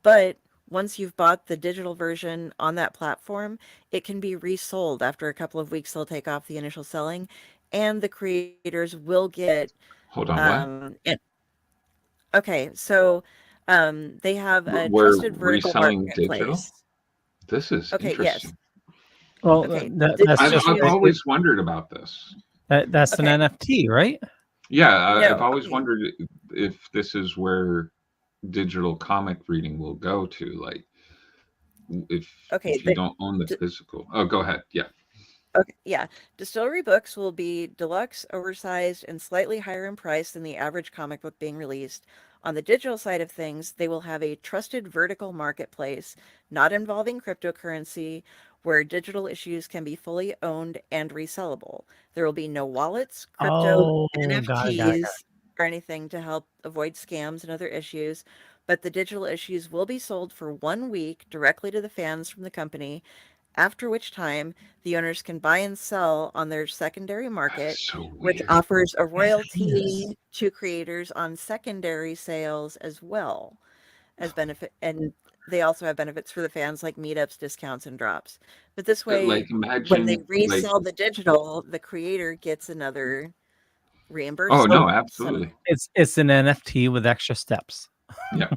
But once you've bought the digital version on that platform, it can be resold after a couple of weeks. They'll take off the initial selling, and the creators will get. Hold on, what? Okay, so they have a We're trusted vertical reselling marketplace. digital? This is Okay, interesting. yes. Well, Okay, that's just I've always wondered about this. that's Okay. an NFT, right? Yeah, No, I've always okay. wondered if this is where digital comic reading will go to, like if you don't own the physical. Oh, go ahead. Yeah. Okay, yeah. Distillery books will be deluxe, oversized, and slightly higher in price than the average comic book being released. On the digital side of things, they will have a trusted vertical marketplace, not involving cryptocurrency, where digital issues can be fully owned and resellable. There will be no wallets, crypto, Got it. NFTs, or anything to help avoid scams and other issues, but the digital issues will be sold for 1 week directly to the fans from the company, after which time the owners can buy and sell on their secondary market, which offers a royalty to creators on secondary sales as well as benefit. And they also have benefits for the fans like meetups, discounts, and drops. But this way, Like, when imagine, they like, resell the digital, the creator gets another reimbursement. oh no, absolutely. It's an NFT with extra steps. Yeah.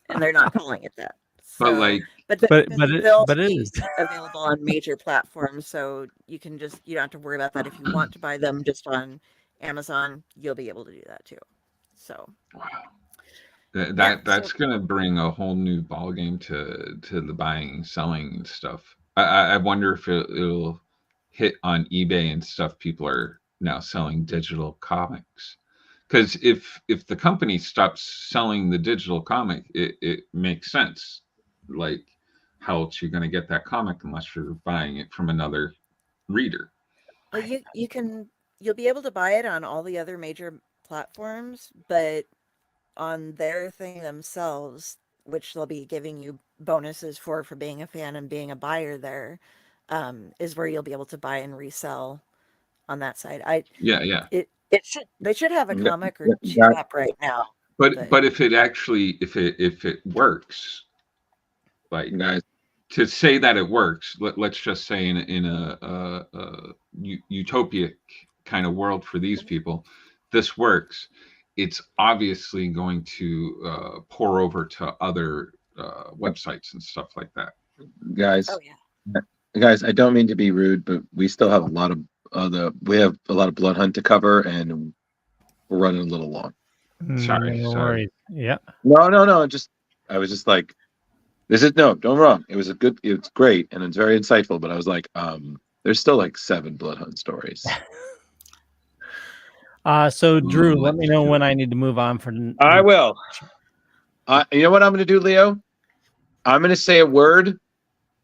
And they're not calling it that. But So, like, they'll but it be is. available on major platforms, so you don't have to worry about that. If you want to buy them just on Amazon, you'll be able to do that too. So wow, that's gonna bring a whole new ballgame to the buying and selling and stuff. I wonder if it'll hit on eBay and stuff. People are now selling digital comics. Because if the company stops selling the digital comic, it makes sense. Like, how else are you going to get that comic unless you're buying it from another reader? well, you'll be able to buy it on all the other major platforms, but on their thing themselves, which they'll be giving you bonuses for being a fan and being a buyer there, is where you'll be able to buy and resell on that side. They should have a comic or two up right now. But if it actually if it works, like, guys, to say that it works, let's just say in a utopic kind of world for these people, this works. It's obviously going to pour over to other websites and stuff like that. Guys, guys, I don't mean to be rude, but we still have a lot of Blood Hunt to cover, and we're running a little long. Sorry. Yeah. No. I was just like, don't wrong. It's great and it's very insightful, but I was like, there's still like 7 Blood Hunt stories. So Drew, let me know when I need to move on for. I will. You know what I'm going to do, Leo? I'm going to say a word,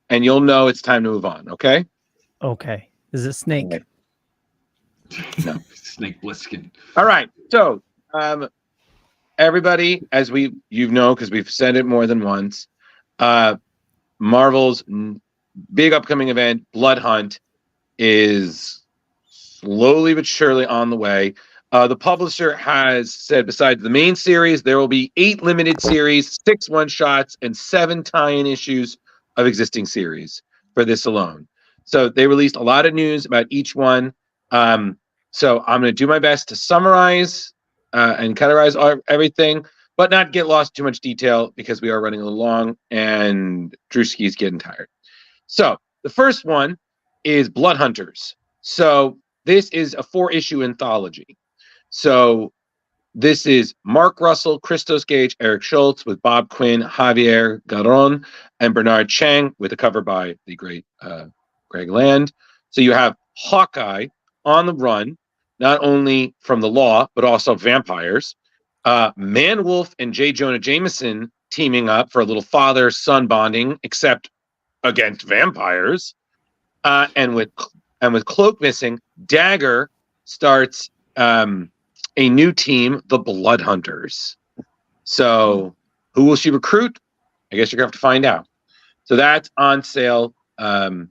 and you'll know it's time to move on. Okay? Okay. Is it snake? Okay. No, Snake Plissken. All right. So, everybody, as you know, because we've said it more than once, Marvel's big upcoming event, Blood Hunt, is slowly but surely on the way. The publisher has said, besides the main series, there will be 8 limited series, 6 one-shots, and 7 tie-in issues of existing series for this alone. So they released a lot of news about each one. So I'm going to do my best to summarize and categorize everything, but not get lost in too much detail because we are running a little long and Drewski is getting tired. So the first one is Blood Hunters. So this is a 4-issue anthology. So this is Mark Russell, Christos Gage, Eric Schultz with Bob Quinn, Javier Garron, and Bernard Chang with a cover by the great Greg Land. So you have Hawkeye on the run, not only from the law, but also vampires. Man-Wolf and J. Jonah Jameson teaming up for a little father-son bonding, except against vampires. And with Cloak missing, Dagger starts a new team, the Blood Hunters. So who will she recruit? I guess you're going to have to find out. So that's on sale May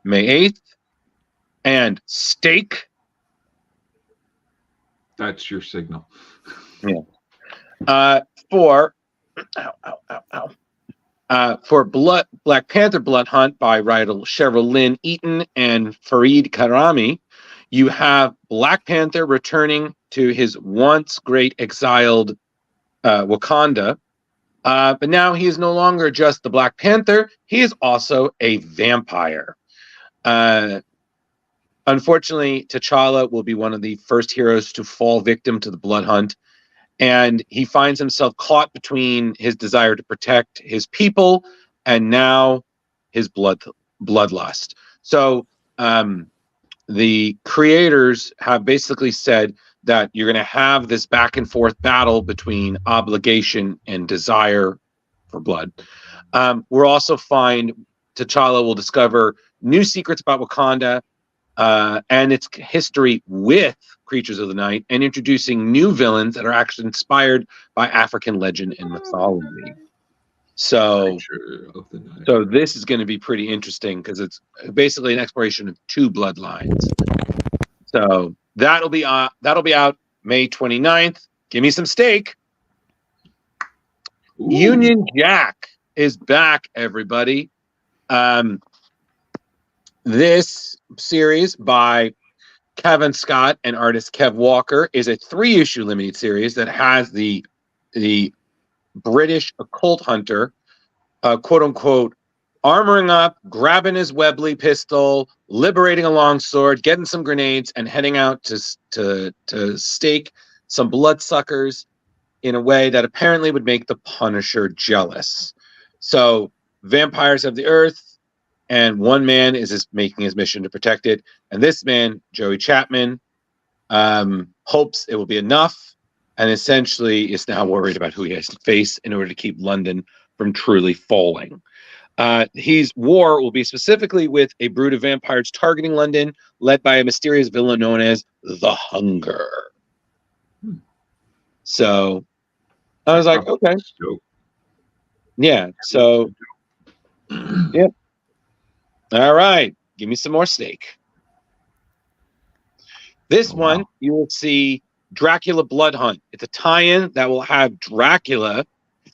8th. And Stake. That's your signal. Yeah. For Black Panther Blood Hunt by writer Cheryl Lynn Eaton and Fareed Karami, you have Black Panther returning to his once great exiled Wakanda. But now he is no longer just the Black Panther. He is also a vampire. Unfortunately, T'Challa will be one of the first heroes to fall victim to the Blood Hunt. And he finds himself caught between his desire to protect his people and now his bloodlust. So the creators have basically said that you're going to have this back and forth battle between obligation and desire for blood. We'll also find T'Challa will discover new secrets about Wakanda and its history with creatures of the night, and introducing new villains that are actually inspired by African legend and mythology. So this is going to be pretty interesting because it's basically an exploration of 2 bloodlines. So that'll be out May 29th. Give me some steak. Ooh. Union Jack is back, everybody. This series by Kevin Scott and artist Kev Walker is a 3-issue limited series that has the British occult hunter, quote unquote, armoring up, grabbing his Webley pistol, liberating a longsword, getting some grenades, and heading out to stake some bloodsuckers in a way that apparently would make the Punisher jealous. So vampires of the earth, and one man is making his mission to protect it. And this man, Joey Chapman, hopes it will be enough, and essentially is now worried about who he has to face in order to keep London from truly falling. His war will be specifically with a brood of vampires targeting London, led by a mysterious villain known as the Hunger. So I was like, okay. Yeah, so, yep. All right, give me some more steak. This one, you will see Dracula Blood Hunt. It's a tie-in that will have Dracula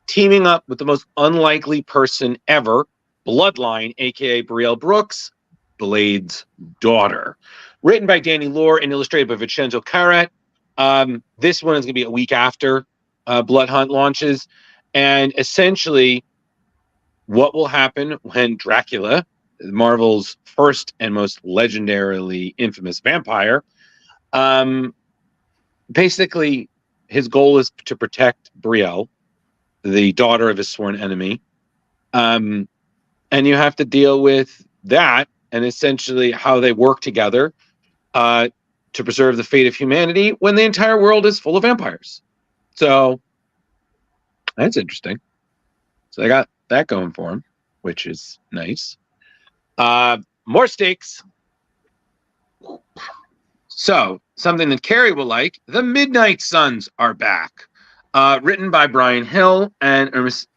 teaming up with the most unlikely person ever, Bloodline, a.k.a. Brielle Brooks, Blade's daughter. Written by Danny Lore and illustrated by Vincenzo Carrat. This one is going to be a week after Blood Hunt launches. And essentially, what will happen when Dracula, Marvel's first and most legendarily infamous vampire, basically his goal is to protect Brielle, the daughter of his sworn enemy, and you have to deal with that and essentially how they work together to preserve the fate of humanity when the entire world is full of vampires. So that's interesting. So they got that going for him, which is nice. More stakes. So something that Carrie will like, the Midnight Suns are back. Written by Brian Hill and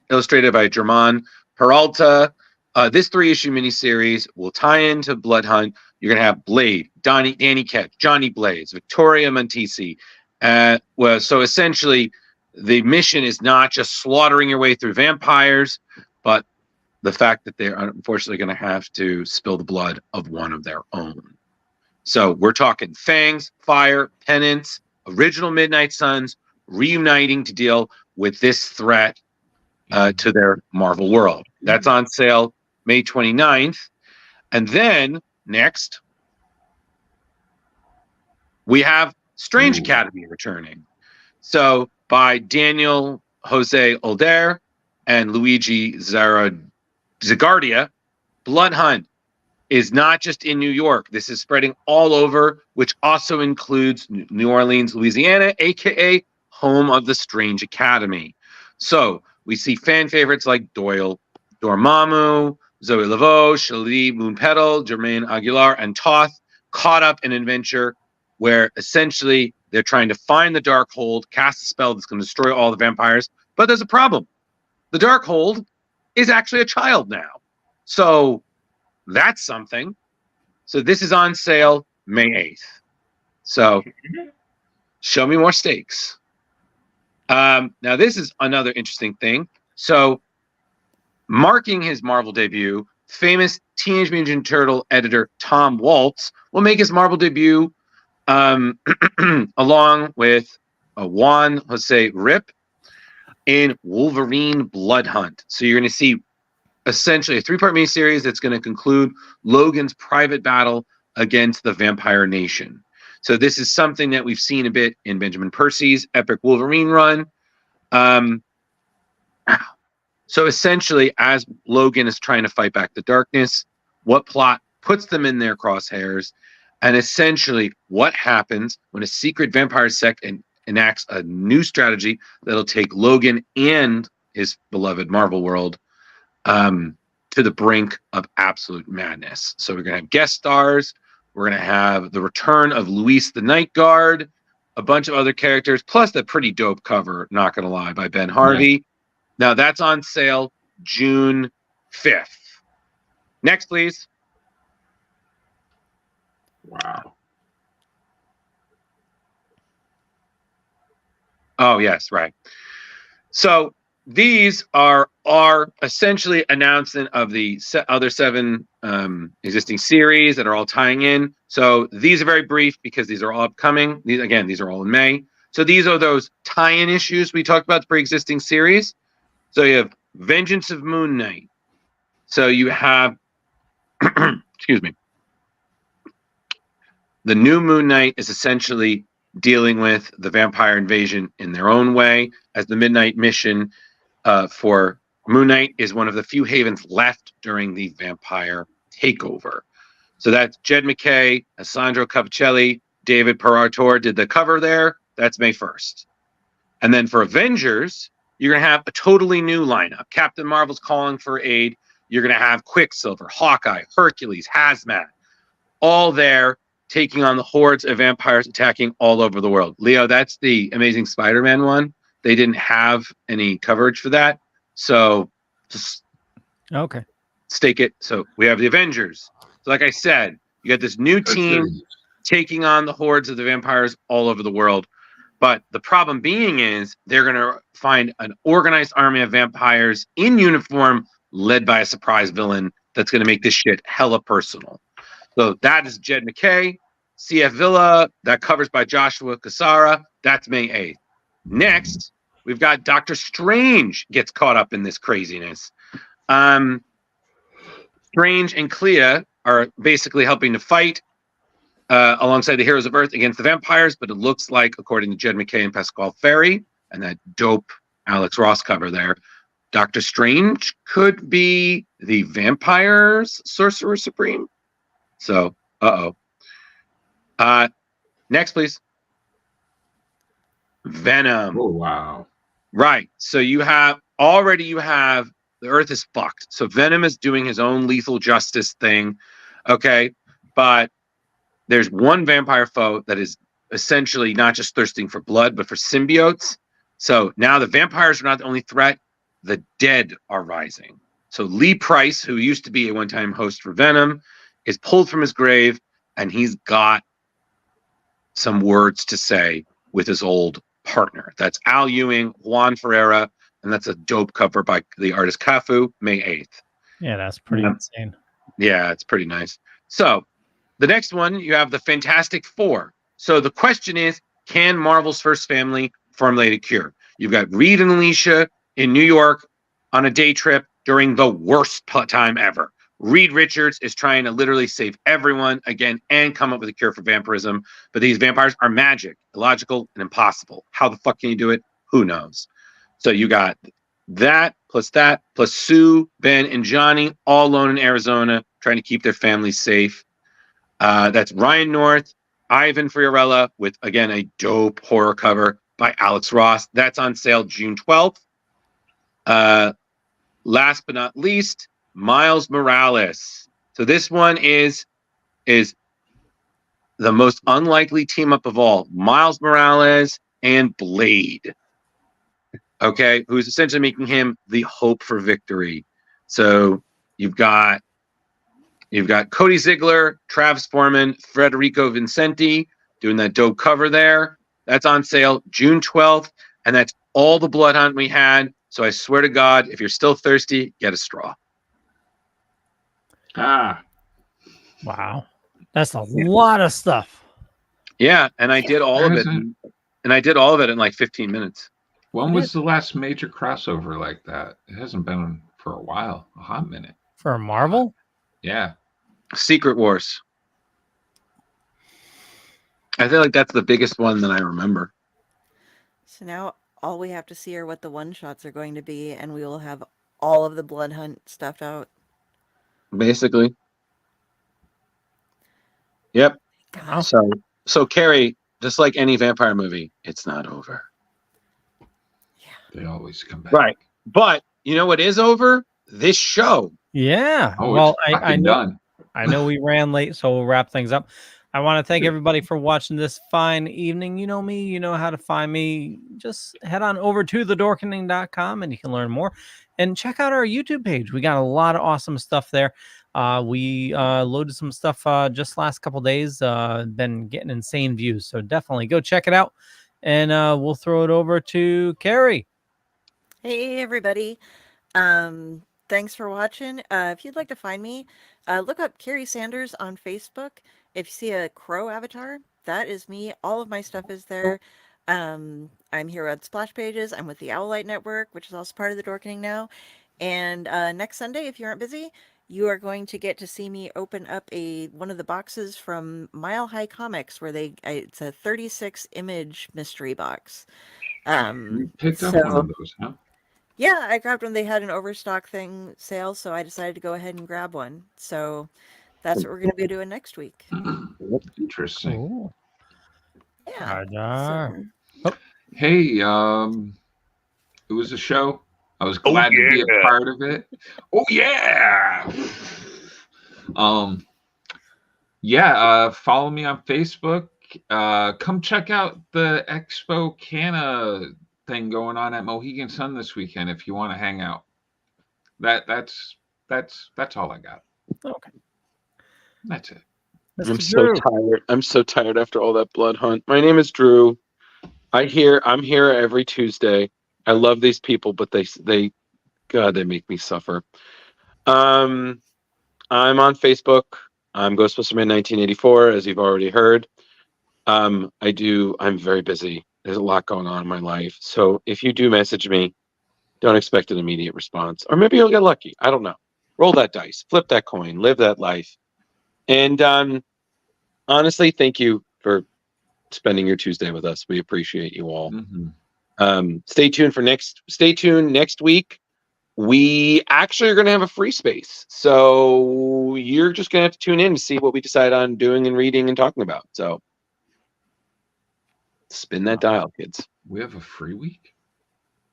illustrated by German Peralta. This 3-issue miniseries will tie into Blood Hunt. You're going to have Blade, Danny Ketch, Johnny Blaze, Victoria Montesi. So essentially, the mission is not just slaughtering your way through vampires, but the fact that they're unfortunately going to have to spill the blood of one of their own. So we're talking Fangs, Fire, Penance, original Midnight Suns, reuniting to deal with this threat to their Marvel world. That's on sale May 29th. And then next, we have Strange Academy returning. So by Daniel Jose Older and Luigi Zagardia, Blood Hunt is not just in New York. This is spreading all over, which also includes New Orleans, Louisiana, aka home of the Strange Academy. So we see fan favorites like Doyle, Dormammu, Zoe Laveau, Shali Moonpetal, Jermaine Aguilar, and Toth caught up in an adventure where essentially they're trying to find the Darkhold, cast a spell that's going to destroy all the vampires. But there's a problem. The Darkhold is actually a child now. So that's something. So this is on sale May 8th. So show me more stakes. Now this is another interesting thing. So marking his Marvel debut, famous Teenage Mutant Ninja Turtle editor Tom Waltz will make his Marvel debut along with Juan Jose Rip in Wolverine Blood Hunt. So you're going to see essentially a 3-part miniseries that's going to conclude Logan's private battle against the Vampire Nation. So this is something that we've seen a bit in Benjamin Percy's epic Wolverine run. So essentially, as Logan is trying to fight back the darkness, what plot puts them in their crosshairs, and essentially what happens when a secret vampire sect enacts a new strategy that'll take Logan and his beloved Marvel world to the brink of absolute madness. So we're going to have guest stars. We're going to have the return of Luis the Night Guard, a bunch of other characters, plus the pretty dope cover, not going to lie, by Ben Harvey. Yeah. Now that's on sale June 5th. Next, please. Wow. Oh, yes, right. So these are essentially announcement of the other 7 existing series that are all tying in. So these are very brief because these are all upcoming. These are all in May. So these are those tie-in issues we talked about, the pre-existing series. So you have Vengeance of Moon Knight. So you have, excuse me. The new Moon Knight is essentially dealing with the vampire invasion in their own way, as the Midnight Mission for Moon Knight is one of the few havens left during the vampire takeover. So that's Jed McKay, Alessandro Capicelli, David Perartor did the cover there. That's May 1st. And then for Avengers, you're going to have a totally new lineup. Captain Marvel's calling for aid. You're going to have Quicksilver, Hawkeye, Hercules, Hazmat, all there taking on the hordes of vampires attacking all over the world. Leo, that's the Amazing Spider-Man one. They didn't have any coverage for that. So just stake it. So we have the Avengers. So like I said, you got this new team taking on the hordes of the vampires all over the world. But the problem being is they're going to find an organized army of vampires in uniform led by a surprise villain that's going to make this shit hella personal. So that is Jed McKay. CF Villa, that covers by Joshua Cassara. That's May 8th. Next, we've got Doctor Strange gets caught up in this craziness. Strange and Clea are basically helping to fight alongside the heroes of Earth against the vampires, but it looks like, according to Jed McKay and Pasquale Ferry, and that dope Alex Ross cover there, Doctor Strange could be the vampire's Sorcerer Supreme. So, next, please. Venom. Oh, wow. Right. So you have the Earth is fucked. So Venom is doing his own lethal justice thing. Okay. But there's one vampire foe that is essentially not just thirsting for blood, but for symbiotes. So now the vampires are not the only threat. The dead are rising. So Lee Price, who used to be a one-time host for Venom, is pulled from his grave, and he's got some words to say with his old partner. That's Al Ewing, Juan Ferreira, and that's a dope cover by the artist Cafu, May 8th. Yeah, that's pretty insane. Yeah, it's pretty nice. So the next one, you have the Fantastic Four. So the question is, can Marvel's first family formulate a cure? You've got Reed and Alicia in New York on a day trip during the worst time ever. Reed Richards is trying to literally save everyone again and come up with a cure for vampirism. But these vampires are magic, illogical, and impossible. How the fuck can you do it? Who knows? So you got that, plus Sue, Ben, and Johnny all alone in Arizona trying to keep their families safe. That's Ryan North, Ivan Fiorella with, again, a dope horror cover by Alex Ross. That's on sale June 12th. Last but not least, Miles Morales. So this one is the most unlikely team up of all. Miles Morales and Blade. Okay, who's essentially making him the hope for victory. So you've got Cody Ziegler, Travis Foreman, Federico Vincenti doing that dope cover there. That's on sale June 12th, and that's all the Blood Hunt we had. So I swear to God, if you're still thirsty, get a straw. Wow. That's a lot of stuff. Yeah, and I did all of it. And I did all of it in like 15 minutes. When was the last major crossover like that? It hasn't been for a while, a hot minute. For Marvel? Yeah. Secret Wars. I feel like that's the biggest one that I remember. So now all we have to see are what the one-shots are going to be, and we will have all of the Blood Hunt stuffed out. Basically. Yep. God. So Carrie, just like any vampire movie, it's not over. They always come back. Right. But you know what is over? This show. Yeah. Oh, well, it's I know, done. I know we ran late, so we'll wrap things up. I want to thank everybody for watching this fine evening. You know me, you know how to find me. Just head on over to thedorkening.com and you can learn more. And check out our YouTube page. We got a lot of awesome stuff there. We loaded some stuff just last couple days. Been getting insane views. So definitely go check it out. And we'll throw it over to Carrie. Hey, everybody. Thanks for watching. If you'd like to find me, look up Carrie Sanders on Facebook. If you see a crow avatar, that is me. All of my stuff is there. I'm here at Splash Pages. I'm with the Owlite Network, which is also part of the Dorkening now. And next Sunday, if you aren't busy, you are going to get to see me open up one of the boxes from Mile High Comics, where it's a 36 image mystery box. You picked up one of those, huh? Yeah, I grabbed one. They had an overstock sale, so I decided to go ahead and grab one. So that's what we're going to be doing next week. Interesting. Ooh. Yeah. Hey, it was a show. I was glad to be a part of it. Oh yeah. Follow me on Facebook. Come check out the Expo Canna thing going on at Mohegan Sun this weekend if you want to hang out. That's all I got. Okay. That's it. I'm so tired. I'm so tired after all that Blood Hunt. My name is Drew. I'm here every Tuesday. I love these people, but they make me suffer. I'm on Facebook. I'm Ghostbusterman 1984, as you've already heard. I'm very busy. There's a lot going on in my life. So if you do message me, don't expect an immediate response. Or maybe you'll get lucky. I don't know. Roll that dice, flip that coin, live that life. And honestly, thank you for spending your Tuesday with us. We appreciate you all. Mm-hmm. Stay tuned next week. We actually are going to have a free space. So you're just going to have to tune in to see what we decide on doing and reading and talking about. So spin that dial, kids. We have a free week?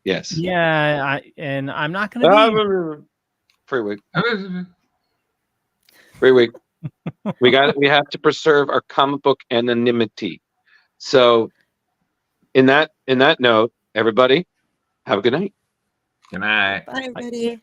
Yes. Yeah, I'm not going to be free week. Free week. We have to preserve our comic book anonymity. So in that note, Everybody, have a good night. Good night. Bye, everybody.